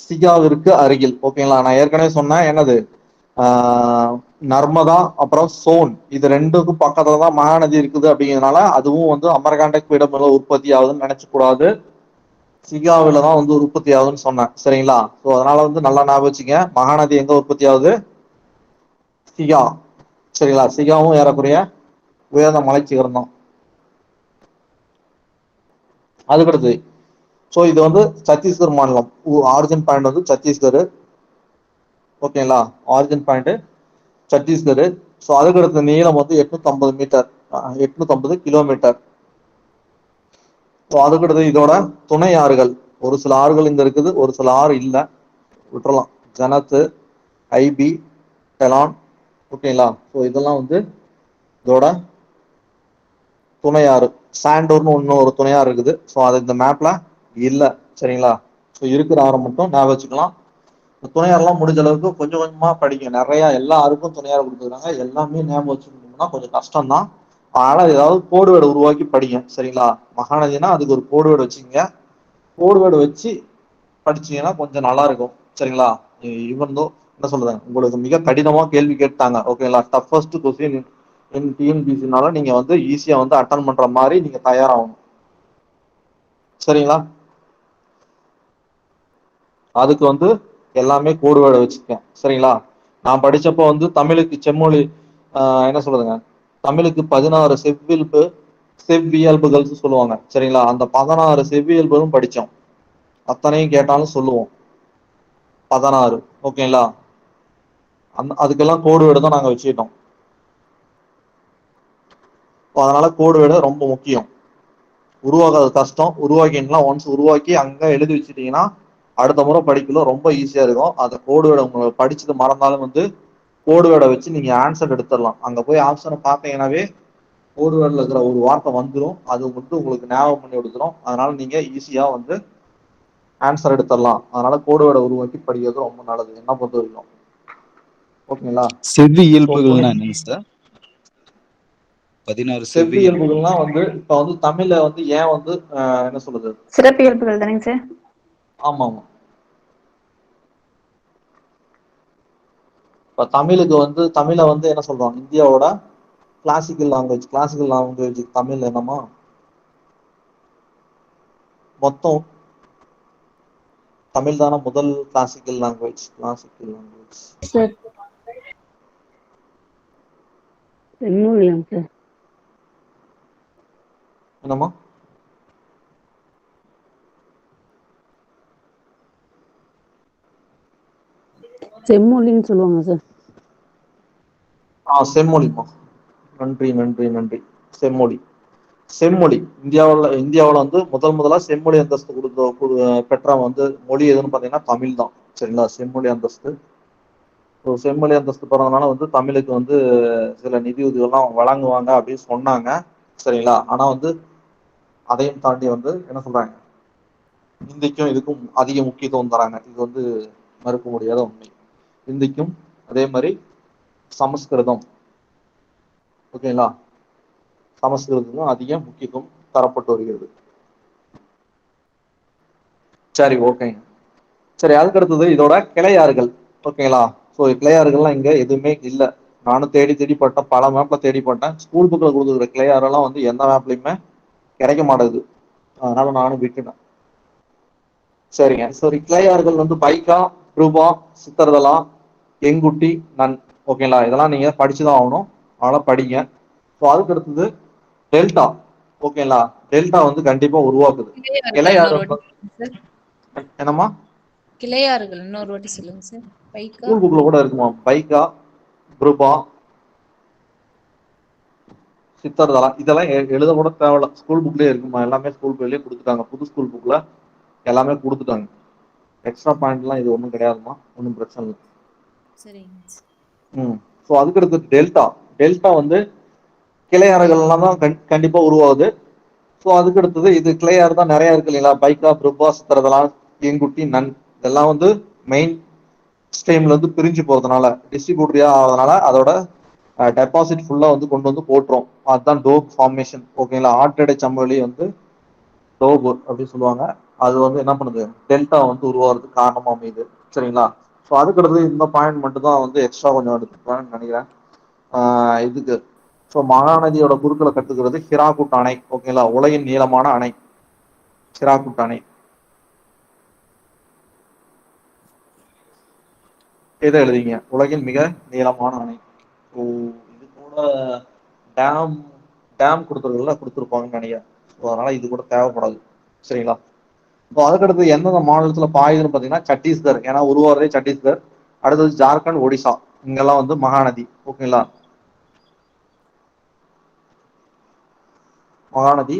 சிகாவிற்கு அருகில். ஓகேங்களா? நான் ஏற்கனவே சொன்னேன் என்னது, நர்மதா அப்புறம் சோன், இது ரெண்டுக்கும் பக்கத்துல தான் மகாநதி இருக்குது. அப்படிங்கிறதுனால அதுவும் வந்து அமர்காண்டக் பீடமில் உற்பத்தி ஆகுதுன்னு நினைச்ச கூடாது. சிகாவில தான் வந்து உற்பத்தி ஆகுதுன்னு சொன்னேன். சரிங்களா? ஸோ அதனால வந்து நல்லா ஞாபகம் வச்சுங்க, மகாநதி எங்க உற்பத்தி ஆகுது? சிகா. சரிங்களா? சிகாவும் ஏறக்குறைய உயர்ந்த மலைச்சிகரம் தான். அதுக்கடுத்து ஸோ இது வந்து சத்தீஸ்கர் மாநிலம். ஆரிஜின் பாயிண்ட் வந்து சத்தீஸ்கர். ஓகேங்களா? Origin point Chhattisgarh. ஸோ அதுக்கடுத்த நீளம் வந்து 850 மீட்டர், 850 கிலோமீட்டர். ஸோ அதுக்கடுத்து இதோட துணை ஆறுகள், ஒரு சில ஆறுகள் இங்க இருக்குது, ஒரு சில ஆறு இல்லை, விட்டுறலாம். ஜனத்து, ஐபி, டெலான். ஓகேங்களா? ஸோ இதெல்லாம் வந்து இதோட துணையாறு. சாண்டோர்னு ஒன்று ஒரு துணையாறு இருக்குது. ஸோ அது இந்த மேப்ல இல்லை. சரிங்களா? ஸோ இருக்கிற ஆறு மட்டும் ஞாபகம் வச்சுக்கலாம். துணையாரெல்லாம் முடிஞ்ச அளவுக்கு கொஞ்சம் கொஞ்சமா படிங்க. நிறைய எல்லா ஆறுக்கும் துணையாறு கொடுத்துருக்காங்க, எல்லாமே ஞாபகம் வச்சுக்கணும்னா கொஞ்சம் கஷ்டம் தான். அதனால ஏதாவது கோடு வேர்டு உருவாக்கி படிங்க. சரிங்களா? மகாநதினா அதுக்கு ஒரு கோடு வேர்டு வச்சுங்க. கோடு வேர்டு வச்சு படிச்சீங்கன்னா கொஞ்சம் நல்லா இருக்கும். சரிங்களா? ஈவன் தோ என்ன சொல்றேன், உங்களுக்கு மிக கடினமா கேள்வி கேட்டாங்க, ஓகேங்களா, டஃபஸ்ட் கொஸ்டின் இன் டிஎன்பிசினால நீங்க வந்து ஈஸியா வந்து அட்டன் பண்ற மாதிரி நீங்க தயாராகணும். சரிங்களா? அதுக்கு வந்து எல்லாமே கோடு வேர்டை வச்சுக்கேன். சரிங்களா? நான் படிச்சப்போ வந்து தமிழுக்கு செம்மொழி, என்ன சொல்றதுங்க, தமிழுக்கு 16 செவ்வியல்புகள் சொல்லுவாங்க. சரிங்களா? அந்த 16 செவ்வியல்புகளும் படிச்சோம். அத்தனையும் கேட்டாலும் சொல்லுவோம் 16. ஓகேங்களா? அதுக்கெல்லாம் கோடு வேர்டு தான் நாங்க வச்சுக்கிட்டோம். அதனால கோடு வேர்டு ரொம்ப முக்கியம். உருவாக்குறது கஷ்டம், உருவாக்கினா ஒன்ஸ் உருவாக்கி அங்க எழுதி வச்சுட்டீங்கன்னா அடுத்த முறை படிக்கல ரொம்ப ஈஸியா இருக்கும். அந்த கோடு வேர்டை உங்களுக்கு படிச்சது மறந்தாலும் வந்து கோடு வேர்டை வச்சு நீங்க ஆன்சர் எடுத்துடலாம். அங்க போய் ஆப்ஷனை பார்த்தீங்கன்னாவே கோடு வேர்டில் இருக்கிற ஒரு வார்த்தை வந்துடும், அது வந்து உங்களுக்கு ஞாபகம் பண்ணி கொடுத்துரும். அதனால நீங்க ஈஸியா வந்து ஆன்சர் எடுத்துடலாம். அதனால கோடு வேர்டை உருவாக்கி படிக்கிறது ரொம்ப நல்லது என்ன பொறுத்த வரைக்கும். ஓகேங்களா? செவ்வி ஸோ துணை இயல்புகள்னா என்னங்க சார்? 16 செவ்வி இயல்புகள். செவ்வியல்புகள்லாம் வந்து இப்ப வந்து தமிழ்ல வந்து ஏன் வந்து என்ன சொல்றது, சிறப்பியல்புகள் தானேங்க சார்? ஆமா ஆமா. இப்ப தமிழுக்கு வந்து தமிழை வந்து என்ன சொல்றோம், இந்தியாவோட classical language. Classical language Tamil என்னமா, மொத்தம் தமிழ் தானே முதல் classical language. Classical language sir செம்மொழியாங்க சார். என்னமா? செம்மொழின்னு சொல்லுவாங்க சார். செம்மொழிமா. நன்றி நன்றி நன்றி. செம்மொழி. செம்மொழி இந்தியாவில் வந்து முதலா செம்மொழி அந்தஸ்து பெற்ற வந்து மொழி எதுன்னு பாத்தீங்கன்னா தமிழ் தான். சரிங்களா? செம்மொழி அந்தஸ்து. செம்மொழி அந்தஸ்து பெறதுனால வந்து தமிழுக்கு வந்து சில நிதி உதவிகள்லாம் வழங்குவாங்க அப்படின்னு சொன்னாங்க. சரிங்களா? ஆனா வந்து அதையும் தாண்டி வந்து என்ன சொல்றாங்க, இந்திக்கும் இதுக்கும் அதிக முக்கியத்துவம் தராங்க. இது வந்து மறுக்க முடியாத உண்மை. இந்திக்கும் அதே மாதிரி சமஸ்கிருதம், ஓகேங்களா, சமஸ்கிருதத்துக்கும் அதிக முக்கியத்துவம் தரப்பட்டு வருகிறது. சரி, ஓகேங்க. சரி, அதுக்கு அடுத்தது இதோட கிளையாறுகள். ஓகேங்களா? ஸோ கிளையாறுகள்லாம் இங்க எதுவுமே இல்ல. நானும் தேடி தேடி பட்டேன், பல மேப்ல தேடி பட்டேன். ஸ்கூல் புக்ல கொடுத்துருக்கிற கிளையாறெல்லாம் வந்து எந்த மேப்லயுமே கிடைக்க மாட்டேங்குது. அதனால நானும் விட்டுட்டேன். சரிங்க. சரி, கிளையாறுகள் வந்து பைக்கா, ரூபா, சித்தர்தலா, எங்குட்டி, நன். ஓகேங்களா? இதெல்லாம் நீங்க படிச்சுதான் ஆகணும். அதனால படிங்க. ஸோ அதுக்கு அடுத்தது டெல்டா. ஓகேங்களா? டெல்டா வந்து கண்டிப்பா உருவாக்குது. கிளையாறுகள் இன்னொரு கிளையாறு வாட்டி சொல்லுங்க சார். என்னமா கிளையாறுகள் இன்னொரு வாட்டி சொல்லுங்க சார். பைக்கா, ஸ்கூல் புக்ல கூட இருக்குமா? பைக்கா, ரூபா, சித்தர்தலா, இதெல்லாம் எழுத கூட தேவையில்ல. ஸ்கூல் புக்லயே இருக்குமா? எல்லாமே ஸ்கூல் புக்லயே கொடுத்துட்டாங்க. புது ஸ்கூல் புக்ல எல்லாமே கொடுத்துட்டாங்க. எக்ஸ்ட்ரா பாயிண்ட்லாம் இது ஒன்றும் கிடையாதுமா, ஒன்றும் பிரச்சனை இல்லை. சரிங்க. ஸோ அதுக்கு அடுத்து டெல்டா. டெல்டா வந்து கிளையாறுகள்லாம் தான் கண்டிப்பா உருவாகுது. ஸோ அதுக்கு அடுத்தது இது கிளையாறு தான் நிறைய இருக்கு இல்லைங்களா? பைக்கா, பிரபா, சித்திரதலா, எங்குட்டி, நன், இதெல்லாம் வந்து மெயின் ஸ்ட்ரீம்ல இருந்து பிரிஞ்சு போறதுனால, டிஸ்ட்ரிபியூட்டரியா ஆகிறதுனால அதோட டெபாசிட் ஃபுல்லா வந்து கொண்டு வந்து போட்டுரும். அதுதான் டோப் ஃபார்மேஷன். ஓகேங்களா? ஆற்றடை சமவெளி வந்து டோப் அப்படின்னு சொல்லுவாங்க. அது வந்து என்ன பண்ணுது, டெல்டா வந்து உருவாகிறதுக்கு காரணமா அமையுது. சரிங்களா? ஸோ அதுக்கு அடுத்தது இந்த பாயிண்ட் மட்டும் தான் வந்து எக்ஸ்ட்ரா கொஞ்சம் எடுத்துப்பேன்னு நினைக்கிறேன். இதுக்கு ஸோ மகாநதியோட குறுக்களை கட்டுக்கிறது ஹிராகுட் அணை. ஓகேங்களா? உலகின் நீளமான அணை ஹிராகுட் அணை. எதை எழுதிங்க? உலகின் மிக நீளமான அணை. ஸோ இது கூட டேம் டேம் கொடுத்துருப்பாங்கன்னு நினைக்கிறேன். ஸோ அதனால இது கூட தேவைப்படாது. சரிங்களா? ஸோ அதுக்கடுத்து எந்தெந்த மாநிலத்துல பாயுதுன்னு பார்த்தீங்கன்னா சத்தீஸ்கர், ஏன்னா உருவாகிறதே சத்தீஸ்கர். அடுத்தது ஜார்க்கண்ட், ஒடிசா, இங்கெல்லாம் வந்து மகாநதி. ஓகேங்களா? மகாநதி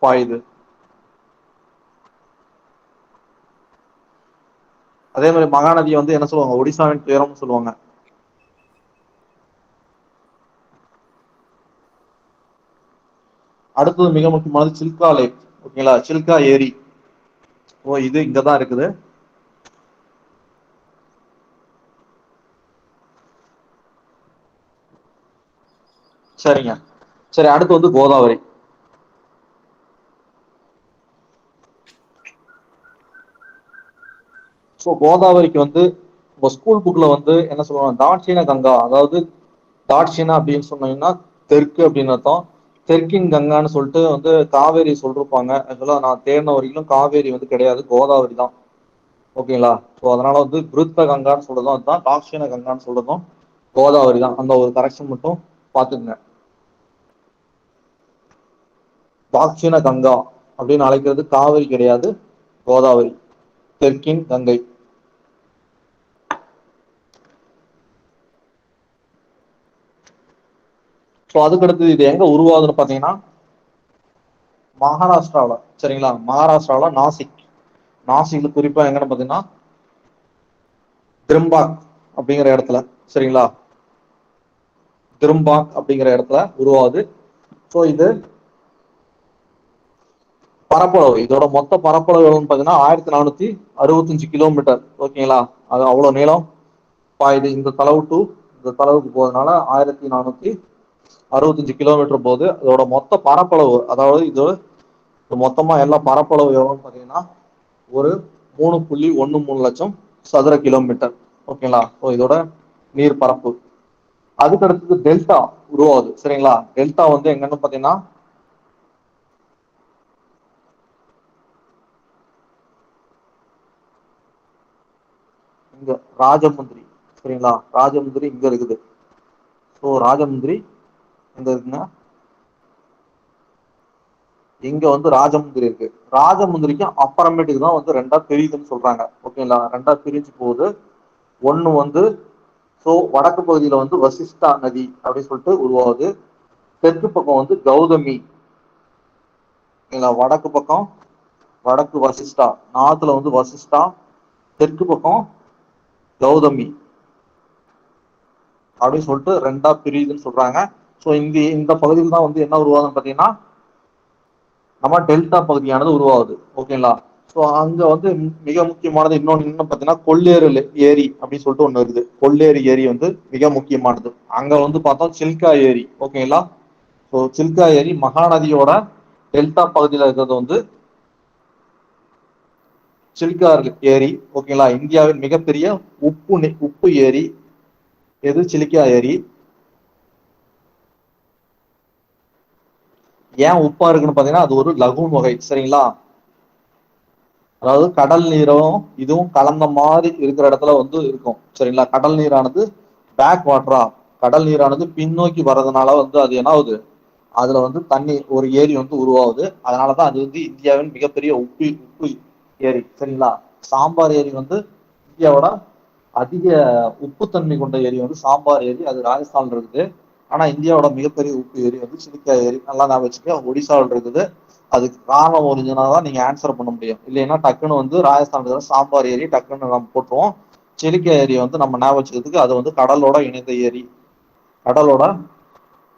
பாயுது. அதே மாதிரி மகாநதியை வந்து என்ன சொல்லுவாங்க? ஒடிசாவின் துயரம்னு சொல்லுவாங்க. அடுத்தது மிக முக்கியமானது சில்கா லேக். ஓகேங்களா? சில்கா ஏரி. ஓ, இது இங்கதான் இருக்குது. சரிங்க. சரி, அடுத்து வந்து கோதாவரி. ஸோ கோதாவரிக்கு வந்து உங்க ஸ்கூல் புக்ல வந்து என்ன சொல்லுவாங்க? தாட்சிண கங்கா. அதாவது தாட்சிணா அப்படின்னு சொன்னீங்கன்னா தெற்கு அப்படின்னு அர்த்தம். தெற்கின் கங்கான்னு சொல்லிட்டு வந்து காவேரி சொல்லிருப்பாங்க. ஆக்சுவலா நான் தேடின வரைக்கும் காவேரி வந்து கிடையாது, கோதாவரி தான். ஓகேங்களா? ஸோ அதனால வந்து விருத்த கங்கான்னு சொல்றதும் அதுதான், தாட்சிண கங்கான்னு சொல்றதும் கோதாவரி தான். அந்த ஒரு கரெக்ஷன் மட்டும் பாத்துக்கங்க. தாட்சிண கங்கா அப்படின்னு அழைக்கிறது காவிரி கிடையாது, கோதாவரி, தெற்கின் கங்கை. ஸோ அதுக்கடுத்து இது எங்க உருவாகுதுன்னு பாத்தீங்கன்னா மகாராஷ்டிராவில. சரிங்களா? மகாராஷ்டிராவில நாசிக். நாசிக்ல குறிப்பா எங்கன்னு பாத்தீங்கன்னா திரும்பாக் அப்படிங்கிற இடத்துல. சரிங்களா? திரும்பாக் அப்படிங்கிற இடத்துல உருவாகுது. ஸோ இது பரப்பளவு, இதோட மொத்த பரப்பளவு எவ்வளவுன்னு பாத்தீங்கன்னா 1465 கிலோமீட்டர். ஓகேங்களா? அது அவ்வளவு நீளம் பாயுது. இந்த தளவு டு இந்த தளவுக்கு போறதுனால 1465 கிலோமீட்டர் போகுது. அதோட மொத்த பரப்பளவு, அதாவது இது மொத்தமா எல்லா பரப்பளவு எவ்வளவுன்னு பாத்தீங்கன்னா ஒரு 3.13 லட்சம் சதுர கிலோமீட்டர். ஓகேங்களா? ஸோ இதோட நீர் பரப்பு. அதுக்கு அடுத்தது டெல்டா உருவாகுது. சரிங்களா? டெல்டா வந்து எங்கன்னு பாத்தீங்கன்னா இங்க ராஜமுந்திரி. சரிங்களா? ராஜமுந்திரி இங்க இருக்குது. ஸோ ராஜமுந்திரி எங்க இருக்குன்னா இங்க வந்து ராஜமுந்திரி இருக்கு. ராஜமுந்திரிக்கு அப்புறமேட்டுக்கு தான் வந்து ரெண்டா பிரியுதுன்னு சொல்றாங்க. ஓகேங்களா? ரெண்டா பிரிஞ்சு போகுது. ஒண்ணு வந்து ஸோ வடக்கு பகுதியில வந்து வசிஷ்டா நதி அப்படின்னு சொல்லிட்டு உருவாகுது. தெற்கு பக்கம் வந்து கௌதமி. ஓகேங்களா? வடக்கு பக்கம் வடக்கு வசிஷ்டா, நார்த்ல வந்து வசிஷ்டா, தெற்கு பக்கம் கௌதமி அப்படின்னு சொல்லிட்டு ரெண்டா பிரியுதுன்னு சொல்றாங்க. ஸோ இந்த பகுதியில் தான் வந்து என்ன உருவாகுதுன்னு பாத்தீங்கன்னா நம்ம டெல்டா பகுதியானது உருவாகுது. ஓகேங்களா? ஸோ அங்க வந்து மிக முக்கியமானது இன்னும் பாத்தீங்கன்னா கொள்ளேறு ஏரி அப்படின்னு சொல்லிட்டு ஒண்ணு இருக்குது. கொள்ளேறு ஏரி வந்து மிக முக்கியமானது. அங்க வந்து பார்த்தோம் சில்கா ஏரி. ஓகேங்களா? ஸோ சில்கா ஏரி மகாநதியோட டெல்டா பகுதியில இருக்கிறது வந்து சிலிக்கா ஏரி. ஓகேங்களா, இந்தியாவின் மிகப்பெரிய உப்பு ஏரி எது? சிலிக்கா ஏரி. ஏன் உப்பா இருக்குன்னு பாத்தீங்கன்னா அது ஒரு லகூன் வகை. சரிங்களா, அதாவது கடல் நீரும் இதுவும் கலந்த மாதிரி இருக்கிற இடத்துல வந்து இருக்கும். சரிங்களா, கடல் நீரானது பேக் வாட்டரா, கடல் நீரானது பின்னோக்கி வர்றதுனால வந்து அது என்ன ஆகுது, அதுல வந்து தண்ணி ஒரு ஏரி வந்து உருவாகுது. அதனாலதான் அது வந்து இந்தியாவின் மிகப்பெரிய உப்பு ஏரி. சரிங்களா, சாம்பார் ஏரி வந்து இந்தியாவோட அதிக உப்புத்தன்மை கொண்ட ஏரி வந்து சாம்பார் ஏரி, அது ராஜஸ்தான்ல இருக்குது. ஆனா இந்தியாவோட மிகப்பெரிய உப்பு ஏரி வந்து சிலிக்கா ஏரி. நல்லா நான் வச்சுக்க, ஒடிசாவில் இருக்குது. அதுக்கு காரணம் ஒரிஜினலா நீங்க ஆன்சர் பண்ண முடியும். இல்லைன்னா டக்குன்னு வந்து ராஜஸ்தான் சாம்பார் ஏரி டக்குன்னு நம்ம போட்டுருவோம். சிலிக்கா ஏரியை வந்து நம்ம ஞாபகம் வச்சுக்கிறதுக்கு அது வந்து கடலோட இணைந்த ஏரி, கடலோட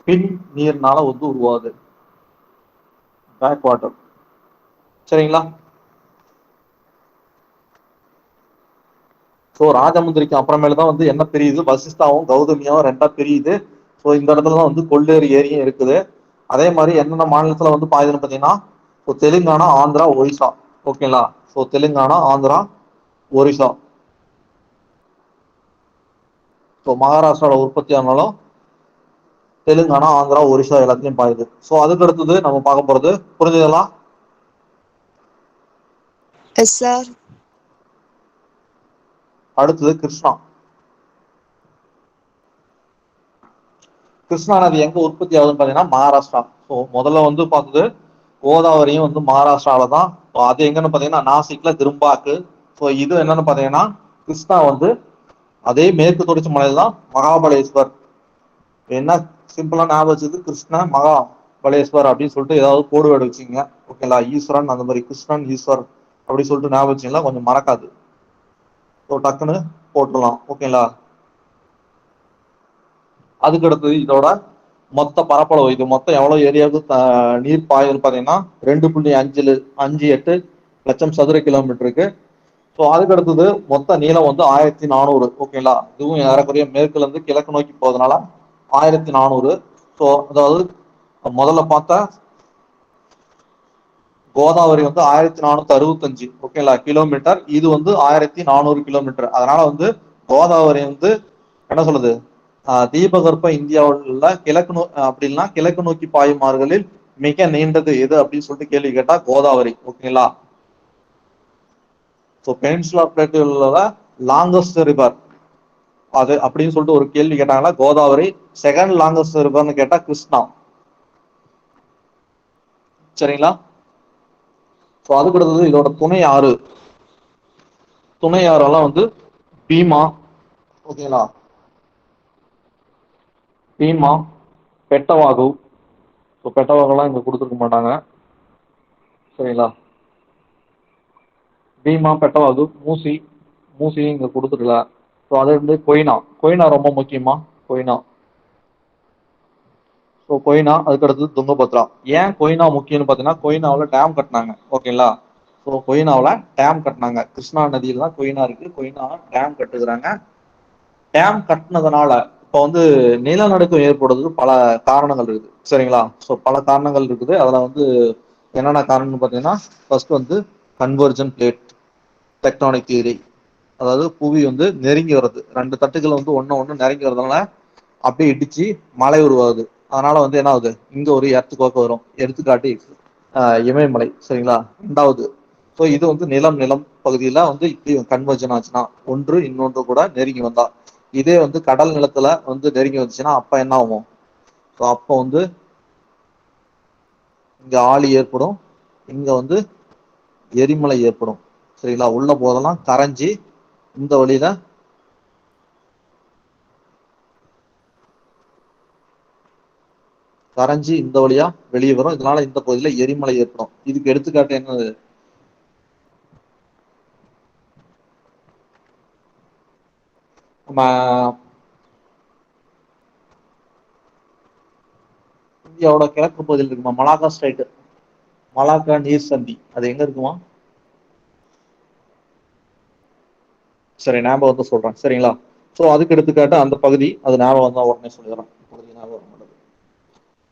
பின் நீர்னால வந்து உருவாகுது, பேக் வாட்டர். சரிங்களா, ஸோ ராஜமுந்திரிக்கு அப்புறமேல தான் வந்து என்ன பிரியுது, வசிஷ்டாவும் கௌதமியாவும் ரெண்டா பிரியுது. ஸோ இந்த இடத்துல தான் வந்து கொள்ளேறு ஏரியும் இருக்குது. அதே மாதிரி என்னென்ன மாநிலத்துல வந்து பாயுதுன்னு பார்த்தீங்கன்னா, ஸோ தெலுங்கானா, ஆந்திரா, ஒரிசா. ஓகேங்களா, ஸோ தெலுங்கானா, ஆந்திரா, ஒரிசா. ஸோ மகாராஷ்டிராவில் உற்பத்தி ஆனாலும் தெலுங்கானா, ஆந்திரா, ஒரிசா எல்லாத்தையும் பாயுது. ஸோ அதுக்கு அடுத்தது நம்ம பார்க்க போறது, புரிஞ்சுதா? Yes sir. அடுத்தது கிருஷ்ணா. கிருஷ்ணா நதி எங்க உற்பத்தி ஆகுதுன்னு பாத்தீங்கன்னா மகாராஷ்டிரா. ஸோ முதல்ல வந்து பார்த்தது கோதாவரியும் வந்து மகாராஷ்டிராவில தான். அது எங்கன்னு பாத்தீங்கன்னா நாசிக்ல திரும்பாக்கு. ஸோ இது என்னன்னு பாத்தீங்கன்னா கிருஷ்ணா வந்து அதே மேற்கு தொடர்ச்சி மலையில தான் மகாபலேஸ்வர். என்ன சிம்பிளா ஞாபகம் வச்சது, கிருஷ்ண மகாபலேஸ்வர் அப்படின்னு சொல்லிட்டு ஏதாவது கோடு வேர்டு வச்சுங்க. ஓகேங்களா, ஈஸ்வரன் அந்த மாதிரி கிருஷ்ணன் ஈஸ்வர் அப்படி சொல்லிட்டு ஞாபகம் வச்சீங்களா கொஞ்சம் மறக்காது. ஸோ டக்குன்னு போட்டுடலாம். ஓகேங்களா, அதுக்கு அடுத்தது இதோட மொத்த பரப்பளவு, இது மொத்தம் எவ்வளவு ஏரியாவுக்கு நீர் பாயுதுன்னு பாத்தீங்கன்னா 2.58 லட்சம் சதுர கிலோமீட்டருக்கு. ஸோ அதுக்கு அடுத்தது மொத்த நீளம் வந்து 1400. ஓகேங்களா, இதுவும் ஏறக்குறைய மேற்குல இருந்து கிழக்கு நோக்கி போவதனால 1400. ஸோ அதாவது முதல்ல பார்த்தா கோதாவரி வந்து 1465 ஓகேங்களா கிலோமீட்டர், இது வந்து 1400 கிலோமீட்டர். அதனால வந்து கோதாவரி வந்து என்ன சொல்லுது, தீபகற்ப இந்தியாவில் உள்ள அப்படின்னா கிழக்கு நோக்கி பாயும் ஆறுகளில் மிக நீண்டது எது அப்படின்னு சொல்லிட்டு கேள்வி கேட்டா கோதாவரி. ஓகேங்களா, ஸோ பெனின்சுலா பிளேட்டில் உள்ள லாங்கஸ்ட் ரிவர் அது அப்படின்னு சொல்லிட்டு ஒரு கேள்வி கேட்டாங்களா கோதாவரி. செகண்ட் லாங்கஸ்ட் ரிவர்னு கேட்டா கிருஷ்ணா. சரிங்களா, ஸோ அதுக்கு அடுத்தது இதோட துணை ஆறெல்லாம் வந்து பீமா. ஓகேங்களா, பீமா, பெட்டவாகு. ஸோ பெட்டவாகுலாம் இங்க கொடுத்துருக்க மாட்டாங்க. சரிங்களா, பீமா, பெட்டவாகு, மூசி இங்க கொடுத்துருக்கல. ஸோ அது வந்து கொய்னா ரொம்ப முக்கியமா, கொய்னா. ஸோ கொய்னா, அதுக்கு அடுத்தது துங்கபத்ரா. ஏன் கொய்னா முக்கியம்னு பார்த்தீங்கன்னா கொய்னாவில் டேம் கட்டினாங்க. ஓகேங்களா, ஸோ கொய்னாவில் டேம் கட்டினாங்க. கிருஷ்ணா நதியில் தான் கொய்னா இருக்கு, கொய்னா டேம் கட்டுக்கிறாங்க. டேம் கட்டினதுனால இப்போ வந்து நிலநடுக்கம் ஏற்படுறதுக்கு பல காரணங்கள் இருக்குது. சரிங்களா, ஸோ பல காரணங்கள் இருக்குது. அதில் வந்து என்னென்ன காரணம்னு பார்த்தீங்கன்னா ஃபர்ஸ்ட் வந்து கன்வர்ஜன் பிளேட் டெக்டானிக் தியரி, அதாவது புவி வந்து நெருங்கி வர்றது, ரெண்டு தட்டுகள் வந்து ஒன்று நெருங்கி வர்றதுனால அப்படியே இடிச்சு மழை உருவாகுது. அதனால வந்து என்ன ஆகுது, இங்க ஒரு எர்த்துக்கோக்க வரும், எடுத்துக்காட்டி இமயமலை. சரிங்களா, ரெண்டாவது ஸோ இது வந்து நிலம் பகுதியில வந்து இப்படி கன்வர்ஜன் ஆச்சுன்னா ஒன்று இன்னொன்று கூட நெருங்கி வந்தா. இதே வந்து கடல் நிலத்துல வந்து நெருங்கி வந்துச்சுன்னா அப்ப என்ன ஆகும், ஸோ அப்போ வந்து இங்க ஆழி ஏற்படும், இங்க வந்து எரிமலை ஏற்படும். சரிங்களா, உள்ள போதெல்லாம் கரைஞ்சி இந்த வழியில இந்த வழியா வெளியே வரும். இதனால இந்த பகுதியில எரிமலை ஏற்படும். இதுக்கு எடுத்துக்காட்டு என்னது, நம்ம இந்தியாவோட கிழக்கு பகுதியில் இருக்குமா மலாக்கா ஸ்ட்ரைட், மலாக்கா நீர் சந்தி, அது எங்க இருக்குமா? சரி ஞாபகம் வந்து சொல்றேன். சரிங்களா, ஸோ அதுக்கு எடுத்துக்காட்டு அந்த பகுதி, அது ஞாபகம் வந்தா உடனே சொல்லிடுறேன்.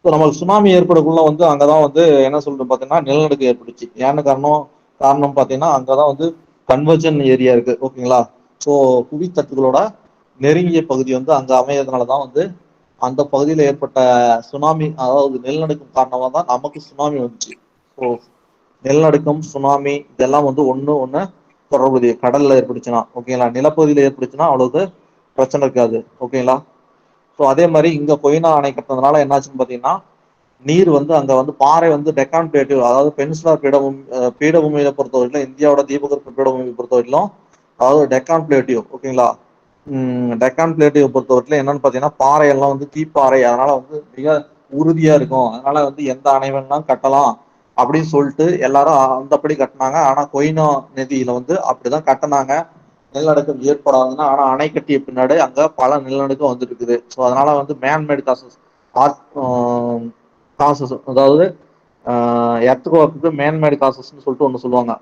ஸோ நமக்கு சுனாமி ஏற்படக்குள்ள வந்து அங்கதான் வந்து என்ன சொல்றது பாத்தீங்கன்னா நிலநடுக்கம் ஏற்பட்டுச்சு. ஏன்னு காரணம் பார்த்தீங்கன்னா அங்கதான் வந்து கன்வர்ஜன் ஏரியா இருக்கு. ஓகேங்களா? ஸோ புவித்தட்டுகளோட நெருங்கிய பகுதி வந்து அங்க அமையறதுனாலதான் வந்து அந்த பகுதியில ஏற்பட்ட சுனாமி, அதாவது நிலநடுக்கம் காரணமா தான் நமக்கு சுனாமி வந்துச்சு. ஸோ நிலநடுக்கம், சுனாமி இதெல்லாம் வந்து ஒண்ணு தொடர்புடைய கடல்ல ஏற்பட்டுச்சுன்னா, ஓகேங்களா? நிலப்பகுதியில ஏற்பட்டுச்சுன்னா அவ்வளவு பிரச்சனை இருக்காது. ஓகேங்களா? ஸோ அதே மாதிரி இங்க கொய்னா அணை கட்டினதுனால என்னாச்சுன்னு பாத்தீங்கன்னா, நீர் வந்து அங்க வந்து பாறை வந்து டெக்கான் பிளேட்டிவ், அதாவது பெனின்சுலர் பீடபூமியில பொறுத்தவரையிலும், இந்தியாவோட தீபகற்ப பீடபூமியை பொறுத்தவரையிலும், அதாவது டெக்கான் பிளேட்டிவ், ஓகேங்களா? டெக்கான் பிளேட்டிவ் பொறுத்தவரையிலும் என்னன்னு பாத்தீங்கன்னா, பாறையெல்லாம் வந்து தீப்பாறை, அதனால வந்து மிக உறுதியா இருக்கும். அதனால வந்து எந்த அணை வேணாலும் கட்டலாம் அப்படின்னு சொல்லிட்டு எல்லாரும் அந்தப்படி கட்டினாங்க. ஆனா கொய்னா நதியில வந்து அப்படிதான் கட்டினாங்க, நிலநடுக்கம் ஏற்படாதுன்னா. ஆனா அணை கட்டிய பின்னாடி அங்க பல நிலநடுக்கம் வந்துட்டு இருக்குது. ஸோ அதனால வந்து மேன்மேட் காசஸ், அதாவது எர்த்குவாக்கு மேன்மேட் காசஸ்ன்னு சொல்லிட்டு ஒன்று சொல்லுவாங்க,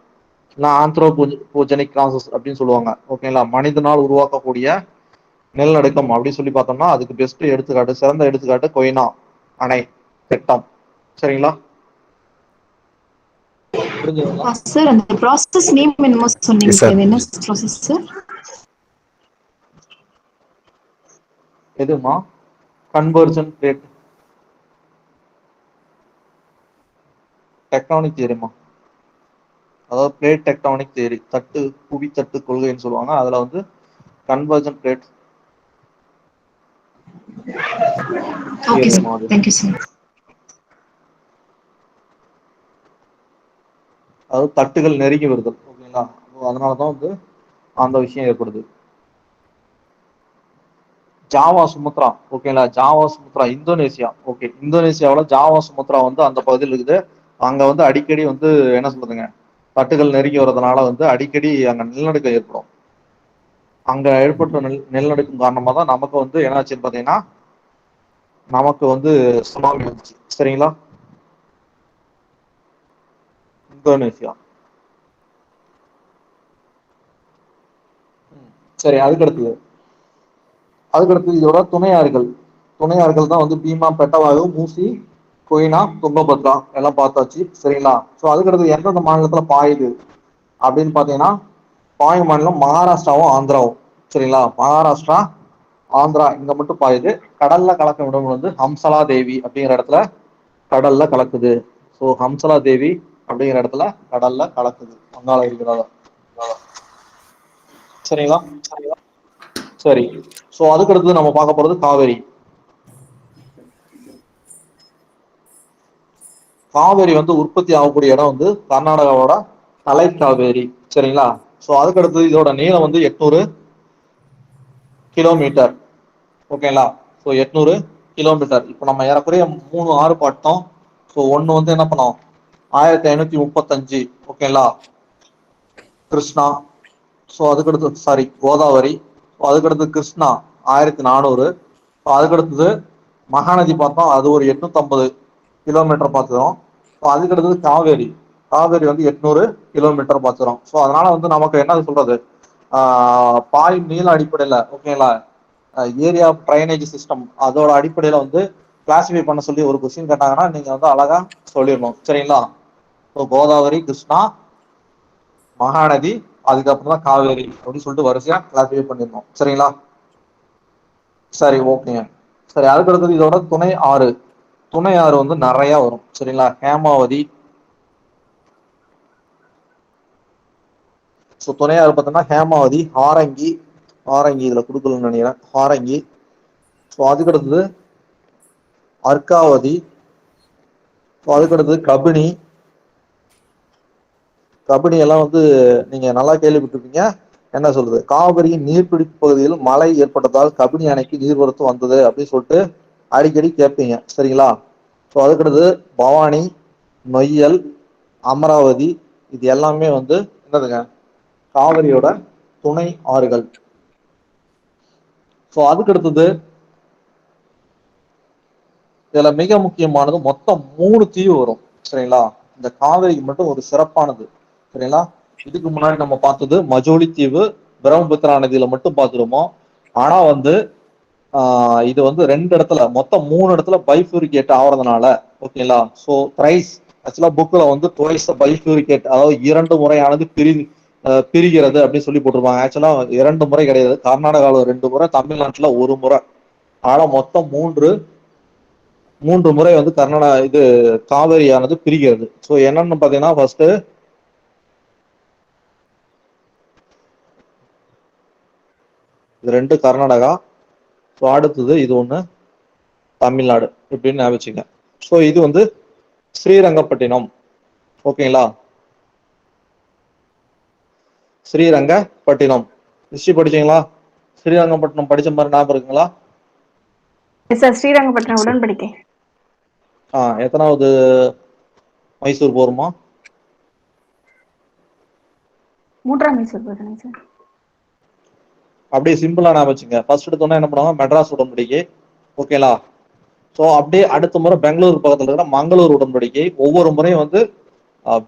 இல்லை ஆந்த்ரோபோஜெனிக் காசஸ் அப்படின்னு சொல்லுவாங்க. ஓகேங்களா? மனிதனால் உருவாக்கக்கூடிய நிலநடுக்கம் அப்படின்னு சொல்லி பார்த்தோம்னா அதுக்கு பெஸ்ட் எடுத்துக்காட்டு, சிறந்த எடுத்துக்காட்டு கொய்னா அணை திட்டம். சரிங்களா? புரிஞ்சுதுங்களா? சார் அந்த ப்ராசஸ் நேம் என்னமோ சொன்னீங்க Yes, sir. சார், என்ன ப்ராசஸ் சார்? எதுமா? கன்வர்ஜன் பிளேட் டெக்டானிக் தியரிமா, அதாவது பிளேட் டெக்டானிக் தியரி, தட்டு புவி தட்டு கொள்கைன்னு சொல்லுவாங்க. அதுல வந்து கன்வர்ஜன் பிளேட் ஓகே சார், தியரிமா அது. Thank you sir. அதாவது தட்டுகள் நெருங்கி வருதல். ஓகேங்களா? அதனாலதான் வந்து அந்த விஷயம் ஏற்படுது. ஜாவா சுமத்ரா, ஓகேங்களா? Java Sumatra Indonesia. ஓகே, இந்தோனேசியாவுல ஜாவா சுமத்ரா வந்து அந்த பகுதியில் இருக்குது. அங்க வந்து அடிக்கடி வந்து என்ன சொல்றதுங்க, தட்டுகள் நெருங்கி வர்றதுனால வந்து அடிக்கடி அங்க நிலநடுக்கம் ஏற்படும். அங்க ஏற்பட்ட நிலநடுக்கம் காரணமா தான் நமக்கு வந்து என்னாச்சுன்னு பாத்தீங்கன்னா, நமக்கு வந்து சுனாமி வந்துச்சு. சரிங்களா? இந்தோனேசியா. சரி, அதுக்கடுத்து இதோட துணையாறுகள் தான் வந்து பீமா, பெட்டவாகு, மூசி, கொய்னா, துங்கபத்ரா எல்லாம் பார்த்தாச்சு. சரிங்களா? ஸோ அதுக்கடுத்து எந்தெந்த மாநிலத்துல பாயுது அப்படின்னு பாத்தீங்கன்னா, பாயும் மாநிலம் மகாராஷ்டிராவும் ஆந்திராவும். சரிங்களா? மகாராஷ்டிரா, ஆந்திரா இங்க மட்டும் பாயுது. கடல்ல கலக்கும் இடம் வந்து ஹம்சலா தேவி அப்படிங்கிற இடத்துல கடல்ல கலக்குது. ஸோ ஹம்சலா தேவி அப்படிங்கிற இடத்துல கடல்ல கலக்குது, வங்காள இருக்கிறதா. சரிங்களா? சரி. ஸோ அதுக்கடுத்து நம்ம பார்க்க போறது காவேரி. காவேரி வந்து உற்பத்தி ஆகக்கூடிய இடம் வந்து கர்நாடகாவோட தலை காவேரி. சரிங்களா? ஸோ அதுக்கடுத்து இதோட நீளம் வந்து 800 கிலோமீட்டர். ஓகேங்களா? So 800 kilometre. இப்போ நம்ம ஏறக்குறைய 3 ஆறு பார்த்தோம். ஸோ ஒன்று வந்து என்ன பண்ணோம், 1535. ஓகேங்களா? கிருஷ்ணா. ஸோ அதுக்கடுத்து கோதாவரி. அதுக்கடுத்து கிருஷ்ணா 1400. ஸோ அதுக்கடுத்தது மகாநதி பார்த்தோம், அது ஒரு 850 கிலோமீட்டர் பார்த்துக்கிறோம். ஸோ அதுக்கடுத்தது காவேரி வந்து 800 கிலோமீட்டர் பார்த்துக்கிறோம். ஸோ அதனால வந்து நமக்கு என்ன சொல்றது, பாயும் நீள அடிப்படையில, ஓகேங்களா, ஏரியா ட்ரைனேஜ் சிஸ்டம் அதோட அடிப்படையில வந்து கிளாசிஃபை பண்ண சொல்லி ஒரு கொஸ்டின் கேட்டாங்கன்னா நீங்க வந்து அழகா சொல்லிடணும். சரிங்களா? ஸோ கோதாவரி, கிருஷ்ணா, மகாநதி, அதுக்கப்புறம் தான் காவேரி அப்படின்னு சொல்லிட்டு வரிசையா கிளாசிஃபை பண்ணிருந்தோம். சரிங்களா? சரி, ஓகேங்க. சரி, அதுக்கடுத்தது இதோட துணை ஆறு வந்து நிறைய வரும். சரிங்களா? ஹேமாவதி. ஸோ துணை ஆறு பார்த்தோம்னா ஹேமாவதி, ஹாரங்கி இதுல கொடுக்கலன்னு நினைக்கிறேன், ஹாரங்கி. ஸோ அதுக்கடுத்தது அர்க்காவதி. ஸோ அதுக்கடுத்தது கபினி எல்லாம் வந்து நீங்க நல்லா கேள்விப்பட்டிருப்பீங்க. என்ன சொல்றது, காவிரியின் நீர்பிடிப்பு பகுதியில் மழை ஏற்பட்டதால் கபினி அணைக்கு நீர்வரத்து வந்தது அப்படின்னு சொல்லிட்டு அடிக்கடி கேட்பீங்க. சரிங்களா? ஸோ அதுக்கடுத்து பவானி, நொய்யல், அமராவதி இது எல்லாமே வந்து என்னதுங்க, காவிரியோட துணை ஆறுகள். ஸோ அதுக்கடுத்தது இதுல மிக முக்கியமானது, மொத்தம் 3 தீவு வரும். சரிங்களா? இந்த காவிரிக்கு மட்டும் ஒரு சிறப்பானது. சரிங்களா? இதுக்கு முன்னாடி நம்ம பார்த்தது மஜோலி தீவு, பிரம்மபுத்திரா நதியில மட்டும் பார்த்துருவோம். ஆனா வந்து இது வந்து 2 இடத்துல, மொத்தம் 3 இடத்துல பைஃபியூரிகேட் ஆகுறதுனால, ஓகேங்களா, ஸோ த்ரைஸ் ஆக்சுவலா புக்ல வந்து ட்வைஸ் பைஃபியூரிகேட், அதாவது 2 முறையானது பிரிகிறது அப்படின்னு சொல்லி போட்டிருப்பாங்க. ஆக்சுவலா 2 முறை கிடையாது, கர்நாடகாவில் 2 முறை, தமிழ்நாட்டுல 1 முறை. ஆனா மொத்தம் மூன்று முறை வந்து இது காவிரியானது பிரிகிறது. ஸோ என்னன்னு பாத்தீங்கன்னா, ஃபர்ஸ்ட் இது 2 கர்நாடகா, ஸோ அடுத்தது இது 1 தமிழ்நாடு இப்படின்னு ஞாபகிச்சுங்க. ஸோ இது வந்து ஸ்ரீரங்கப்பட்டினம். ஓகேங்களா, ஸ்ரீரங்கப்பட்டினம் ஹிஸ்டரி படிச்சீங்களா? ஸ்ரீரங்கப்பட்டினம் படிச்ச மாதிரி ஞாபகம் இருக்குங்களா? எஸ் சார், ஸ்ரீரங்கப்பட்டினம் உடன்படிக்கை. எத்தனாவது மைசூர் போருமா? 3ஆம் மைசூர் போர் சார். அப்படியே சிம்பிளா ஞாபகம் வச்சுங்க. ஃபர்ஸ்ட் எடுத்தோன்னா என்ன பண்ணுவாங்க, மெட்ராஸ் உடன்படிக்கை. ஓகேங்களா, ஸோ அப்படியே அடுத்த முறை பெங்களூர் பக்கத்துல இருக்கிற மங்களூர் உடன்படிக்கை. ஒவ்வொரு முறையும் வந்து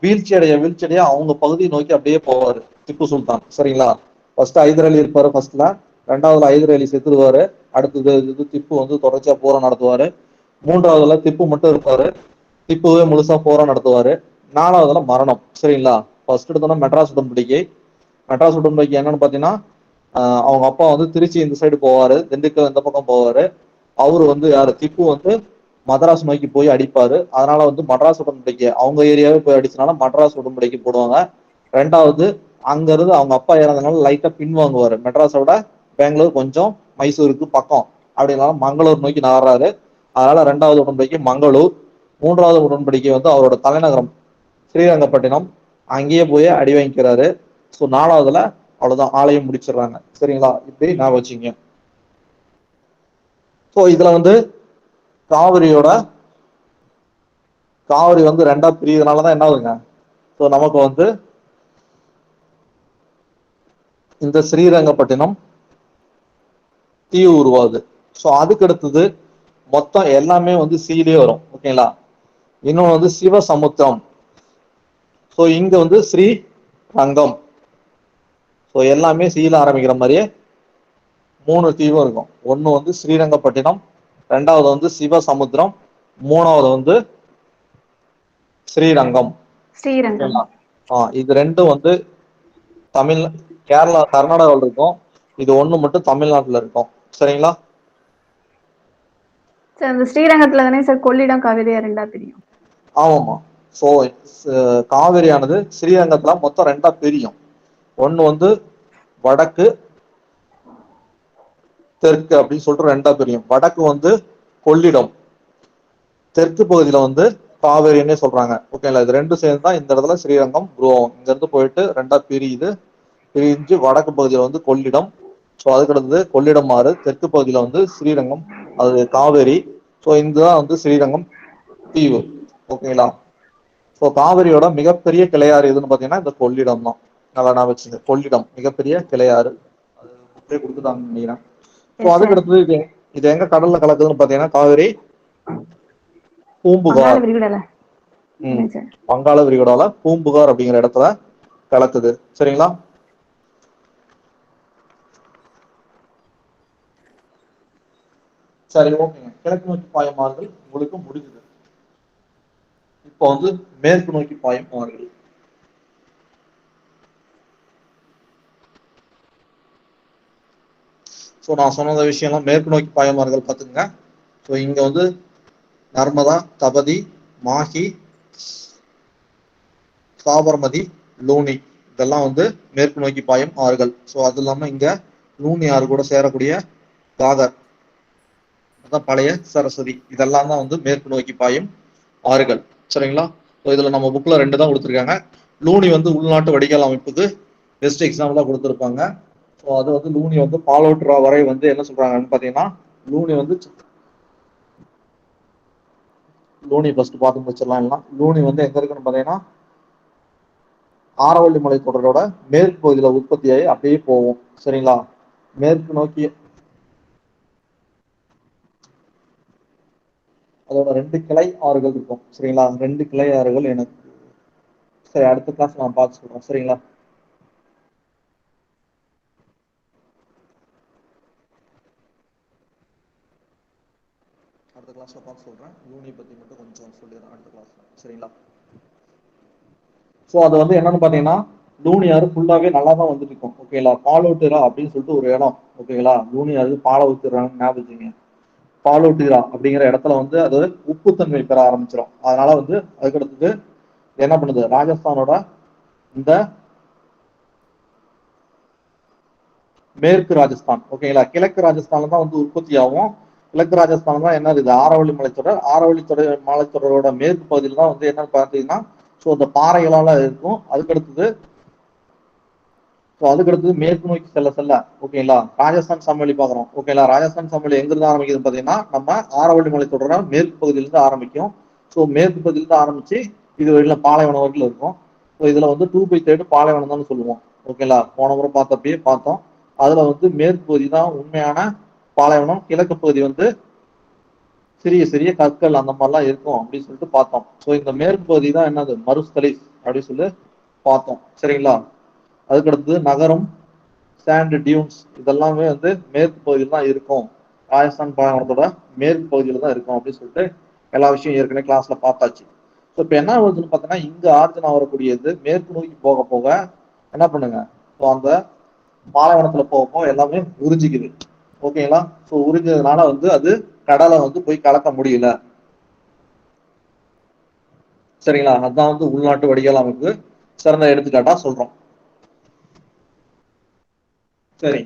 வீழ்ச்சி அடைய அவங்க பகுதியை நோக்கி அப்படியே போவாரு திப்பு சுல்தான். சரிங்களா, ஃபர்ஸ்ட் ஹைதர் அலி இருப்பாரு ஃபர்ஸ்ட்ல, 2வதுல ஹைதர் அலி செத்துருவாரு. அடுத்தது இது திப்பு வந்து தொடர்ச்சியா போரை நடத்துவாரு. 3வதுல திப்பு மட்டும் இருப்பாரு, திப்புவே முழுசா போரா நடத்துவாரு. 4வதுல மரணம். சரிங்களா, ஃபர்ஸ்ட் எடுத்தோம்னா மெட்ராஸ் உடன்படிக்கை. மெட்ராஸ் உடன்படிக்கை என்னன்னு பாத்தீங்கன்னா, அவங்க அப்பா வந்து திருச்சி இந்த சைடு போவாரு, திண்டுக்கல் இந்த பக்கம் போவாரு. அவரு வந்து யாரு, திப்பு வந்து மதராஸ் நோக்கி போய் அடிப்பாரு. அதனால வந்து மட்ராஸ் உடன்படிக்கை அவங்க ஏரியாவே போய் அடிச்சனால மட்ராஸ் உடன்படிக்கை போடுவாங்க. 2வது அங்க இருந்து அவங்க அப்பா இறந்தனால லைட்டா பின்வாங்குவாரு. மெட்ராஸோட பெங்களூர் கொஞ்சம் மைசூருக்கு பக்கம் அப்படின்னால மங்களூர் நோக்கி நகர்றாரு. அதனால 2வது உடன்படிக்கை மங்களூர். 3வது உடன்படிக்கை வந்து அவரோட தலைநகரம் ஸ்ரீரங்கப்பட்டினம், அங்கேயே போய் அடி வாங்கிக்கிறாரு. ஸோ 4வதுல அவ்வளவுதான், ஆலயம் முடிச்சிடுறாங்க. சரிங்களா, இப்படி நான் வச்சுங்க. ஸோ இதுல வந்து காவிரி வந்து 2ஆ பிரியதுனாலதான் என்ன ஆகுதுங்க, ஸோ நமக்கு வந்து இந்த ஸ்ரீரங்கப்பட்டினம் தீவு உருவாகுது. ஸோ அதுக்கு அடுத்தது மொத்தம் எல்லாமே வந்து சீலே வரும். ஓகேங்களா, இன்னொன்று வந்து சிவசமுத்திரம். ஸோ இங்க வந்து ஸ்ரீரங்கம். ஸோ எல்லாமே சீல ஆரம்பிக்கிற மாதிரியே 3 தீவும் இருக்கும். ஒன்று வந்து ஸ்ரீரங்கப்பட்டினம், 2வது வந்து சிவசமுத்திரம், 3வது வந்து ஸ்ரீரங்கம். ஸ்ரீரங்கம். இது 2ம் வந்து கர்நாடகாவில் இருக்கும். இது 1 மட்டும் தமிழ்நாட்டுல இருக்கும். சரிங்களா, சார் இந்த ஸ்ரீரங்கத்துல தானே சார் கொள்ளிடம் காவிரியா 2ஆ பிரியும்? ஆமாமா. ஸோ காவிரியானது ஸ்ரீரங்கத்துல மொத்தம் 2ஆ பிரியும். ஒன்னு வந்து வடக்கு தெற்கு அப்படின்னு சொல்லிட்டு 2ஆ பிரியும். வடக்கு வந்து கொள்ளிடம், தெற்கு பகுதியில வந்து காவேரின்னே சொல்றாங்க. ஓகேங்களா, இது 2 சேர்ந்து தான் இந்த இடத்துல ஸ்ரீரங்கம் உருவாகும். இங்க இருந்து போயிட்டு 2ஆ பிரிஞ்சு வடக்கு பகுதியில வந்து கொள்ளிடம். ஸோ அதுக்கு அடுத்தது கொள்ளிடம் ஆறு, தெற்கு பகுதியில வந்து ஸ்ரீரங்கம், அது காவேரி. ஸோ இதுதான் வந்து ஸ்ரீரங்கம் தீவு. ஓகேங்களா, ஸோ காவிரியோட மிகப்பெரிய கிளையாறு எதுன்னு பாத்தீங்கன்னா இந்த கொள்ளிடம் தான். நல்லா நான் வச்சுங்க, கொள்ளிடம் மிகப்பெரிய கிளையாறு. அது அப்படியே கொடுத்துட்டாங்கன்னு நினைக்கிறேன். ஸோ அதுக்கு அடுத்தது இது எங்க கடல்ல கலக்குதுன்னு பாத்தீங்கன்னா காவிரி பூம்புகார், வங்காள விரிகுடால பூம்புகார் அப்படிங்கிற இடத்துல கலக்குது. சரிங்களா, சரி ஓகேங்க. கிழக்கு நோக்கி பாயும் ஆறுகள் உங்களுக்கு முடிஞ்சது. இப்போ வந்து மேற்கு நோக்கி பாயும் ஆறுகள். ஸோ நான் சொன்ன விஷயம்லாம் மேற்கு நோக்கி பாயும் ஆறுகள் பார்த்துங்க. ஸோ இங்க வந்து நர்மதா, தபதி, மாஹி, சாபர்மதி, லூனி இதெல்லாம் வந்து மேற்கு நோக்கி பாயும் ஆறுகள். ஸோ அது இல்லாம இங்க லூனி ஆறு கூட சேரக்கூடிய காதர், அதான் பழைய சரஸ்வதி, இதெல்லாம் தான் வந்து மேற்கு நோக்கி பாயும் ஆறுகள். சரிங்களா, ஸோ இதுல நம்ம புக்ல 2 தான் கொடுத்துருக்காங்க. லூனி வந்து உள்நாட்டு வடிகால் அமைப்புக்கு பெஸ்ட் எக்ஸாம்பிளா கொடுத்துருப்பாங்க. ஸோ அது வந்து லூனி வந்து பாலோட்ரா வரை வந்து என்ன சொல்றாங்கன்னு பாத்தீங்கன்னா, லூனி ஃபர்ஸ்ட் பார்த்து முடிச்சிடலாம். எல்லாம் லூனி வந்து எங்க இருக்குன்னு பாத்தீங்கன்னா ஆரவள்ளி மலை தொடரோட மேற்கு பகுதியில உற்பத்தியாகி அப்படியே போகும். சரிங்களா, மேற்கு நோக்கி அதோட 2 கிளை ஆறுகள் இருக்கும். சரிங்களா, 2 கிளை ஆறுகள் எனக்கு சரி அடுத்த கிளாஸ் நான் பார்த்து சொல்றேன். சரிங்களா, அடுத்த கிளாஸ்ல பார்த்து சொல்றேன். லூனி பத்தி மட்டும் கொஞ்சம் சொல்லிடுறேன் அடுத்த கிளாஸ்ல. சரிங்களா, ஸோ அது வந்து என்னன்னு பாத்தீங்கன்னா லூனி ஆறு ஃபுல்லாவே நல்லா தான் வந்துட்டு இருக்கும். ஓகேங்களா? பாலோட்டிரா அப்படின்னு சொல்லிட்டு ஒரு இடம். ஓகேங்களா? லூனி ஆறு பால ஊத்துறாங்க ஞாபகம் வச்சுங்க. பாலோட்டிரா அப்படிங்கிற இடத்துல வந்து அது உப்புத்தன்மை பெற ஆரம்பிச்சிடும். அதனால வந்து அதுக்கடுத்தது என்ன பண்ணுது, ராஜஸ்தானோட இந்த மேற்கு ராஜஸ்தான், ஓகேங்களா, கிழக்கு ராஜஸ்தான்ல தான் வந்து உற்பத்தி ஆகும். கிழக்கு ராஜஸ்தான் தான் என்ன இது, ஆரவள்ளி மலைத்தொடர். ஆரவள்ளி மலைத்தொடரோட மேற்கு பகுதியில் தான் வந்து என்னன்னு பார்த்தீங்கன்னா ஸோ இந்த பாறைகளால இருக்கும். அதுக்கடுத்தது மேற்கு நோக்கி செல்ல செல்ல, ஓகேங்களா, ராஜஸ்தான் சமவெளி பார்க்குறோம். ஓகேங்களா, ராஜஸ்தான் சமவெளி எங்கிருந்து ஆரம்பிக்குதுன்னு பார்த்தீங்கன்னா நம்ம ஆரவள்ளி மலைத்தொடர மேற்கு பகுதியிலிருந்து ஆரம்பிக்கும். ஸோ மேற்கு பகுதியிலிருந்து ஆரம்பிச்சு இது வரையில பாலைவனம் வரைக்கும் இருக்கும். ஸோ இதுல வந்து 2/3 பாலைவனம் தான் சொல்லுவோம். ஓகேங்களா, போன முறை பார்த்தப்பயே பார்த்தோம். அதுல வந்து மேற்கு பகுதி தான் உண்மையான பாலைவனம், கிழக்கு பகுதி வந்து சிறிய சிறிய கற்கள் அந்த மாதிரிலாம் இருக்கும் அப்படின்னு சொல்லிட்டு பார்த்தோம். ஸோ இந்த மேற்கு பகுதி தான் என்னது, மருஸ்தலிஸ் அப்படின்னு சொல்லி பார்த்தோம். சரிங்களா, அதுக்கடுத்தது நகரம், சாண்ட் டியூன்ஸ் இதெல்லாமே வந்து மேற்கு பகுதியில் தான் இருக்கும். ராஜஸ்தான் பாலைவனத்தோட மேற்கு பகுதியில தான் இருக்கும் அப்படின்னு சொல்லிட்டு எல்லா விஷயம் ஏற்கனவே கிளாஸ்ல பார்த்தாச்சு. ஸோ இப்போ என்ன வருதுன்னு பார்த்தோன்னா, இங்க ஆர்ஜினா வரக்கூடியது மேற்கு நோக்கி போக போக என்ன பண்ணுங்க, ஸோ அந்த பாலைவனத்துல போக போக எல்லாமே உறிஞ்சிக்குது. ஓகேங்களா, ஸோ உறிஞ்சதுனால வந்து அது கடலை வந்து போய் கலக்க முடியல. சரிங்களா, அதுதான் வந்து உள்நாட்டு வடிகால் அமைப்பு சிறந்த எடுத்துக்காட்டா சொல்றோம். சரி,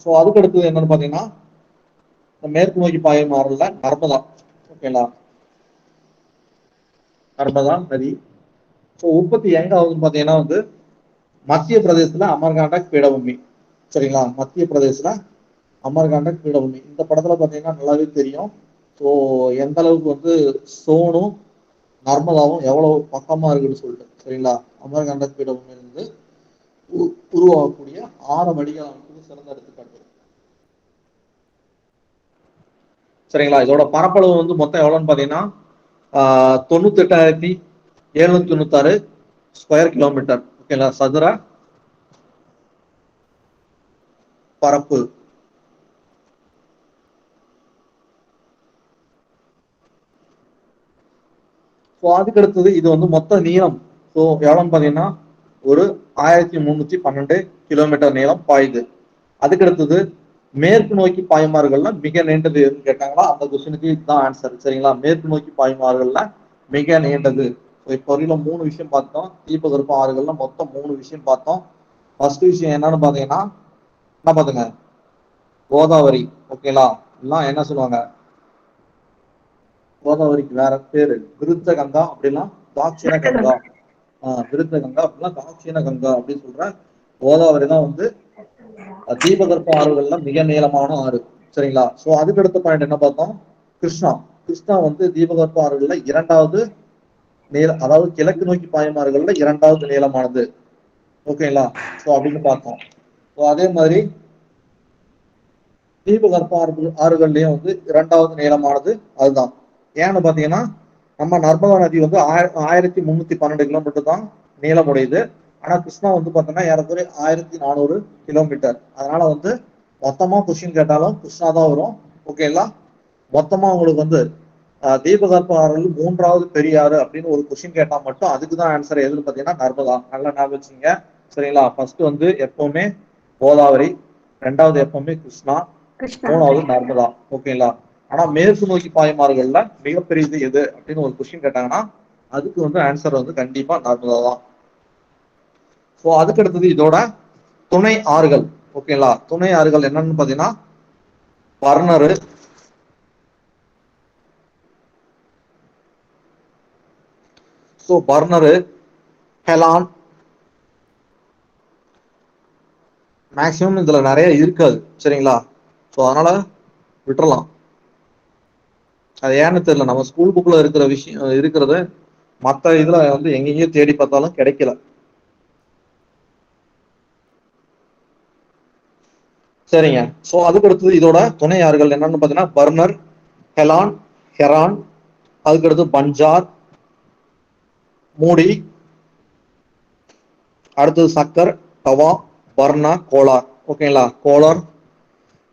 ஸோ அதுக்கு அடுத்தது என்னன்னு பாத்தீங்கன்னா மேற்கு நோக்கி பாயும் ஆறுல நர்மதா. ஓகேங்களா, நர்மதா நதி. ஸோ உற்பத்தி எங்க ஆகுதுன்னு பாத்தீங்கன்னா வந்து மத்திய பிரதேசத்துல அமர்காண்டக் பீடபூமி. சரிங்களா, மத்திய பிரதேசத்துல அமர்காண்டக் பீடபூமி. இந்த படத்துல பாத்தீங்கன்னா நல்லாவே தெரியும். ஸோ எந்த அளவுக்கு வந்து சோனும் நர்மதாவும் எவ்வளவு பக்கமா இருக்குன்னு சொல்லிட்டு. சரிங்களா, அமர்காண்டக் பீடபூமி இருந்து உருவாகக்கூடிய 6 வடிகால் அமைப்புக்கு சிறந்த எடுத்துக்காட்டு. சரிங்களா, இதோட பரப்பளவு வந்து மொத்தம் எவ்வளவுன்னு பாத்தீங்கன்னா 98,796 ஸ்கொயர் கிலோமீட்டர். ஓகேங்களா, சதுர பரப்பு. ஸோ அதுக்கு அடுத்தது இது வந்து மொத்த நீளம் ஸோ எவ்வளோன்னு பார்த்தீங்கன்னா ஒரு 1312 கிலோமீட்டர் நீளம் பாயுது. அதுக்கு அடுத்தது மேற்கு நோக்கி பாய்மாறுகள்ல மிக நீண்டது எதுன்னு கேட்டாங்களா, அந்த கொஸ்டினுக்கு இதுதான் ஆன்சர். சரிங்களா, மேற்கு நோக்கி பாய்மாறுகள்ல மிக நீண்டது. இப்போ வரையிலும் 3 விஷயம் பார்த்தோம். தீபகற்ப ஆறுகள்ல மொத்தம் 3 விஷயம் பார்த்தோம். ஃபர்ஸ்ட் விஷயம் என்னன்னு பாத்தீங்கன்னா என்ன பாத்துங்க, கோதாவரி. ஓகேங்களா, எல்லாம் என்ன சொல்லுவாங்க, கோதாவரிக்கு வேற பேரு விருத்த கங்கா அப்படின்னா தாட்சிண கங்கா. விருத்த கங்கா அப்படின்னா தாட்சிண கங்கா அப்படின்னு சொல்ற கோதாவரி தான் வந்து தீபகற்ப ஆறுகள்ல மிக நீளமான ஆறு. சரிங்களா, சோ அதுக்கு அடுத்த பாயிண்ட் என்ன பார்த்தோம், கிருஷ்ணா. கிருஷ்ணா வந்து தீபகற்ப ஆறுகள்ல 2வது நீளம், அதாவது கிழக்கு நோக்கி பாயும் ஆறுகள்ல 2வது நீளமானது. ஓகேங்களா, சோ அப்படின்னு பார்த்தோம். ஸோ அதே மாதிரி தீபகற்ப ஆறுகள்லயும் வந்து 2வது நீளமானது அதுதான். ஏன்னு பாத்தீங்கன்னா நம்ம நர்மதா நதி வந்து 1312 கிலோமீட்டர் தான் நீளமுடையது. ஆனா கிருஷ்ணா வந்து பாத்தீங்கன்னா ஏறக்குறைய 1400 கிலோமீட்டர். அதனால வந்து மொத்தமா கொஸ்டின் கேட்டாலும் கிருஷ்ணா தான் வரும். ஓகேங்களா, மொத்தமா உங்களுக்கு வந்து தீபகற்ப ஆறுகள் 3வது பெரிய ஆறு அப்படின்னு ஒரு கொஸ்டின் கேட்டா மட்டும் அதுக்குதான் ஆன்சர் எதுன்னு பாத்தீங்கன்னா நர்மதா. நல்லா ஞாபகம் வச்சுங்க. சரிங்களா, ஃபர்ஸ்ட் வந்து எப்பவுமே கோதாவரி, 2வது எப்பவுமே கிருஷ்ணா, 3வது நர்மதா. ஓகேங்களா, ஆனா மேற்கு நோக்கி பாய்மாறுகள்ல மிகப்பெரியது எது அப்படின்னு ஒரு கொஸ்டின் கேட்டாங்கன்னா அதுக்கு வந்து ஆன்சர் வந்து கண்டிப்பா நர்மதா தான். ஸோ அதுக்கு அடுத்தது இதோட துணை ஆறுகள். ஓகேங்களா, துணை ஆறுகள் என்னன்னு பாத்தீங்கன்னா பர்னரு, ஸோ பர்னரு, ஹெலான். மேக்சிமம் இதுல நிறைய இருக்காது. சரிங்களா, ஸோ அதனால விட்டுறலாம். அது ஏன்னு தெரியல, நம்ம ஸ்கூல் புக்ல இருக்கிற விஷயம் இருக்கிறது மற்ற இதுல வந்து எங்கெங்கேயும் தேடி பார்த்தாலும் கிடைக்கல. சரிங்க, ஸோ அதுக்கு அடுத்தது இதோட துணை ஆறுகள் என்னன்னு பாத்தீங்கன்னா பர்னர், ஹெலான், ஹெரான், அதுக்கடுத்து பஞ்சார், மூடி, அடுத்தது சக்கர், தவா, பர்னா, கோலார். ஓகேங்களா, கோலார்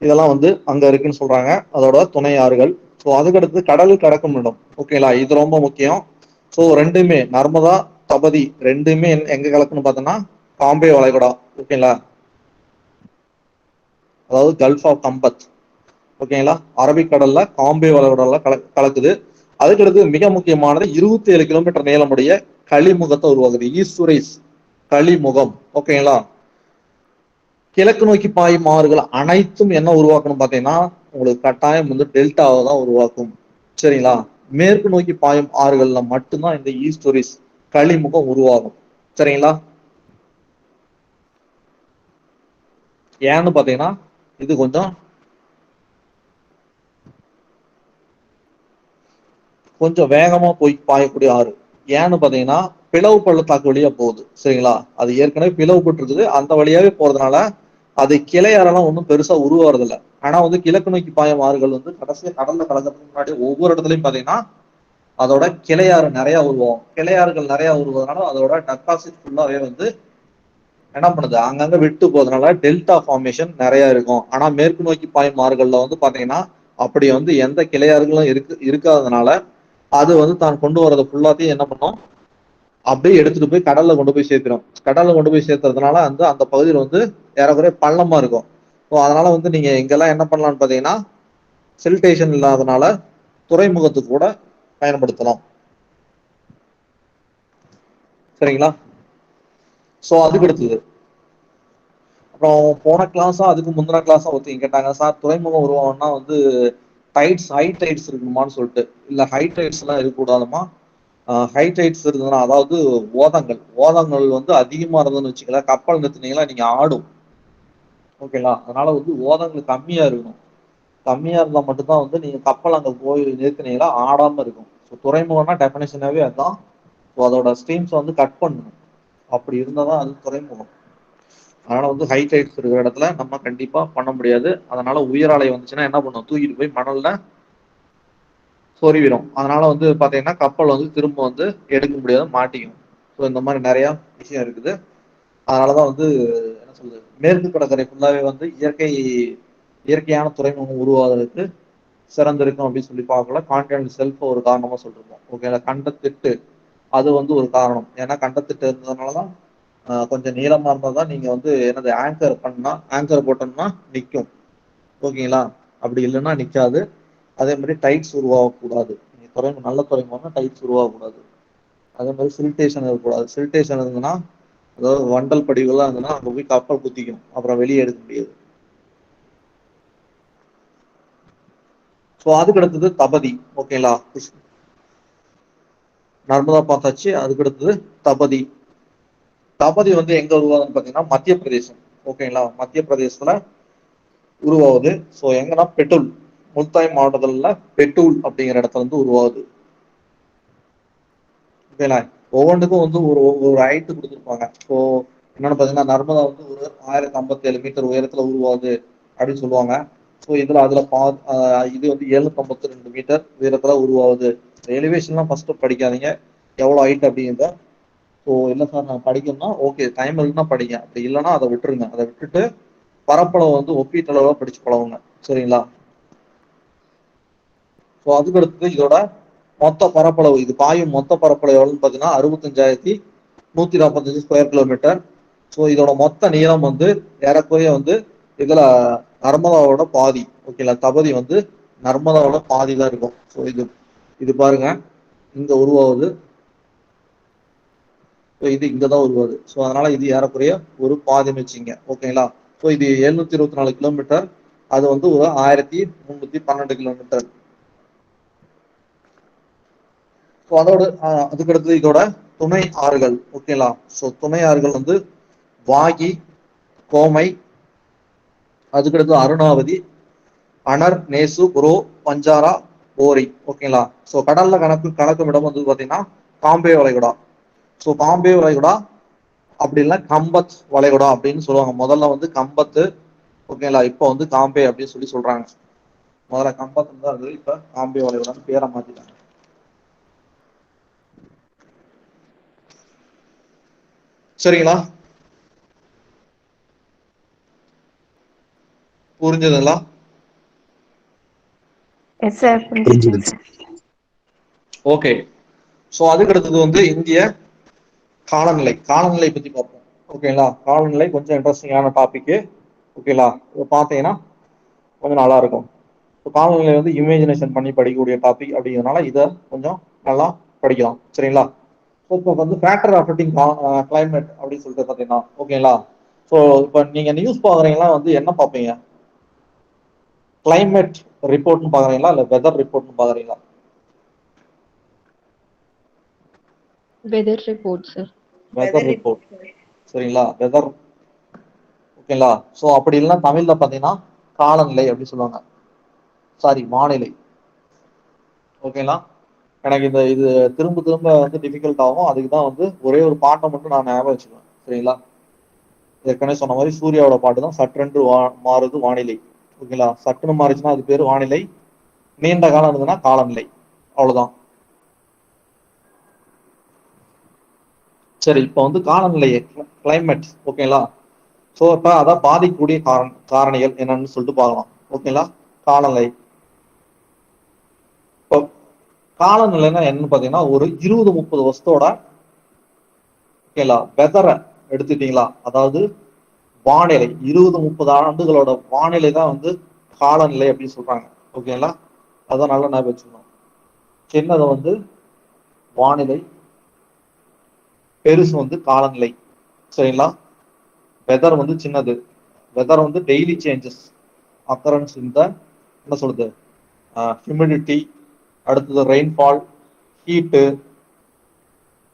இதெல்லாம் வந்து அங்க இருக்குன்னு சொல்றாங்க அதோட துணை ஆறுகள். ஸோ அதுக்கடுத்து கடல் கடக்கும் இடம். ஓகேங்களா, இது ரொம்ப முக்கியம். ஸோ ரெண்டுமே நர்மதா, தபதி ரெண்டுமே எங்க கலக்குன்னு பார்த்தோம்னா காம்பே வளைகுடா, ஓகேங்களா, அதாவது கல்ஃப் ஆஃப் கம்பத், ஓகேங்களா, அரபிக்கடல்ல காம்பே வளைகுடால கலக்குது. அதுக்கடுத்து மிக முக்கியமானது 27 கிலோமீட்டர் நீளமுடைய களிமுகத்தை உருவாக்குது, ஈஸ்துரைஸ் களிமுகம், ஓகேங்களா. கிழக்கு நோக்கி பாயும் ஆறுகள் அனைத்தும் என்ன உருவாக்கணும் பாத்தீங்கன்னா உங்களுக்கு கட்டாயம் வந்து டெல்டாவை தான் உருவாக்கும், சரிங்களா. மேற்கு நோக்கி பாயும் ஆறுகள்ல மட்டும்தான் இந்த ஈஸ்துரைஸ் களிமுகம் உருவாகும், சரிங்களா. ஏன்னு பாத்தீங்கன்னா இது கொஞ்சம் வேகமா போய் பாயக்கூடிய ஆறு. ஏன்னு பாத்தீங்கன்னா பிளவு பள்ளத்தாக்கு வழியா போகுது, சரிங்களா. அது ஏற்கனவே பிளவுபட்டு இருக்குது, அந்த வழியாவே போறதுனால அது கிளையாரெல்லாம் ஒன்றும் பெருசா உருவாறது இல்லை. ஆனா வந்து கிழக்கு நோக்கி பாயும் ஆறுகள் வந்து கடைசியா கடல்ல கலக்கிறதுக்கு முன்னாடி ஒவ்வொரு இடத்துலயும் பாத்தீங்கன்னா அதோட கிளையாறு நிறைய உருவாகும். கிளையாறுகள் நிறைய உருவதுனால அதோட டெபாசிட் ஃபுல்லாவே வந்து என்ன பண்ணுது, அங்கங்க விட்டு போறதுனால டெல்டா ஃபார்மேஷன் நிறைய இருக்கும். ஆனா மேற்கு நோக்கி பாயும் ஆறுகள்ல வந்து பாத்தீங்கன்னா அப்படி வந்து எந்த கிளையாறுகளும் இருக்காததுனால அது வந்து தான் கொண்டு வரதை ஃபுல்லாத்தையும் என்ன பண்ணும், அப்படியே எடுத்துட்டு போய் கடல்ல கொண்டு போய் சேர்த்துரும். கடல்ல கொண்டு போய் சேர்த்துறதுனால வந்து அந்த பகுதியில் வந்து ஏறக்குறைய பள்ளமா இருக்கும். ஸோ அதனால வந்து நீங்க இங்கெல்லாம் என்ன பண்ணலாம்னு பாத்தீங்கன்னா சில்டேஷன் இல்லாதனால துறைமுகத்துக்கு கூட பயன்படுத்தலாம், சரிங்களா. ஸோ அதுக்கு அடுத்தது அப்புறம் போன கிளாஸா அதுக்கு முந்தின கிளாஸா ஒருத்தங்க கேட்டாங்க, சார் துறைமுகம் உருவாகணும்னா வந்து ஹை டைட்ஸ் இருக்கணுமான்னு சொல்லிட்டு. இல்ல ஹை டைட்ஸ் எல்லாம் இருக்கக்கூடாதுமா. ஹை டைட்ஸ் இருந்ததுன்னா அதாவது ஓதங்கள் வந்து அதிகமா இருந்ததுன்னு வச்சுக்கல, கப்பல் நிறுத்தினீங்களா நீங்க ஆடும், ஓகேங்களா. அதனால வந்து ஓதங்கள் கம்மியா இருக்கணும். கம்மியா இருந்தா மட்டும்தான் வந்து நீங்க கப்பல் அங்க போய் நிறுத்தினீங்களா ஆடாம இருக்கும். ஸோ துறைமுகம்னா டெஃபினேஷனாவே அதுதான். ஸோ அதோட ஸ்ட்ரீம்ஸ் வந்து கட் பண்ணணும், அப்படி இருந்தாதான் அது துறைமுகம். அதனால வந்து ஹை டைட்ஸ் இருக்கிற இடத்துல நம்ம கண்டிப்பா பண்ண முடியாது. அதனால உயராலை வந்துச்சுன்னா என்ன பண்ணும், தூக்கிட்டு போய் மணல்ல சொருவிடும். அதனால வந்து பாத்தீங்கன்னா கப்பல் வந்து திரும்ப வந்து எடுக்க முடியாது, மாட்டிக்கும். ஸோ இந்த மாதிரி நிறைய விஷயம் இருக்குது. அதனாலதான் வந்து என்ன சொல்றது, மேற்கு கடற்கரை ஃபுல்லாவே வந்து இயற்கையான துறைமுகம் உருவாவதற்கு சிறந்திருக்கும் அப்படின்னு சொல்லி பார்க்கல. கான்டினென்ட் செல்ஃப் ஒரு காரணமா சொல்லிருக்கோம், ஓகேங்களா. கண்டத்திட்டு அது வந்து ஒரு காரணம். ஏன்னா கண்டத்திட்டு இருந்ததுனாலதான் கொஞ்சம் நீளமா இருந்தாதான் நீங்க வந்து என்னது ஆங்கர் போட்டோம்னா நிற்கும், ஓகேங்களா. அப்படி இல்லைன்னா நிற்காது. அதே மாதிரி டைட்ஸ் உருவாகக்கூடாது. நீங்க நல்ல துறைமுகம்னா டைட்ஸ் உருவாகக்கூடாது. அதே மாதிரி சில்டேஷன் இருக்கக்கூடாது. சில்டேஷன் இருந்ததுன்னா அதாவது வண்டல் படிவுலாம் இருந்ததுன்னா அங்க போய் கப்பல் குத்திக்கும், அப்புறம் வெளியே எடுக்க முடியாது. ஸோ அதுக்கு அடுத்தது தபதி, ஓகேங்களா. நர்மதா பார்த்தாச்சு. அதுக்கு அடுத்தது தபதி. தபதி வந்து எங்க உருவாகுதுன்னு பாத்தீங்கன்னா மத்திய பிரதேசம், ஓகேங்களா. மத்திய பிரதேசத்துல உருவாகுது. ஸோ எங்கன்னா பெட்டுல், முல்தாய் மாவட்டத்துல பெட்டூல் அப்படிங்கிற இடத்துல வந்து உருவாகுது, ஓகேங்களா. ஒவ்வொன்றுக்கும் வந்து ஒரு ஹைட்டு கொடுத்துருப்பாங்க. ஸோ என்னன்னு பாத்தீங்கன்னா நர்மதா வந்து ஒரு 1057 மீட்டர் உயரத்துல உருவாகுது அப்படின்னு சொல்லுவாங்க. ஸோ அதுல இது வந்து 752 மீட்டர் உயரத்துல உருவாகுது. எலிவேஷன்லாம் ஃபர்ஸ்ட் படிக்காதீங்க, எவ்வளவு ஹைட் அப்படிங்கிறத. ஸோ இல்லை சார் நான் படிக்கணும்னா ஓகே, டைம் இருக்குன்னா படிங்க, அப்படி இல்லைன்னா அதை விட்டுருங்க. அதை விட்டுட்டு பரப்பளவு வந்து ஒப்பீட்டளவா படிச்சு பழகுங்க, சரிங்களா. ஸோ அதுக்கு அடுத்தது இதோட மொத்த பரப்பளவு, இது பாயும் மொத்த பரப்பளவு எவ்வளவுன்னு பார்த்தீங்கன்னா 65,145 ஸ்கொயர் கிலோமீட்டர். ஸோ இதோட மொத்த நீளம் வந்து ஏறக்குறைய வந்து இதுல நர்மதாவோட பாதி, ஓகேங்களா. தபதி வந்து நர்மதாவோட பாதி தான் இருக்கும். ஸோ இது பாருங்க இங்க உருவாகுது, இது இங்கதான் உருவாது. ஸோ அதனால இது ஏறக்குறைய ஒரு பாதின்னு வச்சுங்க, ஓகேங்களா. ஸோ இது 724 கிலோமீட்டர், அது வந்து ஒரு 1312 கிலோமீட்டர். ஸோ அதோட அதுக்கடுத்து இதோட துணை ஆறுகள், ஓகேங்களா. ஸோ துணை ஆறுகள் வந்து வாகி, கோமை, அதுக்கடுத்து அருணாவதி, அனர், நேசு, புரோ, பஞ்சாரா, போரி, ஓகேங்களா. ஸோ கடல்ல கணக்கும் இடம் வந்து பாத்தீங்கன்னா காம்பே வளைகுடா. ஸோ காம்பே வளைகுடா அப்படி இல்லை கம்பத் வளைகுடா அப்படின்னு சொல்லுவாங்க. முதல்ல வந்து கம்பத்து, ஓகேங்களா. இப்போ வந்து காம்பே அப்படின்னு சொல்றாங்க. முதல்ல கம்பத் தான் இருந்தது, இப்ப காம்பே வளைகுடான்னு பேரை மாத்திட்டாங்க, சரிங்களா. புரிஞ்சதுங்களா? எஸ் சார், புரிஞ்சுச்சுங்க சார். ஓகே. ஸோ அதுக்கு அடுத்தது வந்து இந்திய காலநிலை பத்தி பார்ப்போம். ஓகேங்களா. காலநிலை கொஞ்சம் இன்ட்ரெஸ்டிங்கான டாபிக். ஓகேங்களா, இதை பார்த்தீங்கன்னா கொஞ்சம் நல்லா இருக்கும். இப்போ காலநிலை வந்து இமேஜினேஷன் பண்ணி படிக்கக்கூடிய டாபிக் அப்படிங்கிறதுனால இதை கொஞ்சம் நல்லா படிக்கலாம். சரிங்களா. ஸோ இப்போ வந்து ஃபேக்டர் அஃபெக்டிங் கிளைமேட் அப்படின்னு சொல்லிட்டு பார்த்தீங்கன்னா ஓகேங்களா. ஸோ இப்போ நீங்க நியூஸ் பார்க்குறீங்கன்னா வந்து என்ன பார்ப்பீங்க? கிளைமேட் ரிப்போர்ட்னு பார்க்குறீங்களா இல்லை வெதர் ரிப்போர்ட்னு பார்க்குறீங்களா? Weather report sir. Weather report. சரிங்களா, வெதர். ஓகேங்களா. ஸோ அப்படி இல்லைன்னா தமிழ்ல பார்த்தீங்கன்னா காலநிலை அப்படின்னு சொல்லுவாங்க. சாரி, வானிலை. ஓகேங்களா. எனக்கு இந்த இது திரும்ப திரும்ப வந்து டிஃபிகல்ட் ஆகும். அதுக்கு தான் வந்து ஒரே ஒரு பாட்டை மட்டும் நான் ஞாபகம் வச்சுக்குவேன். சரிங்களா. ஏற்கனவே சொன்ன மாதிரி சூர்யாவோட பாட்டு தான் சற்றென்று மாறுது வானிலை. ஓகேங்களா. சட்டுன்னு மாறிச்சுன்னா அது பேர் வானிலை, நீண்ட காலம் இருந்ததுன்னா காலநிலை. அவ்வளவுதான். சரி, இப்போ வந்து காலநிலை கிளைமேட். ஓகேங்களா. ஸோ இப்போ அதான் பாதிக்கக்கூடிய காரணிகள் என்னன்னு சொல்லிட்டு பார்க்கலாம். ஓகேங்களா. காலநிலை. இப்போ காலநிலைன்னா என்னன்னு பார்த்தீங்கன்னா ஒரு 20-30 வருஷத்தோட ஓகேங்களா வெதரை எடுத்துட்டீங்களா, அதாவது வானிலை 20-30 ஆண்டுகளோட வானிலை தான் வந்து காலநிலை அப்படின்னு சொல்றாங்க. ஓகேங்களா. அதான் நல்லா ஞாபகம் வச்சுக்கணும். சின்னதை வந்து வானிலை, பெருசு வந்து காலநிலை. சரிங்களா. வெதர் வந்து சின்னது. வெதர் வந்து டெய்லி சேஞ்சஸ் அக்கரன்ஸ் இந்த என்ன சொல்றது ஹியூமிடிட்டி, அடுத்தது ரெயின்ஃபால், ஹீட்டு,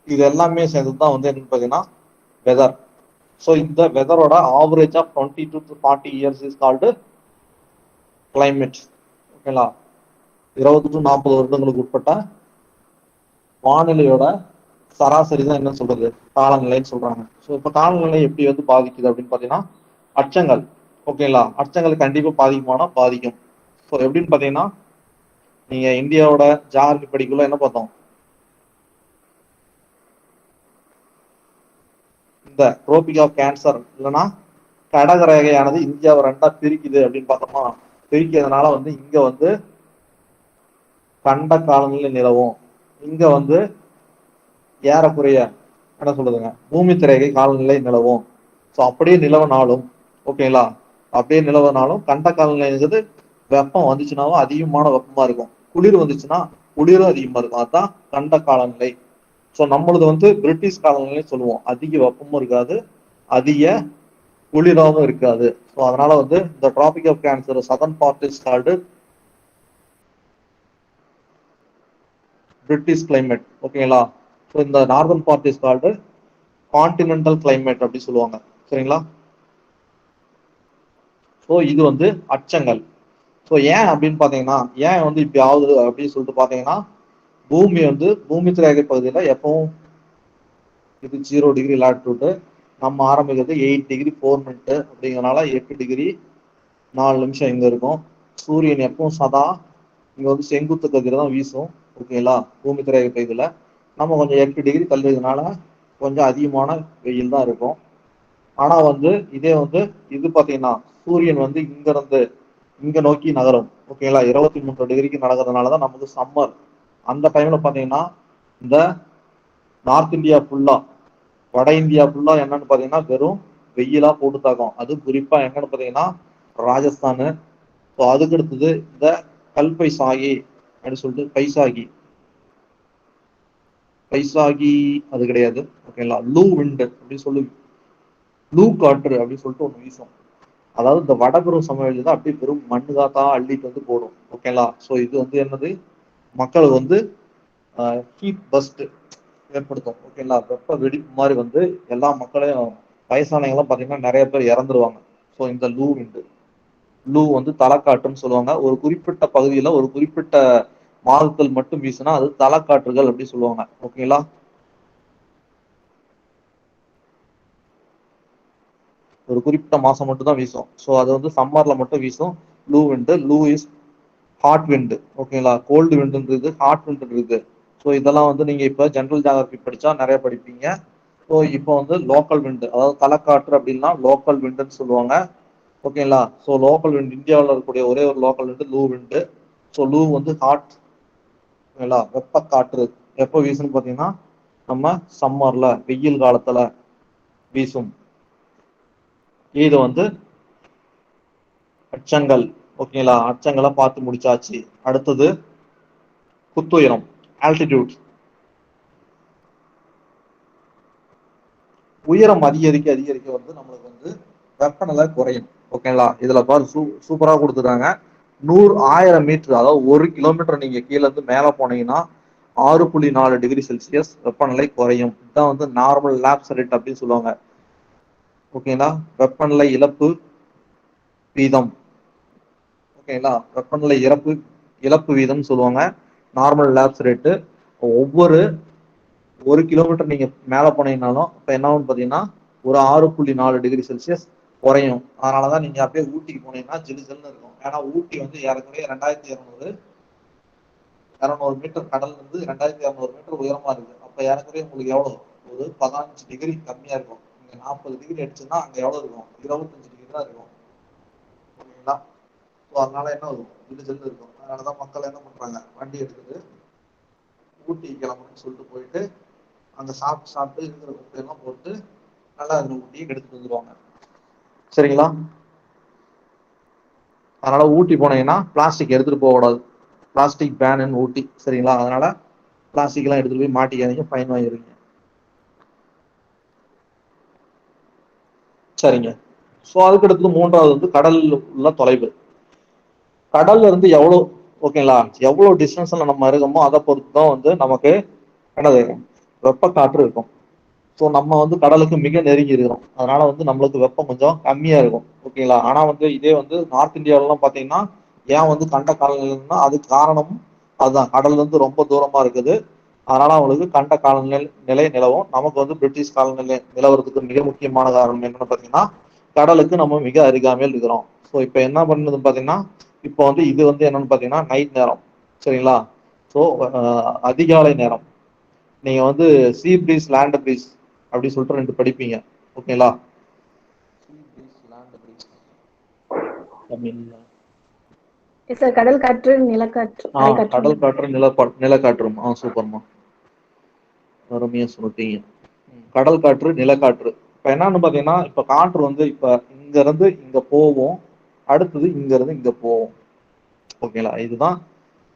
இது எல்லாமே சேர்ந்தது தான் வந்து என்னன்னு பார்த்தீங்கன்னா வெதர். ஸோ இந்த வெதரோட average of 20 to 40 years is called climate. ஓகேங்களா. 20 to 40 வருடங்களுக்கு உட்பட்ட வானிலையோட சராசரி தான் என்ன சொல்றது காலநிலைன்னு சொல்றாங்க. ஸோ இப்போ காலநிலை எப்படி வந்து பாதிக்குது அப்படின்னு பார்த்தீங்கன்னா அச்சங்கள். ஓகேங்களா. அச்சங்கள் கண்டிப்பா பாதிக்குமானா பாதிக்கும். ஸோ எப்படின்னு பார்த்தீங்கன்னா நீங்க இந்தியாவோட ஜாகிரபி படிக்குள்ள என்ன பார்த்தோம், இந்த ட்ரோபிக் ஆஃப் கேன்சர் இல்லைன்னா கடகரேகையானது இந்தியாவை ரெண்டா பிரிக்குது அப்படின்னு பார்த்தோமா. பிரிக்கிறதுனால வந்து இங்க வந்து கண்ட காலநிலை நிலவும், இங்க வந்து ஏறக்குறைய என்ன சொல்றதுங்க பூமி திரேகை காலநிலை நிலவும். ஸோ அப்படியே நிலவனாலும் ஓகேங்களா, அப்படியே நிலவனாலும் கண்ட காலநிலைங்கிறது வெப்பம் வந்துச்சுனாவும் அதிகமான வெப்பமா இருக்கும், குளிர் வந்துச்சுன்னா குளிரும் அதிகமா இருக்கும். அதுதான் கண்ட காலநிலை. ஸோ நம்மளது வந்து பிரிட்டிஷ் காலநிலை சொல்லுவோம். அதிக வெப்பமும் இருக்காது, அதிக குளிராகவும் இருக்காது. ஸோ அதனால வந்து இந்த tropic of cancer southern part is called British climate. ஓகேங்களா. ஸோ இந்த northern part is called continental climate அப்படி சொல்லுவாங்க. சரிங்களா. ஸோ இது வந்து அச்சங்கள். ஸோ ஏன் அப்படின்னு பார்த்தீங்கன்னா ஏன் வந்து இப்படி ஆகுது அப்படின்னு சொல்லிட்டு பார்த்தீங்கன்னா பூமி வந்து பூமி திரேகை பகுதியில் எப்பவும் இது 0 டிகிரி லாட்டிடியூடு, நம்ம ஆரம்பிக்கிறது 8 டிகிரி 4 மினிட் அப்படிங்கிறனால 8 டிகிரி 4 நிமிஷம் இங்க இருக்கும். சூரியன் எப்பவும் சதா இங்க வந்து செங்குத்து கதிரை தான் வீசும். ஓகேங்களா. பூமி திரேகை பகுதியில் நம்ம கொஞ்சம் 8 டிகிரி தள்ளுறதுனால கொஞ்சம் அதிகமான வெயில் தான் இருக்கும். ஆனா வந்து இதே வந்து இது பாத்தீங்கன்னா சூரியன் வந்து இங்க இருந்து இங்க நோக்கி நகரும். ஓகேங்களா. 23 டிகிரிக்கு நடக்கிறதுனாலதான் நமக்கு சம்மர். அந்த டைம்ல பாத்தீங்கன்னா இந்த நார்த் இந்தியா ஃபுல்லா, வட இந்தியா ஃபுல்லா என்னன்னு பாத்தீங்கன்னா வெறும் வெயிலா போட்டு தாக்கும். அது குறிப்பா எங்கன்னு பாத்தீங்கன்னா ராஜஸ்தானு. ஸோ அதுக்கு அடுத்தது இந்த கல்பைசாகி அப்படின்னு சொல்லிட்டு பைசாகி அது கிடையாது. ஓகேங்களா. லூ விண்டு அப்படின்னு சொல்லி லூ காற்று அப்படின்னு சொல்லிட்டு ஒன்று வீசும். அதாவது இந்த வடபுறம் சமவெளி தான் அப்படியே வெறும் மண்ணு காத்தா அள்ளிட்டு வந்து போடும். ஓகேங்களா. ஸோ இது வந்து என்னது மக்களுக்கு வந்து ஹீட் பஸ்ட் ஏற்படுத்தும். ஓகேங்களா. வெப்ப வெடிப்பு மாதிரி வந்து எல்லா மக்களையும் வயசானவங்களாம் பார்த்தீங்கன்னா நிறைய பேர் இறந்துருவாங்க. ஸோ இந்த லூ வந்து தலைக்காற்றுன்னு சொல்லுவாங்க. ஒரு குறிப்பிட்ட பகுதியில ஒரு குறிப்பிட்ட மாதத்தில் மட்டும் வீசுனா அது தலைக்காற்றுகள் அப்படின்னு சொல்லுவாங்க. ஓகேங்களா. ஒரு குறிப்பிட்ட மாசம் மட்டும் தான் வீசும். ஸோ அது வந்து சம்மர்ல மட்டும் வீசும். லூ விண்டு. லூ இஸ் ஹாட் விண்டு. ஓகேங்களா. கோல்டு விண்டுன்றது ஹாட் விண்டு இருக்கு. ஸோ இதெல்லாம் வந்து நீங்க இப்ப ஜெனரல் ஜியாகிரபி படிச்சா நிறைய படிப்பீங்க. ஸோ இப்போ வந்து லோக்கல் விண்டு, அதாவது தலைக்காற்று அப்படின்னா லோக்கல் விண்டுன்னு சொல்லுவாங்க. ஓகேங்களா. ஸோ லோக்கல் விண்டு இந்தியாவில் இருக்கக்கூடிய ஒரே ஒரு லோக்கல் விண்டு லூ விண்டு. ஸோ லூ வந்து ஹாட், ஓகேங்களா, வெப்ப காற்று. எப்போ வீசுன்னு பார்த்தீங்கன்னா நம்ம சம்மர்ல வெயில் காலத்துல வீசும். இது வந்து அச்சங்கள். ஓகேங்களா, அச்சங்களை பார்த்து முடிச்சாச்சு. அடுத்தது குத்துயரம், ஆல்டிடியூட். உயரம் அதிகரிக்க அதிகரிக்க வந்து நம்மளுக்கு வந்து வெப்பநிலை குறையும். ஓகேங்களா, இதுல பாரு சூப்பரா கொடுத்துருக்காங்க. 1000 மீட்டர், அதாவது 1 கிலோமீட்டர் நீங்க கீழே இருந்து மேல போனீங்கன்னா 6.4 டிகிரி செல்சியஸ் வெப்பநிலை குறையும். இதுதான் வந்து நார்மல் லேப்ஸ் ரேட் அப்படின்னு சொல்லுவாங்க. ஓகேங்களா, வெப்பநிலை இழப்பு வீதம். ஓகேங்களா, வெப்பநிலை இழப்பு வீதம் சொல்லுவாங்க, நார்மல் லேப்ஸ் ரேட்டு. ஒவ்வொரு 1 கிலோமீட்டர் நீங்க மேல போனீங்கன்னாலும் இப்ப என்ன ஆகும் பாத்தீங்கன்னா ஒரு 6.4 டிகிரி செல்சியஸ் குறையும். அதனாலதான் நீங்க அப்படியே ஊட்டிக்கு போனீங்கன்னா ஜிலு ஜில்னு இருக்கும். ஏன்னா ஊட்டி வந்து ஏறக்குறைய 2200 மீட்டர், கடல்ல இருந்து 2200 மீட்டர் உயரமா இருக்கு. அப்ப ஏறக்குறைய உங்களுக்கு எவ்வளவு, ஒரு 15 டிகிரி கம்மியா இருக்கும். நீங்க 40 டிகிரி அடிச்சுன்னா அங்க எவ்வளவு இருக்கும், 25 டிகிரி தான் இருக்கும். ஓகேங்களா, ஸோ அதனால என்ன ஆகும், ஜிலு ஜில்னு இருக்கும். அதனாலதான் மக்கள் என்ன பண்றாங்க, வண்டி எடுத்துட்டு ஊட்டி கிளம்புன்னு சொல்லிட்டு போயிட்டு அங்க சாப்பிட்டு இருக்கிற குப்பையெல்லாம் போட்டு நல்லா அந்த ஊட்டியை எடுத்துட்டு வந்துருவாங்க. சரிங்களா, அதனால ஊட்டி போனீங்கன்னா பிளாஸ்டிக் எடுத்துட்டு போக கூடாது. பிளாஸ்டிக் பேன் ஊட்டி. சரிங்களா, அதனால பிளாஸ்டிக் எல்லாம் எடுத்துட்டு போய் மாட்டிக்காதீங்க, ஃபைன் வாங்கிடுவீங்க. சரிங்க, ஸோ அதுக்கு அடுத்தது 3வது வந்து கடல்ல உள்ள தொலைவு. கடல்ல இருந்து எவ்வளவு, ஓகேங்களா, எவ்வளவு டிஸ்டன்ஸ்ல நம்ம இருக்கோமோ அதை பொறுத்து தான் வந்து நமக்கு என்னது வெப்ப காற்று இருக்கும். ஸோ நம்ம வந்து கடலுக்கு மிக நெருங்கி இருக்கிறோம், அதனால வந்து நம்மளுக்கு வெப்பம் கொஞ்சம் கம்மியா இருக்கும். ஓகேங்களா, ஆனா வந்து இதே வந்து நார்த் இந்தியாவிலாம் பாத்தீங்கன்னா ஏன் வந்து கண்ட காலநிலைன்னா அதுக்கு காரணம் அதுதான், கடல்ல இருந்து ரொம்ப தூரமா இருக்குது. அதனால அவங்களுக்கு கண்ட காலநிலை நிலவும். நமக்கு வந்து பிரிட்டிஷ் காலநிலை நிலவரத்துக்கு மிக முக்கியமான காரணம் என்னன்னு பாத்தீங்கன்னா கடலுக்கு நம்ம மிக அருகாமையில் இருக்கிறோம். ஸோ இப்போ என்ன பண்ணுது பாத்தீங்கன்னா இப்போ வந்து இது வந்து என்னன்னு பாத்தீங்கன்னா நைட் நேரம். சரிங்களா, ஸோ அதிகாலை நேரம். நீங்க வந்து சீ பிரீஸ் லேண்ட் பிரீஸ் அப்படின்னு சொல்லிட்டு 2 படிப்பீங்க. ஓகேங்களா, சார் கடல் காற்று, நிலக்காற்று, கடல் காற்று நிலக்காற்றும். சூப்பர்மா, அருமையா சொல்லிட்டீங்க. கடல் காற்று நிலக்காற்று. இப்ப என்னன்னு பாத்தீங்கன்னா இப்ப காற்று வந்து இப்ப இங்க இருந்து இங்க போவோம், அடுத்தது இங்க இருந்து இங்க போவோம். ஓகேங்களா, இதுதான்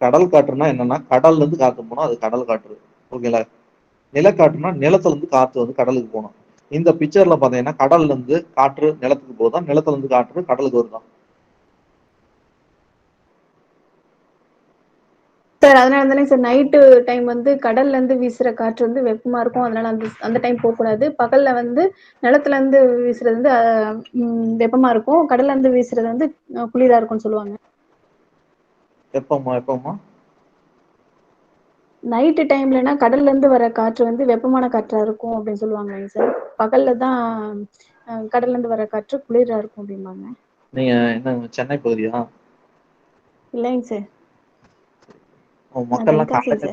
கடல் காற்றுனா என்னன்னா கடல்ல இருந்து காத்து போனோம், அது கடல் காற்று. ஓகேங்களா, நிலக்காற்றுனா நிலத்துல இருந்து காற்று வந்து கடலுக்கு போகணும். இந்த பிக்சர்ல பாத்தீங்கன்னா கடல்ல இருந்து காற்று நிலத்துக்கு போகுதா, நிலத்துல இருந்து காற்று கடலுக்கு வருதா? சார் அதனால தானே சார் நைட்டு டைம் வந்து கடல்ல இருந்து வீசுற காற்று வந்து வெப்பமா இருக்கும், அதனால அந்த டைம் போக கூடாது. பகல்ல வந்து நிலத்துல இருந்து வீசுறது வந்து வெப்பமா இருக்கும், கடல்ல இருந்து வீசுறது வந்து குளிரா இருக்கும்னு சொல்லுவாங்க. எப்பமா நைட்டு டைம்லனா கடல்ல இருந்து வர காற்று வந்து வெப்பமான காற்றா இருக்கும் அப்படின்னு சொல்லுவாங்க சார். பகல்ல தான் கடல்ல இருந்து வர காற்று குளிரா இருக்கும் அப்படிம்பாங்க. நீங்க என்ன சென்னை பகுதியா? இல்லைங்க சார், மக்கள்லாம் காலையில,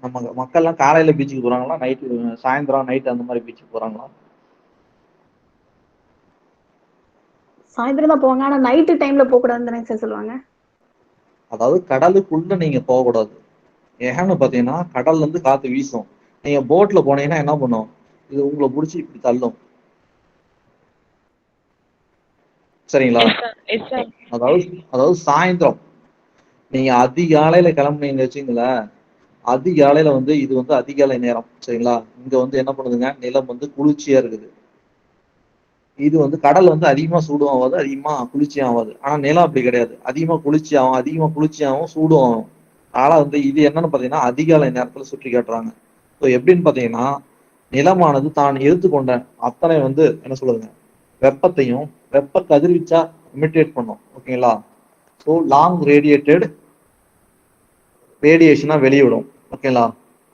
நம்ம மக்கள்லாம் காலையில பீச்சுக்கு போறாங்களா, நைட்டு சாயந்தரம் நைட் அந்த மாதிரி பீச்சுக்கு போறாங்களா? சாயந்தரம் தான் போவாங்க, ஆனா நைட்டு டைம்ல போக கூடாதுன்னு தானே சார் சொல்லுவாங்க. அதாவது கடலுக்குள்ள நீங்க போகக்கூடாது. ஏன்னு பாத்தீங்கன்னா கடல்ல இருந்து காத்து வீசும். நீங்க போட்ல போனீங்கன்னா என்ன பண்ணும், இது உங்களை புடிச்சு இப்படி தள்ளும். சரிங்களா, அதாவது அதாவது சாயந்தரம் நீங்க அதிகாலையில கிளம்புனீங்கன்னு வச்சுங்களேன், அதிகாலையில வந்து இது வந்து அதிகாலை நேரம். சரிங்களா, இங்க வந்து என்ன பண்ணுதுங்க, நிலம் வந்து குளிர்ச்சியா இருக்குது. இது வந்து கடல் வந்து அதிகமா சூடும் ஆகாது, அதிகமா குளிர்ச்சியும் ஆகாது. ஆனா நிலம் அப்படி கிடையாது, அதிகமா குளிர்ச்சியாகவும் சூடும் ஆகும். ஆனா வந்து இது என்னன்னு பாத்தீங்கன்னா அதிகாலை நேரத்துல சுற்றி காட்டுறாங்க. ஸோ எப்படின்னு பாத்தீங்கன்னா நிலமானது தான் எடுத்துக்கொண்ட அத்தனை வந்து என்ன சொல்லுதுங்க வெப்பத்தையும் வெப்ப கதிர்வீச்சா இமிட்டேட் பண்ணும். ஓகேங்களா, ஸோ லாங் ரேடியேஷனா வெளியிடும். ஓகேங்களா,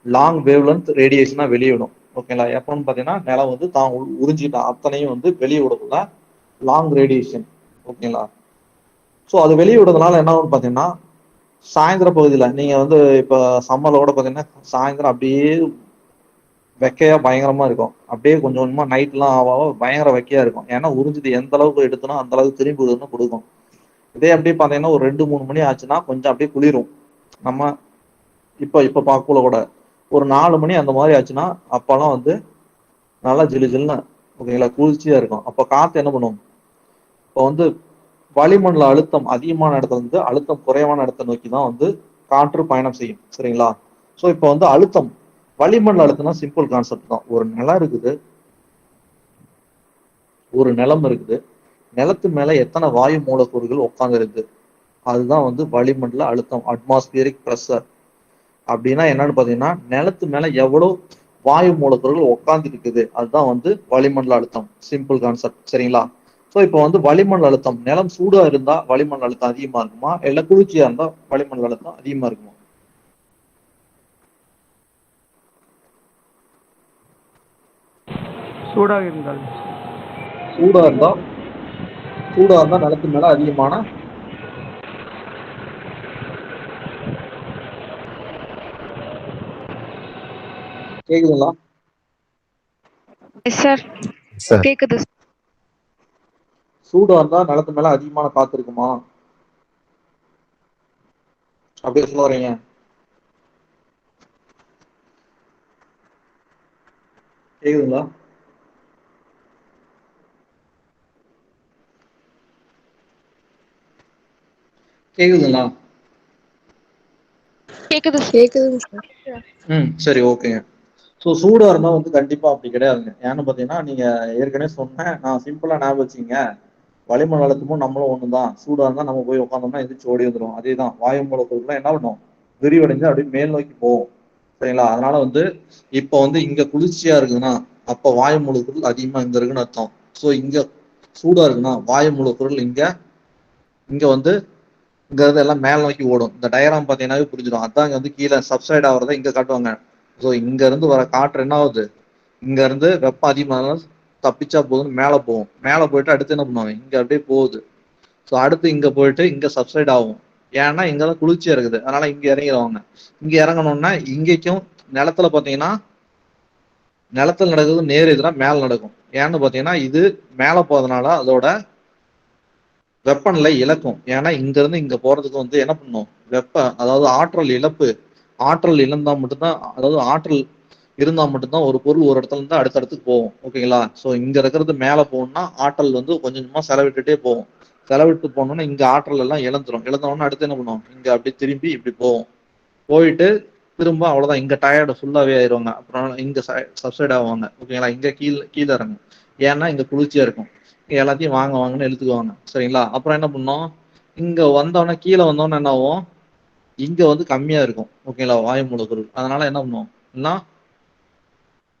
லாங் வேவ்லென்த் ரேடியேஷனா வெளியிடும். ஓகேங்களா, எப்பன்னு பாத்தீங்கன்னா நிலம் வந்து தான் உறிஞ்சிட்ட அத்தனையும் வந்து வெளியே விடக்குள்ள லாங் ரேடியேஷன். ஓகேங்களா, ஸோ அது வெளியே விடுறதுனால என்ன ஆகும்னு பாத்தீங்கன்னா சாயந்தர பகுதியில நீங்க வந்து இப்ப சம்மர்ல கூட பாத்தீங்கன்னா சாயந்தரம் அப்படியே வெக்கையா பயங்கரமா இருக்கும். அப்படியே கொஞ்சம் கொஞ்சமா நைட் எல்லாம் ஆக பயங்கர வெக்கையா இருக்கும். ஏன்னா உறிஞ்சது எந்த அளவுக்கு எடுத்தனோ அந்த அளவுக்கு திரும்பி கொடுக்கும். இதே அப்படியே பாத்தீங்கன்னா ஒரு 2-3 மணி ஆச்சுன்னா கொஞ்சம் அப்படியே குளிரும். நம்ம இப்ப பார்க்கல கூட ஒரு 4 மணி அந்த மாதிரி ஆச்சுன்னா அப்பெல்லாம் வந்து நல்லா ஜிலு ஜில்லுன்னு, ஓகேங்களா, குளிர்ச்சியா இருக்கும். அப்ப காத்து என்ன பண்ணும், இப்போ வந்து வளிமண்டல அழுத்தம் அதிகமான இடத்துல இருந்து அழுத்தம் குறைவான இடத்தை நோக்கி தான் வந்து காற்று பயணம் செய்யும். சரிங்களா? ஸோ இப்போ வந்து அழுத்தம் வளிமண்டல அழுத்தம்னா சிம்பிள் கான்செப்ட் தான். ஒரு நிலம் இருக்குது, ஒரு நிலம் இருக்குது, நிலத்து மேல எத்தனை வாயு மூலக்கூறுகள் உட்கார்ந்து இருக்குது, அதுதான் வந்து வளிமண்டல அழுத்தம், அட்மாஸ்பியரிக் ப்ரெஷர். அப்படின்னா என்னன்னு பாத்தீங்கன்னா நிலத்து மேல எவ்வளவு வாயு மூலக்கூறுகள் உட்கார்ந்து இருக்குது, அதுதான் வந்து வளிமண்டல அழுத்தம். Simple concept. சரிங்களா? ஸோ இப்போ வந்து வளிமண்டல அழுத்தம் நிலம் சூடா இருந்தா வளிமண்டல அழுத்தம் அதிகமா இருக்குமா, இல்ல குளிர்ச்சியா இருந்தா வளிமண்டல அழுத்தம் அதிகமா இருக்குமா? சூடாக இருந்தால். சூடா இருந்தா நிலத்து மேல அதிகமான கேக்குதுங்களா? சார் சார் கேக்குது. சூடா இருந்தா நிலத்து மேல அதிகமான காத்து இருக்குமா, அப்படியே சொல்ல வரீங்க? கேக்குதுங்களா? கேக்குதுங்களா? கேக்குது. கேக்குதுங்க சார். சரி, ஓகேங்க. ஸோ சூடா இருந்தா வந்து கண்டிப்பா அப்படி கிடையாதுங்க. ஏன்னு பாத்தீங்கன்னா நீங்க ஏற்கனவே சொன்னேன், நான் சிம்பிளா ஞாபகம் வச்சுங்க, வளிமண்டல அழுத்தமும் நம்மளும் ஒண்ணுதான். சூடா இருந்தா நம்ம போய் உட்காந்தோம்னா எந்திரிச்சு ஓடி வந்துடும். அதேதான் வாயு மூலக்கூறுலாம் என்ன பண்ணும், விரிவடைஞ்சு அப்படியே மேல் நோக்கி போகும். சரிங்களா? அதனால வந்து இப்போ வந்து இங்க குளிர்ச்சியா இருக்குதுன்னா அப்ப வாயு மூலக்கூறுகள் அதிகமா இங்க இருக்குன்னு அர்த்தம். ஸோ இங்க சூடா இருக்குன்னா வாயு மூலக்கூறுகள் இங்க இங்க வந்து இங்க இருந்து எல்லாம் மேல் நோக்கி ஓடும். இந்த டயராம் பாத்தீங்கன்னாவே புரிஞ்சிடும். அதான் இங்க வந்து கீழே சப்சைட் ஆகிறத இங்க காட்டுவாங்க. ஸோ இங்க இருந்து வர காற்று என்ன ஆகுது, இங்க இருந்து வெப்பம் அதிகமாக தப்பிச்சா போதும் மேல போகும். மேல போயிட்டு அடுத்து என்ன பண்ணுவாங்க, இங்க அப்படியே போகுது. ஸோ அடுத்து இங்க போயிட்டு இங்க சப்சைட் ஆகும். ஏன்னா இங்கதான் குளிர்ச்சியா இருக்குது, அதனால இங்க இறங்கிடுவாங்க. இங்க இறங்கணும்னா இங்கேக்கும் நிலத்துல பாத்தீங்கன்னா நிலத்துல நடக்குது நேர் எதிராக மேல நடக்கும். ஏன்னு பாத்தீங்கன்னா இது மேல போறதுனால அதோட வெப்பநிலை இழக்கும். ஏன்னா இங்க இருந்து இங்க போறதுக்கு வந்து என்ன பண்ணும், அதாவது ஆற்றல் இழப்பு. ஆற்றல் இழந்தா மட்டும்தான், அதாவது ஆற்றல் இருந்தா மட்டும்தான் ஒரு பொருள் ஒரு இடத்துல இருந்து அடுத்த இடத்துக்கு போகும். ஓகேங்களா? ஸோ இங்க இருக்கிறது மேல போகணும்னா ஆற்றல் வந்து கொஞ்சம் கொஞ்சமா செலவிட்டுட்டே போகும். செலவிட்டு போனோம்னா இங்க ஆற்றல் எல்லாம் இழந்துரும். இழந்தோம்னா அடுத்து என்ன பண்ணும், இங்க அப்படியே திரும்பி இப்படி போகும். போயிட்டு திரும்ப அவ்வளவுதான், இங்க டயர்டு ஃபுல்லாவே ஆயிருவாங்க. அப்புறம் இங்க சப்சைட் ஆவாங்க. ஓகேங்களா? இங்க கீழே இறங்கும். ஏன்னா இங்க குளிர்ச்சியா இருக்கும். இங்க எல்லாத்தையும் வாங்க வாங்கன்னு இழுத்துக்குவாங்க. சரிங்களா? அப்புறம் என்ன பண்ணோம், இங்க வந்தோடனே கீழே வந்தோடனே என்ன ஆகும், இங்க வந்து கம்மியா இருக்கும். ஓகேங்களா? வாயு மூலக்கூறு. அதனால என்ன பண்ணும், இல்லைன்னா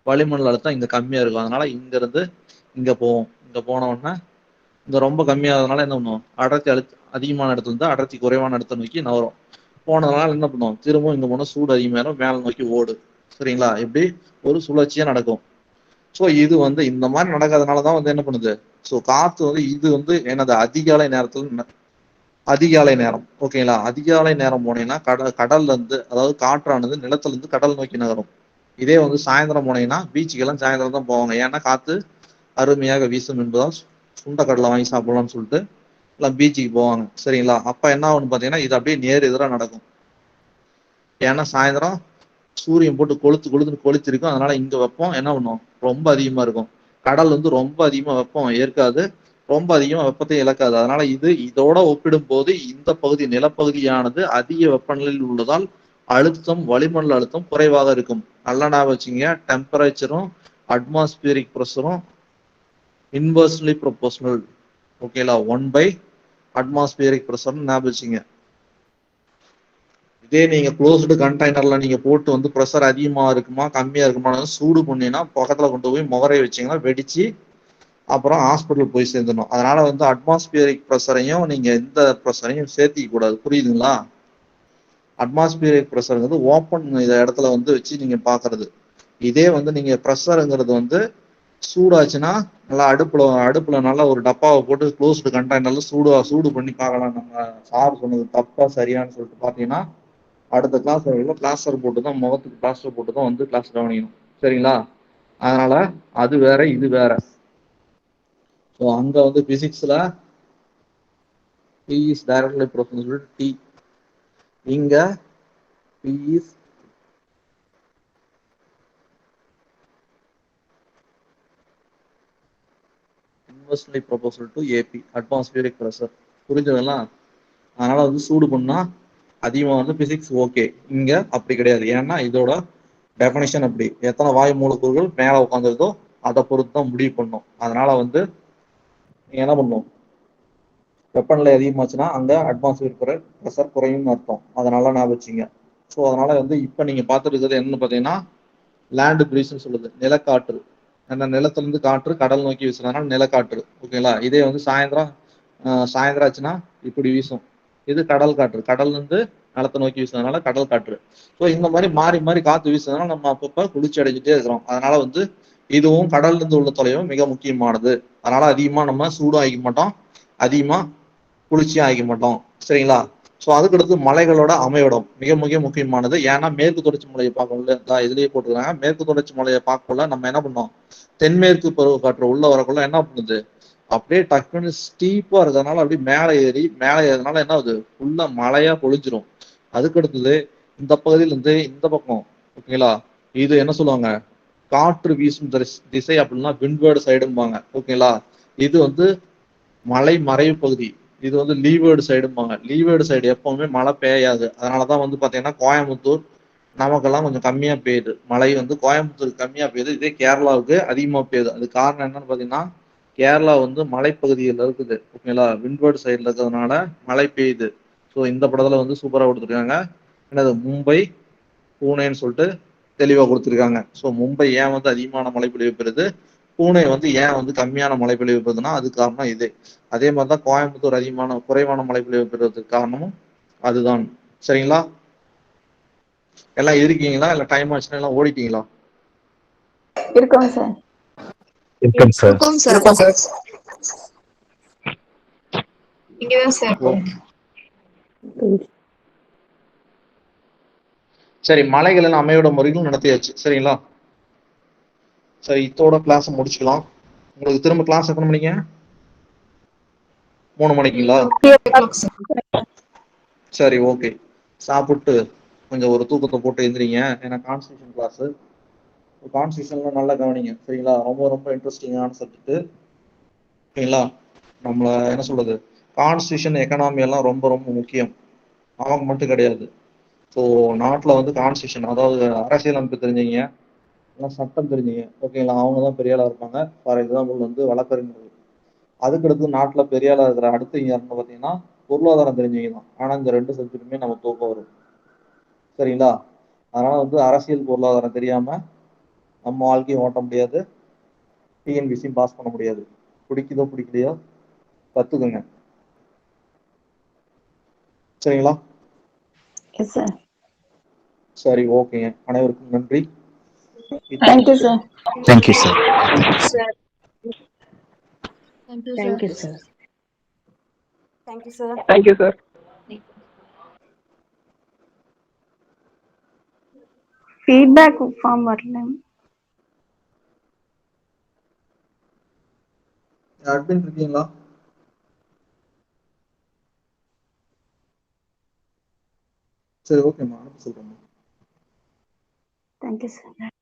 வளிமண்டல அழுத்தம் இங்க கம்மியா இருக்கும். அதனால இங்க இருந்து இங்க போவோம். இங்க போன உடனே இங்க ரொம்ப கம்மியாகிறதுனால என்ன பண்ணுவோம், அதிகமான இடத்துல இருந்து அடர்த்தி குறைவான இடத்தை நோக்கி நகரும். போனதுனால என்ன பண்ணுவோம், திரும்பவும் இங்க போனா சூடு அதிகமாயிரும், மேல நோக்கி ஓடு. சரிங்களா? இப்படி ஒரு சுழற்சியா நடக்கும். ஸோ இது வந்து இந்த மாதிரி நடக்கிறதுனாலதான் வந்து என்ன பண்ணுது, ஸோ காத்து வந்து இது வந்து என்னது அதிகாலை நேரம். ஓகேங்களா? அதிகாலை நேரம் போனீங்கன்னா கடல்ல இருந்து, அதாவது காற்றானது நிலத்துல இருந்து கடல் நோக்கி நகரும். இதே வந்து சாயந்தரம் போனீங்கன்னா பீச்சுக்கெல்லாம் சாயந்தரம் தான் போவாங்க. ஏன்னா காத்து அருமையாக வீசும் என்பதால் சுண்டக்கடலை வாங்கி சாப்பிடலாம்னு சொல்லிட்டு எல்லாம் பீச்சுக்கு போவாங்க. சரிங்களா? அப்ப என்ன ஆகும்னு பாத்தீங்கன்னா இது அப்படியே நேர் எதிராக நடக்கும். ஏன்னா சாயந்தரம் சூரியன் போட்டு கொளுத்துன்னு கொளுத்திருக்கும். அதனால இங்க வெப்பம் என்ன பண்ணும், ரொம்ப அதிகமா இருக்கும். கடல் வந்து ரொம்ப அதிகமா வெப்பம் ஏற்காது, ரொம்ப அதிகமா வெப்பத்தை இழக்காது. அதனால இதோட ஒப்பிடும் போது இந்த பகுதி நிலப்பகுதியானது அதிக வெப்பநிலையில் உள்ளதால் வளிமண்டல அழுத்தம் குறைவாக இருக்கும். நல்லா ஞாபகம் வச்சுங்க, டெம்பரேச்சரும் அட்மாஸ்பியரிக் ப்ரெஷரும் இன்வெர்ஸ்லி ப்ரொபோஷனல். ஓகேங்களா? 1 அட்மாஸ்பியரிக் ப்ரெஷர் ஞாபகம் வச்சுங்க. இதே நீங்க க்ளோஸ்டு கண்டெய்னர்ல நீங்க போட்டு வந்து ப்ரெஷர் அதிகமா இருக்குமா கம்மியா இருக்குமா சூடு பண்ணினா பக்கத்துல கொண்டு போய் முகரை வச்சீங்கன்னா வெடிச்சு அப்புறம் ஹாஸ்பிட்டல் போய் சேர்ந்துடணும். அதனால வந்து அட்மாஸ்பியரிக் ப்ரெஷரையும் நீங்க எந்த ப்ரெஷரையும் சேர்த்திக்க கூடாது. புரியுதுங்களா? அட்மாஸ்பியரிக் ப்ரெஷருங்கிறது ஓப்பன் இடத்துல வந்து வச்சு நீங்க பாக்குறது. இதே வந்து நீங்க ப்ரெஷருங்கிறது வந்து சூடாச்சுன்னா நல்லா அடுப்புல நல்லா ஒரு டப்பாவை போட்டு க்ளோஸ்டு கண்டெய்னர்ல சூடு பண்ணி பார்க்கலாம். நம்ம சார் சொன்னது தப்பா சரியான்னு சொல்லிட்டு பாத்தீங்கன்னா அடுத்த பிளாஸ்டர் போட்டு தான், முகத்துக்கு பிளாஸ்டர் போட்டு தான் வந்து கிளாஸ் கவனிக்கணும். சரிங்களா? அதனால அது வேற இது வேற. ஸோ அங்க வந்து பிசிக்ஸ்ல P is directly proportional to T. இங்க P is inversely proportional to AB atmospheric pressure. புரிஞ்சதெல்லாம்? அதனால வந்து சூடு பண்ணா அதிகமாக வந்து பிசிக்ஸ் ஓகே. இங்க அப்படி கிடையாது. ஏன்னா இதோட டெஃபனிஷன் அப்படி எத்தனை வாயு மூலக்கூறுகள் மேலே உட்காந்துருதோ அதை பொறுத்து தான் முடிவு பண்ணும். அதனால வந்து நீங்க என்ன பண்ணும், வெப்பநிலை அதிகமாச்சுன்னா அங்க அட்மாஸ்பியர் ப்ரெஷர் குறையும்னு அர்த்தம். அதனால ஞாபகம் வச்சுங்க. ஸோ அதனால வந்து இப்போ நீங்க பார்த்துட்டு இருக்கிறது என்னன்னு பார்த்தீங்கன்னா லேண்ட் பிரீஸ்ன்னு சொல்லுது, நிலக்காற்று. ஏன்னா நிலத்துல இருந்து காற்று கடல் நோக்கி வீசுறதுனால நிலக்காற்று. ஓகேங்களா? இதே வந்து சாயந்தரம் ஆச்சுன்னா இப்படி வீசும். இது கடல் காற்று, கடல்ல இருந்து நிலத்தை நோக்கி வீசுறதுனால கடல் காற்று. ஸோ இந்த மாதிரி மாறி மாறி காற்று வீசுறதுனால நம்ம அப்பப்ப குளிர்ச்சி அடைஞ்சிட்டே இருக்கிறோம். அதனால வந்து இதுவும் கடல்ல இருந்து உள்ள தொலைவும் மிக முக்கியமானது. அதனால அதிகமா நம்ம சூடும் ஆகிக்க மாட்டோம், அதிகமா குளிர்ச்சியும் ஆகிக்க மாட்டோம். சரிங்களா? ஸோ அதுக்கடுத்து மலைகளோட அமைவிடம் மிக மிக முக்கியமானது. ஏன்னா மேற்கு தொடர்ச்சி மலையை பார்க்கல, இதுலயே போட்டுருக்காங்க. மேற்கு தொடர்ச்சி மலையை பார்க்கல நம்ம என்ன பண்ணோம், தென்மேற்கு பருவக்காற்று உள்ள வரக்குள்ள என்ன பண்ணுது, அப்படியே டக்குன்னு ஸ்டீப்பா இருக்கிறதுனால அப்படியே மேலே ஏறதுனால என்ன ஆகுது, ஃபுல்லா மழையா பொழிஞ்சிரும். அதுக்கடுத்தது இந்த பகுதியில இருந்து இந்த பக்கம், ஓகேங்களா, இது என்ன சொல்லுவாங்க, காற்று வீசும் திசை அப்படின்னா விண்ட்வேர்டு சைடும்பாங்க. ஓகேங்களா? இது வந்து மலை மறைவு பகுதி. இது வந்து லீவேர்டு சைடும்பாங்க. லீவேர்டு சைடு எப்பவுமே மழை பெய்யாது. அதனாலதான் வந்து பாத்தீங்கன்னா கோயம்புத்தூர் நமக்கெல்லாம் கொஞ்சம் கம்மியா பெய்யுது. மழை வந்து கோயம்புத்தூர் கம்மியா பெய்யுது, இதே கேரளாவுக்கு அதிகமா பெய்யுது. அது காரணம் என்னன்னு பாத்தீங்கன்னா கேரளா வந்து மலைப்பகுதியில் இருக்குது. ஓகேங்களா? விண்ட்வேர்டு சைடுல இருக்கிறதுனால மழை பெய்யுது. ஸோ இந்த படத்துல வந்து சூப்பரா கொடுத்துருக்காங்க. என்னது, மும்பை பூனேன்னு சொல்லிட்டு தெளிவா கொடுத்துருக்காங்க. ஸோ மும்பை ஏன் வந்து அதிகமான மழை பொழிவு பெறுது, பூனே வந்து ஏன் வந்து கம்மியான மழை பொழிவு பெறுதுன்னா அது காரணம் இது. அதே மாதிரிதான் கோயம்புத்தூர் குறைவான மழை பொழிவு பெறுவதற்கு காரணமும் அதுதான். சரிங்களா? எல்லாம் இருக்கீங்களா, இல்ல டைம் ஆச்சுன்னா எல்லாம் ஓடிட்டீங்களா? இருக்கோம் சார். இருக்கேன் சார். இருக்கும் சார். இங்கதான் சார். சரி, மலைகள் எல்லாம் அமையோட முறைகளும் நடத்தியாச்சு. சரிங்களா? சரி, இதோட கிளாஸ் முடிச்சுக்கலாம். உங்களுக்கு திரும்ப கிளாஸ் எத்தனை மணிங்க? 3 மணிக்குங்களா? சரி, ஓகே. சாப்பிட்டு கொஞ்சம் ஒரு தூக்கத்தை போட்டு எந்திரிங்க. ஏன்னா கான்ஸ்டியூஷன் கிளாஸ். கான்ஸ்டியூஷன்லாம் நல்லா கவனிங்க. சரிங்களா? ரொம்ப ரொம்ப இன்ட்ரெஸ்டிங்கான சப்ஜெக்ட். ஓகேங்களா? நம்மள என்ன சொல்றது, கான்ஸ்டியூஷன் எக்கனாமி எல்லாம் ரொம்ப ரொம்ப முக்கியம். அவங்க மட்டும் கிடையாது. ஸோ நாட்டில் வந்து கான்ஸ்டியூஷன், அதாவது அரசியலமைப்பு தெரிஞ்சீங்க, சட்டம் தெரிஞ்சீங்க, ஓகேங்களா, அவங்க தான் பெரிய ஆளா இருப்பாங்க. ஃபார் எக்ஸாம்பிள் வந்து வழக்கறிஞர்கள். அதுக்கடுத்து நாட்டில் பெரிய ஆளா இருக்கிற அடுத்து யாருன்னு பார்த்தீங்கன்னா பொருளாதாரம் தெரிஞ்சவங்க தான். ஆனால் இந்த 2 சப்ஜெக்ட்டுமே நம்ம தூக்கம் வரும். சரிங்களா? அதனால வந்து அரசியல் பொருளாதாரம் தெரியாம நம்ம வாழ்க்கையை ஓட்ட முடியாது, டிஎன்பிசியும் பாஸ் பண்ண முடியாது. பிடிக்குதோ பிடிக்கலையோ கத்துக்குங்க. சரிங்களா? Yes sir. சரி, ஓகேங்க. அனைவருக்கும் நன்றி. Thank you sir. Thank you sir. Thank you, sir. Thank you sir. Feedback form வரல. அட்மின் இருக்கீங்களா? சரி, ஓகேம்மா, அனுப்ப சொல்றேன். Thank you sir.